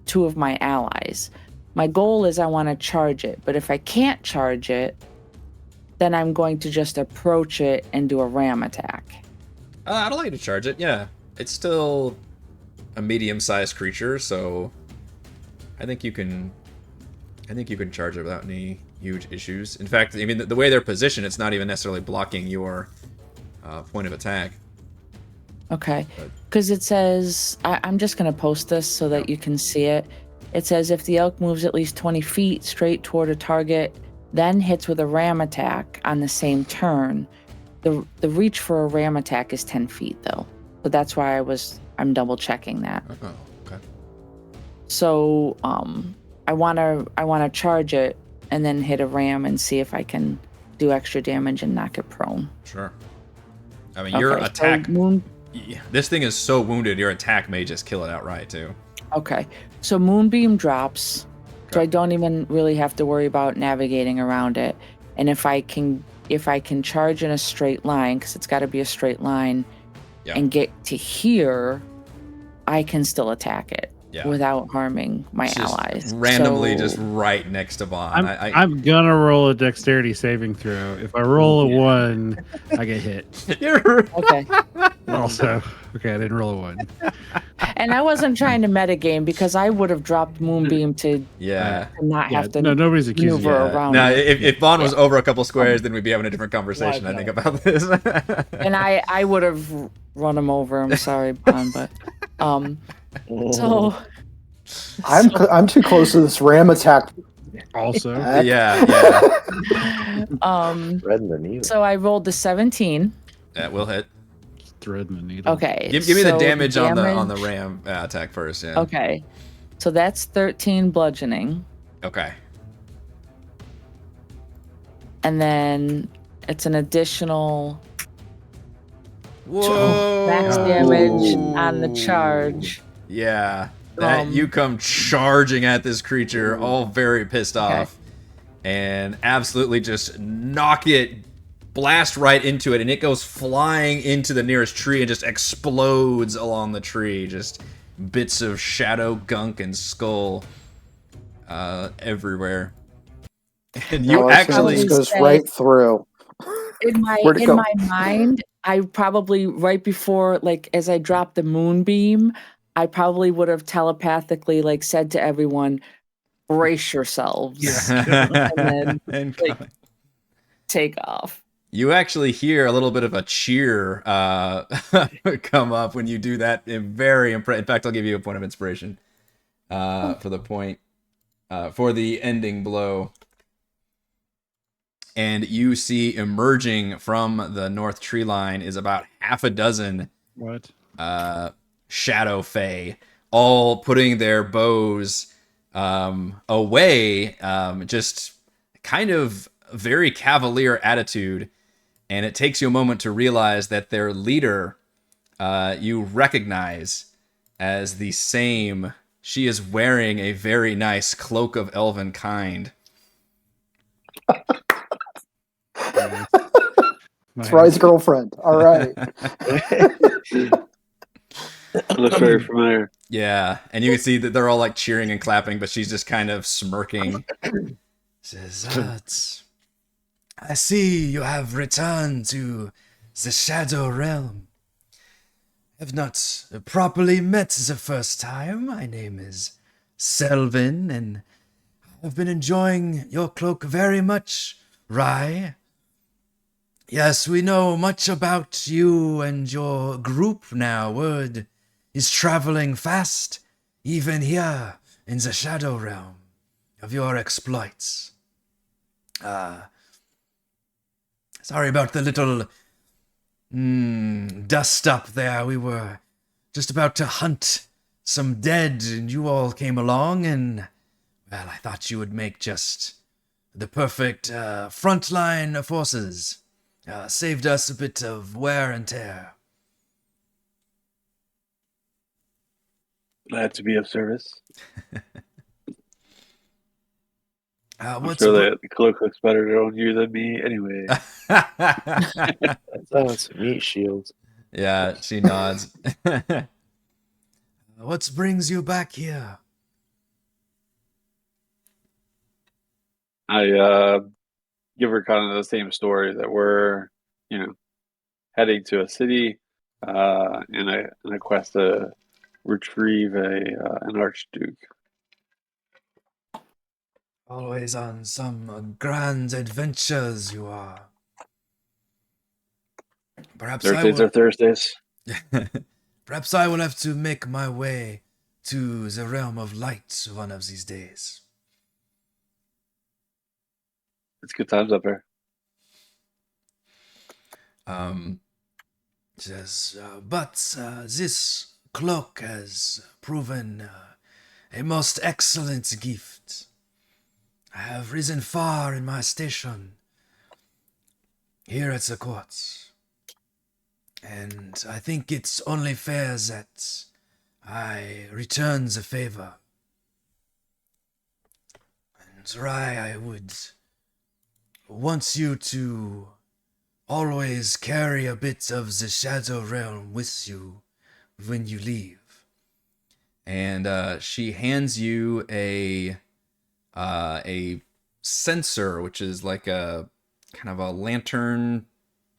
two of my allies. My goal is I want to charge it, but if I can't charge it, then I'm going to just approach it and do a ram attack. I'd like to charge it, yeah. It's still a medium-sized creature, so I think you can charge it without any huge issues. In fact, I mean, the way they're positioned, it's not even necessarily blocking your point of attack. Okay, because it says, I'm just going to post this so that you can see it. It says if the elk moves at least 20 feet straight toward a target, then hits with a ram attack on the same turn. The reach for a ram attack is 10 feet though. So that's why I'm double checking that. Oh, okay. So I wanna charge it and then hit a ram and see if I can do extra damage and knock it prone. Sure. I mean, your Okay, so attack. Moon. This thing is so wounded, your attack may just kill it outright, too. Okay, so Moonbeam drops, so Okay. I don't even really have to worry about navigating around it. And if I can charge in a straight line, because it's got to be a straight line, Yeah. and get to here, I can still attack it Yeah. without harming my It's just allies. randomly So- just right next to Bahn. I'm gonna roll a dexterity saving throw. If I roll a 1, I get hit. Okay. Also, okay, I didn't roll a 1. And I wasn't trying to metagame because I would have dropped Moonbeam to Yeah. not Yeah, have to no, nobody's accusing you. maneuver around Now, it. if Bahn was over a couple squares, then we'd be having a different conversation, I think, about this. And I would have run him over. I'm sorry, Bon, but so I'm too close to this ram attack. Also, yeah. Thread in the needle. so I rolled the 17. That will hit. threading the needle. Okay. Give me the so damage on the ram attack first, yeah. Okay. So that's 13 bludgeoning. Okay. And then it's an additional Whoa! max damage on the charge. Yeah. That you come charging at this creature, all very pissed off, and absolutely just knock it, blast right into it, and it goes flying into the nearest tree and just explodes along the tree. Just bits of shadow, gunk, and skull everywhere. And you No, actually this goes right through. In Where'd it go? my mind, I probably right before, like, as I dropped the moonbeam, I probably would have telepathically like said to everyone, "Brace yourselves," and then like, take off. You actually hear a little bit of a cheer come up when you do that. Very impressive. In fact, I'll give you a point of inspiration for the point for the ending blow. And you see emerging from the north tree line is about half a dozen What? shadow fae, all putting their bows away, just kind of very cavalier attitude. And it takes you a moment to realize that their leader you recognize as the same. She is wearing a very nice cloak of elven kind. It's Rye's girlfriend. All right. Looks very familiar. Yeah, and you can see that they're all like cheering and clapping, but she's just kind of smirking. Says, I see you have returned to the Shadow Realm. Have not properly met the first time. My name is Selvin, and I've been enjoying your cloak very much, Rye. Yes, we know much about you and your group now. Word is traveling fast, even here in the Shadow Realm, of your exploits. Sorry about the little dust up there. We were just about to hunt some dead, and you all came along, and, well, I thought you would make just the perfect frontline forces. Saved us a bit of wear and tear. Glad to be of service. I'm What's sure the cloak looks better on you than me anyway. That's meat shields. Yeah, she nods. What brings you back here? I give her kind of the same story that we're, heading to a city in a quest to retrieve an archduke. Always on some grand adventures you are. Perhaps Thursdays are Thursdays. Perhaps I will have to make my way to the realm of light one of these days. It's good times up there. Says, but this cloak has proven a most excellent gift. I have risen far in my station, here at the courts. And I think it's only fair that I return the favor. And Rai, I would want you to always carry a bit of the Shadow Realm with you when you leave. And she hands you a censer, which is like a kind of a lantern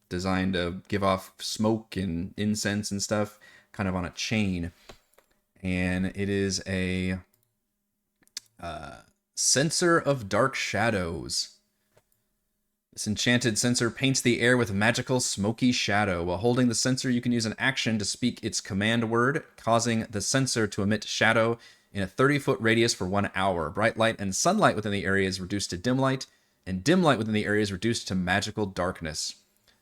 designed to give off smoke and incense and stuff, kind of on a chain. And it is a censer of dark shadows. This enchanted censer paints the air with magical smoky shadow. While holding the censer, you can use an action to speak its command word, causing the censer to emit shadow in a 30-foot radius for 1 hour. Bright light and sunlight within the area is reduced to dim light, and dim light within the area is reduced to magical darkness.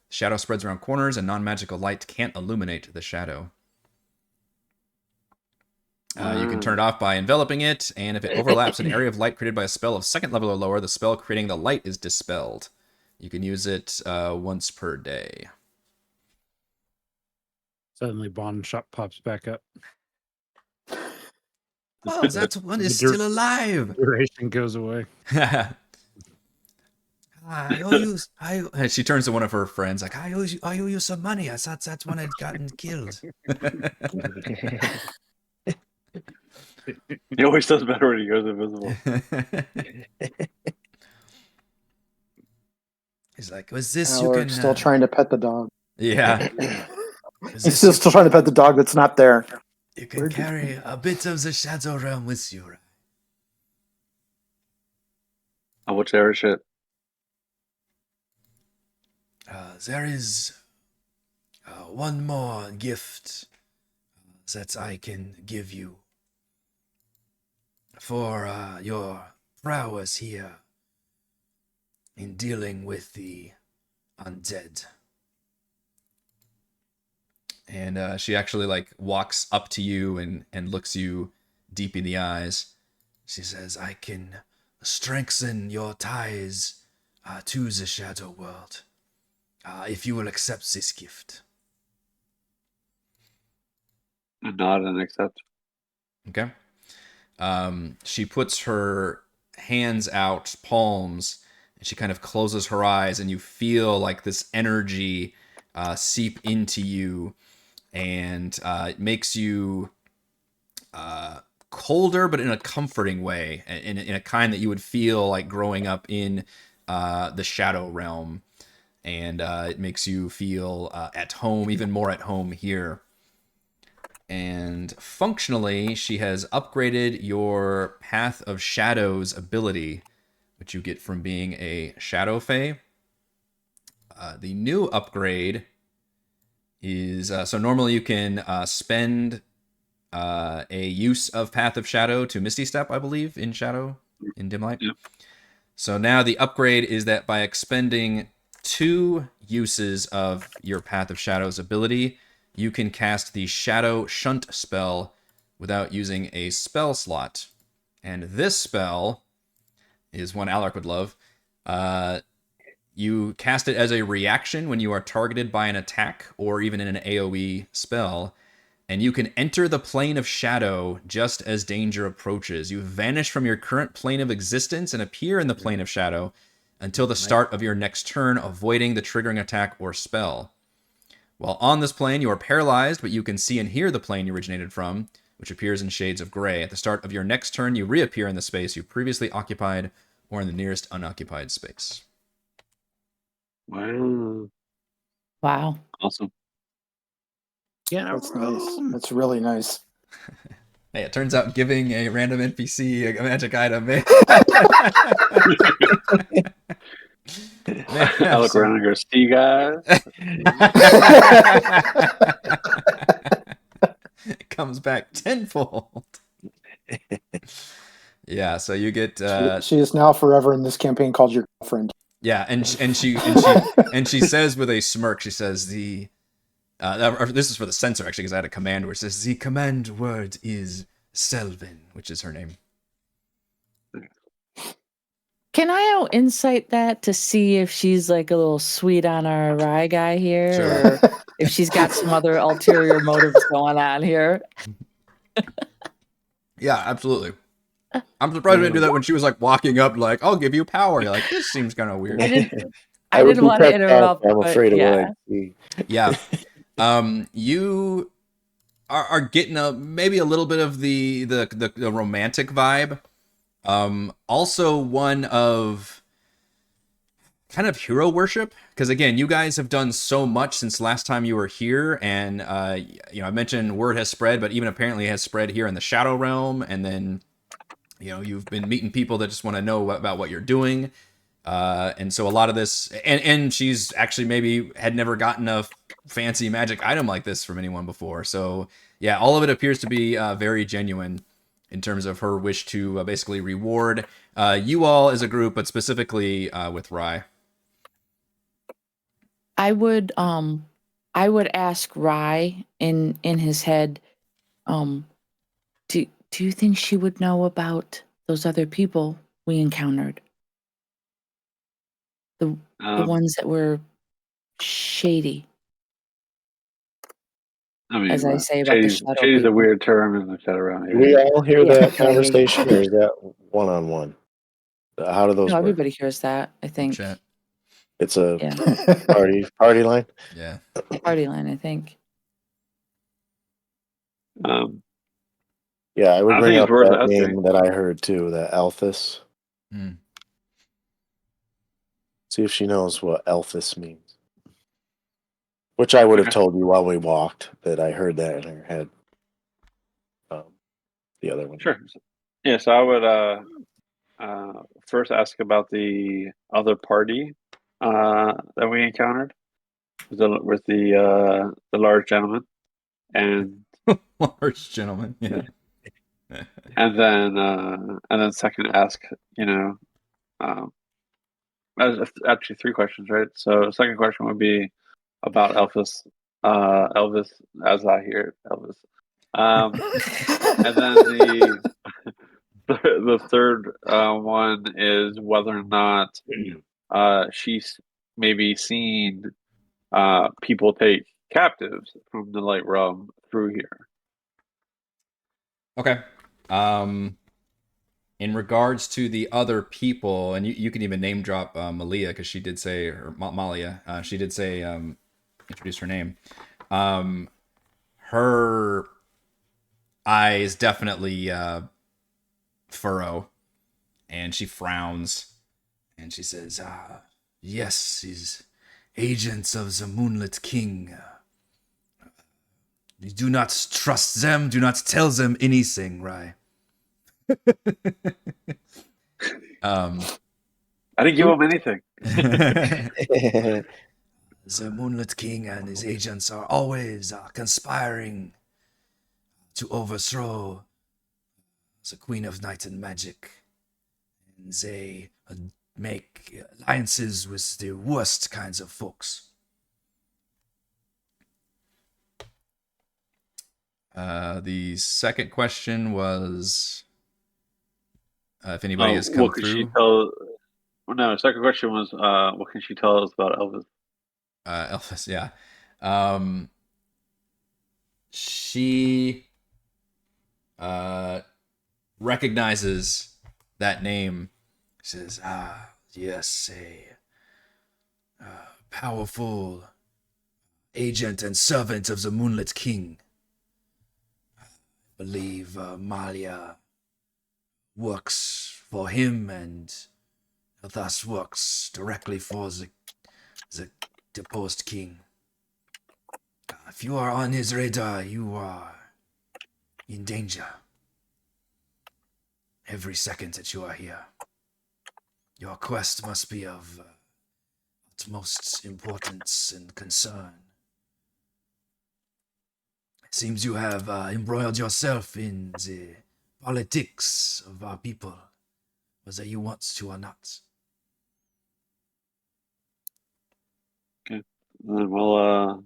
The shadow spreads around corners, and non-magical light can't illuminate the shadow. You can turn it off by enveloping it, and if it overlaps an area of light created by a spell of second level or lower, the spell creating the light is dispelled. You can use it once per day. Suddenly, Bond shop pops back up. Oh, that one is still alive. Duration goes away. She turns to one of her friends, like, I owe you some money. I thought that one had gotten killed. He always does better when he goes invisible. He's like, was this Alaric you can still trying to pet the dog. Yeah. He's still trying to pet the dog that's not there. You can carry a bit of the Shadow Realm with you, right? How much air shit? There is one more gift that I can give you for your prowess here in dealing with the undead. And she actually like walks up to you and looks you deep in the eyes. She says, I can strengthen your ties to the shadow world if you will accept this gift. A nod and accept. Okay. She puts her hands out, palms, and she kind of closes her eyes, and you feel like this energy seep into you, and it makes you colder, but in a comforting way, in a kind that you would feel like growing up in the Shadow Realm. And it makes you feel at home, even more at home here. And functionally, she has upgraded your Path of Shadows ability, which you get from being a Shadow Fae. The new upgrade is, so normally you can spend a use of Path of Shadow to Misty Step, I believe, in Shadow, in Dim Light. Yep. So now the upgrade is that by expending 2 uses of your Path of Shadows ability, you can cast the Shadow Shunt spell without using a spell slot. And this spell is one Alaric would love. You cast it as a reaction when you are targeted by an attack or even in an AoE spell, and you can enter the plane of shadow just as danger approaches. You vanish from your current plane of existence and appear in the plane of shadow until the start of your next turn, avoiding the triggering attack or spell. While on this plane, you are paralyzed, but you can see and hear the plane you originated from, which appears in shades of gray. At the start of your next turn, you reappear in the space you previously occupied or in the nearest unoccupied space. Wow. Wow. Awesome. Yeah, That's nice. That's really nice. Hey, it turns out giving a random NPC a magic item I look around and go, see you guys. It comes back tenfold. Yeah, so you get She is now forever in this campaign called your girlfriend. yeah, and she says with a smirk, she says this is for the censor actually, because I had a command word. It says the command word is Selvin, which is her name. Can I out insight that to see if she's like a little sweet on our Rye guy here, Sure. or if she's got some other ulterior motives going on here? Yeah, absolutely. I'm surprised we didn't do that when she was like walking up, like, I'll give you power. You're like, this seems kind of weird. I didn't. I I would didn't want to detect that, interrupt. I'm but afraid of yeah. what I see. Yeah. You are getting maybe a little bit of the romantic vibe. Also one of kind of hero worship, because again, you guys have done so much since last time you were here, and I mentioned word has spread, but even apparently has spread here in the Shadow Realm, and then you've been meeting people that just want to know about what you're doing. And so a lot of this, and she's actually maybe had never gotten a fancy magic item like this from anyone before. So yeah, all of it appears to be very genuine in terms of her wish to basically reward you all as a group, but specifically with Rye. I would ask Rye in his head, do you think she would know about those other people we encountered? The ones that were shady, I mean, as I say about the shadow shady's a people. weird term in the shadow around Do we here. all hear Yeah. that conversation, or is that one-on-one? How do those No, work? everybody hears that, I think. Chat. It's a Yeah, party line? Yeah. party line, I think. Yeah, I would I bring think up it's worth that asking. name that I heard too, that Alphys. Hmm. See if she knows what Alphys means. Which I would have Okay. told you while we walked, that I heard that in her head. The other one. Sure. Yeah, so I would first ask about the other party that we encountered with the large gentleman, and Large gentleman. Yeah. and then second ask, um, actually three questions, right? So the second question would be about Elvis, as I hear it, Elvis, and then the third one is whether or not she's maybe seen people take captives from the light realm through here. Okay. In regards to the other people, and you can even name drop Malia, because she did say, or Malia, she did say, introduce her name. Her eyes definitely furrow, and she frowns, and she says, yes, he's agents of the Moonlit King. You do not trust them, do not tell them anything, right? I didn't give him anything. The Moonlit King and his agents are always conspiring to overthrow the Queen of Night and Magic. And they make alliances with the worst kinds of folks. The second question was if anybody has come What could she through. tell? No, the second question was what can she tell us about Elvis? Elvis, yeah. She recognizes that name. Says, yes, a powerful agent and servant of the Moonlit King. I believe Malia works for him and thus works directly for the deposed king. If you are on his radar, you are in danger. Every second that you are here. Your quest must be of utmost importance and concern. It seems you have embroiled yourself in the politics of our people, whether you want to or not. Okay, then we'll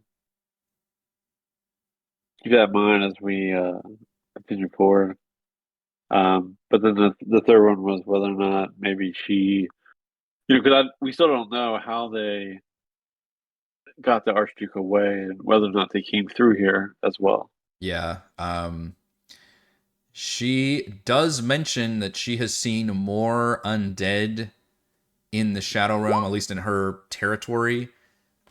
keep that in mind as we continue forward. But then the third one was whether or not maybe she Because we still don't know how they got the Archduke away and whether or not they came through here as well. Yeah. She does mention that she has seen more undead in the Shadow Realm, at least in her territory,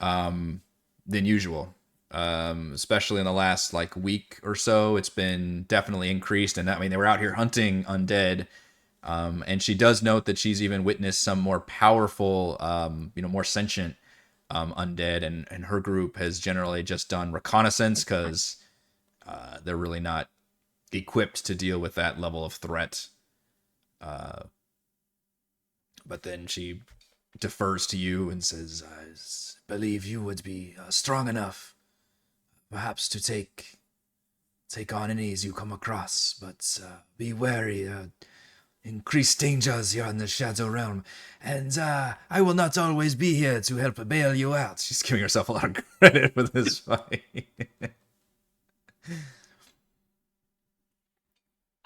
than usual. Especially in the last like week or so, it's been definitely increased. And I mean, they were out here hunting undead. And she does note that she's even witnessed some more powerful, more sentient undead, and her group has generally just done reconnaissance because they're really not equipped to deal with that level of threat. But then she defers to you and says, I believe you would be strong enough, perhaps, to take on enemies you come across, but be wary. Increased dangers here in the Shadow Realm, and I will not always be here to help bail you out. She's giving herself a lot of credit for this fight.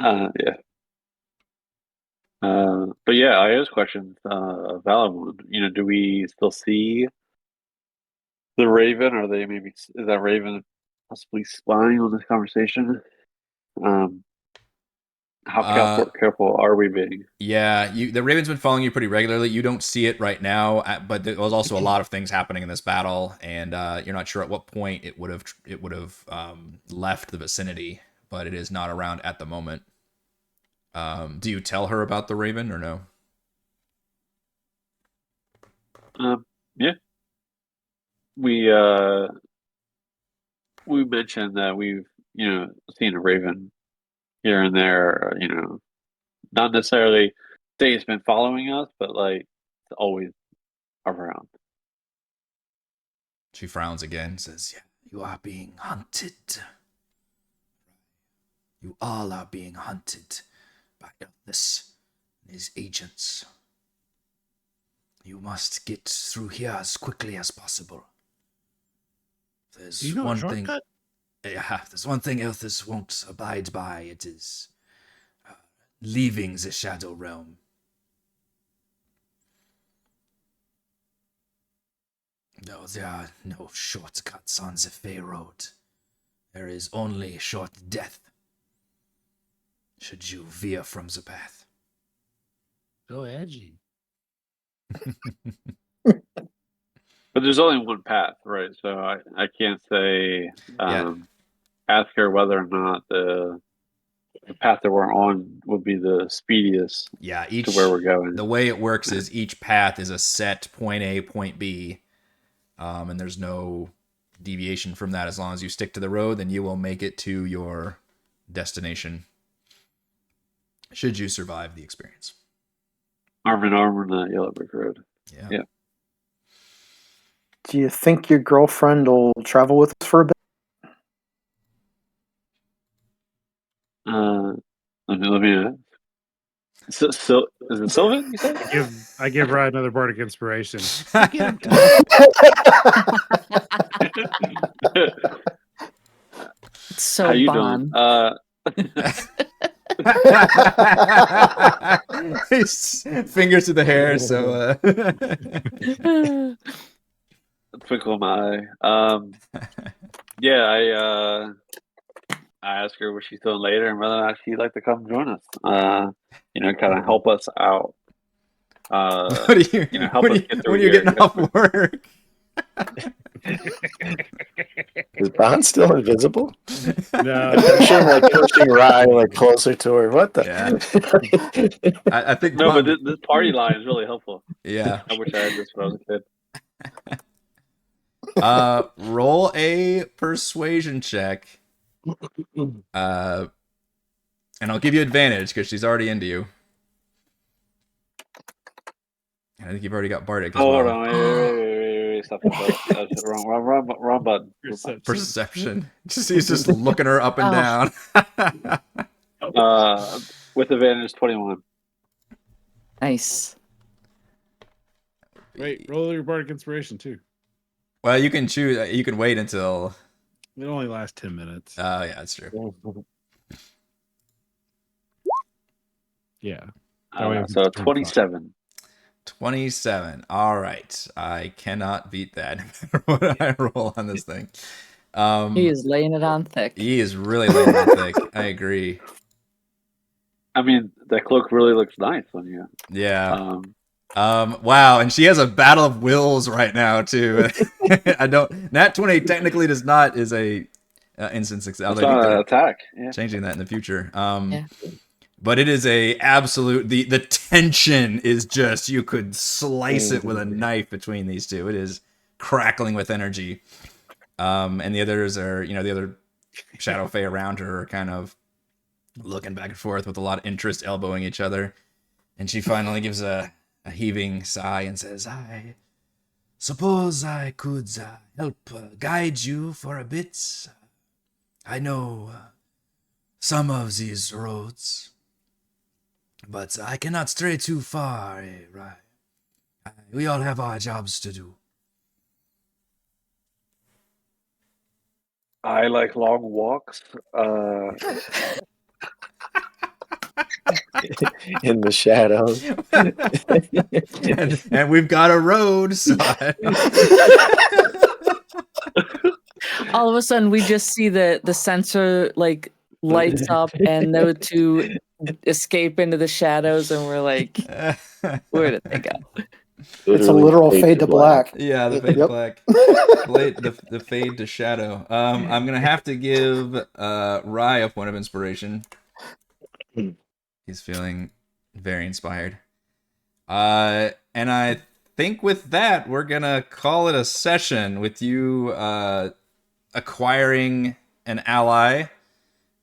Yeah. But yeah, I asked questions, valid one. Do we still see the Raven? Are they is that Raven possibly spying on this conversation? How careful are we being? Yeah, the Raven's been following you pretty regularly. You don't see it right now, but there was also a lot of things happening in this battle, and you're not sure at what point it would have left the vicinity, but it is not around at the moment. Do you tell her about the Raven or no? Yeah. We mentioned that we've seen a Raven here and there. Not necessarily say it's been following us, but like it's always around. She frowns again, says, "Yeah, you are being hunted. You all are being hunted by Illness and his agents. You must get through here as quickly as possible. There's one thing. Yeah, there's one thing Elthis won't abide by. It is leaving the Shadow Realm. No, there are no shortcuts on the Fey Road. There is only short death, should you veer from the path." So edgy. But there's only one path, right? So I can't say ask her whether or not the path that we're on would be the speediest to where we're going. The way it works is each path is a set point A, point B, and there's no deviation from that. As long as you stick to the road, then you will make it to your destination, should you survive the experience. Arm in arm on the Yellow Brick Road. Yeah. Do you think your girlfriend will travel with us for a bit? Let me so is it Sylvan, you said? I give Ryan another bardic inspiration. It's so How you Bahn. doing? Fingers to the hair, so twinkle in my eye. Yeah, I asked her what she's doing later and whether or not she'd like to come join us. Kind of help us out. what are you? Help us get through when are you getting off work? Is Bahn still invisible? No. I'm picturing like pushing Ryan like closer to her. What the? Yeah. I think no, but this party line is really helpful. Yeah. I wish I had this when I was a kid. Roll a persuasion check. And I'll give you advantage because she's already into you. I think you've already got Bardic as well. Hold on, wait. Stop. That's wrong button. Perception. He's just looking her up and down. With advantage, 21. Nice. Wait, roll your bardic inspiration too. Well, you can choose. You can wait until. It only lasts 10 minutes. Oh, yeah, that's true. Yeah. So 27. 27. All right. I cannot beat that no matter what I roll on this thing. He is laying it on thick. He is really laying it on thick. I agree. I mean, that cloak really looks nice on you. Yeah. Wow, and she has a battle of wills right now too. I don't. Nat 20 technically is a instance exile. It's not an attack. Yeah. Changing that in the future. Yeah. But it is a absolute. The tension is just, you could slice it with a knife between these two. It is crackling with energy. And the others are, the other Shadow Fae around her are kind of looking back and forth with a lot of interest, elbowing each other. And she finally gives a heaving sigh and says, "I suppose I could help guide you for a bit. I know some of these roads, but I cannot stray too far, right? We all have our jobs to do." I like long walks. In the shadows. and we've got a road. So All of a sudden, we just see the sensor like lights up, and those two escape into the shadows, and we're like, "Where did they go?" It's a literal fade to black. Yeah, the fade to black. The fade to shadow. I'm gonna have to give Rye a point of inspiration. He's feeling very inspired. And I think with that, we're gonna call it a session with you acquiring an ally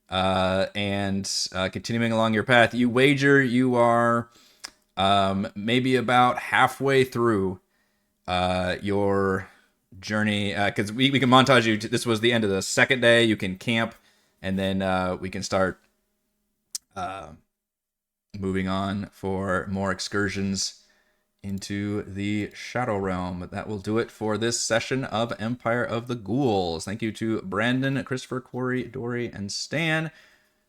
and continuing along your path. You wager you are maybe about halfway through your journey, because we can montage you. This was the end of the second day. You can camp, and then we can start moving on for more excursions into the Shadow Realm. But that will do it for this session of Empire of the Ghouls. Thank you to Brandon, Christopher, Corey, Dory, and Stan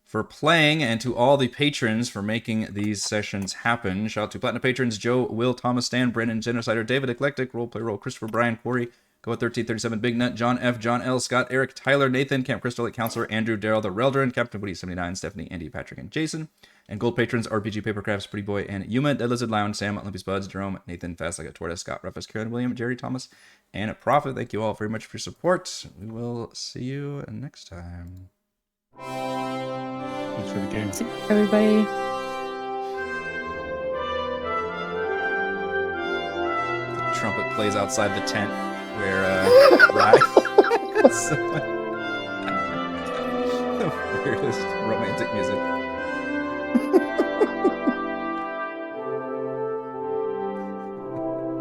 for playing, and to all the patrons for making these sessions happen. Shout out to Platinum patrons Joe, Will, Thomas, Stan, Brennan, Genocider, David, Eclectic, Roleplay Roll, Christopher, Brian, Corey, Go at 1337, Big Nut, John F, John L, Scott, Eric, Tyler, Nathan, Camp Crystal, Counselor, Andrew, Daryl, the Reldrin, Captain Woody 79, Stephanie, Andy, Patrick, and Jason. And gold patrons RPG Papercrafts, Pretty Boy, and Yuma, Dead Lizard Lounge, Sam, Olympus Buds, Jerome, Nathan, Fast Like a Tortoise, Scott, Rufus, Karen, William, Jerry, Thomas, and Prophet. Thank you all very much for your support. We will see you next time. Thanks for the game. See everybody. The trumpet plays outside the tent where Rye. So, the weirdest romantic music.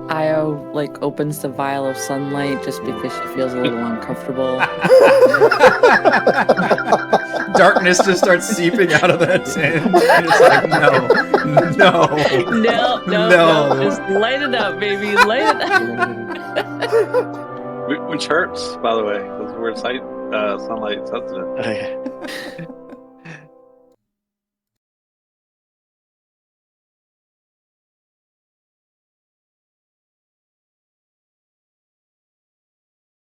Io opens the vial of sunlight just because she feels a little uncomfortable. Darkness just starts seeping out of that tent. And it's like, no. No, just light it up, baby, light it up. Which hurts, by the way, because we're sunlight sensitive.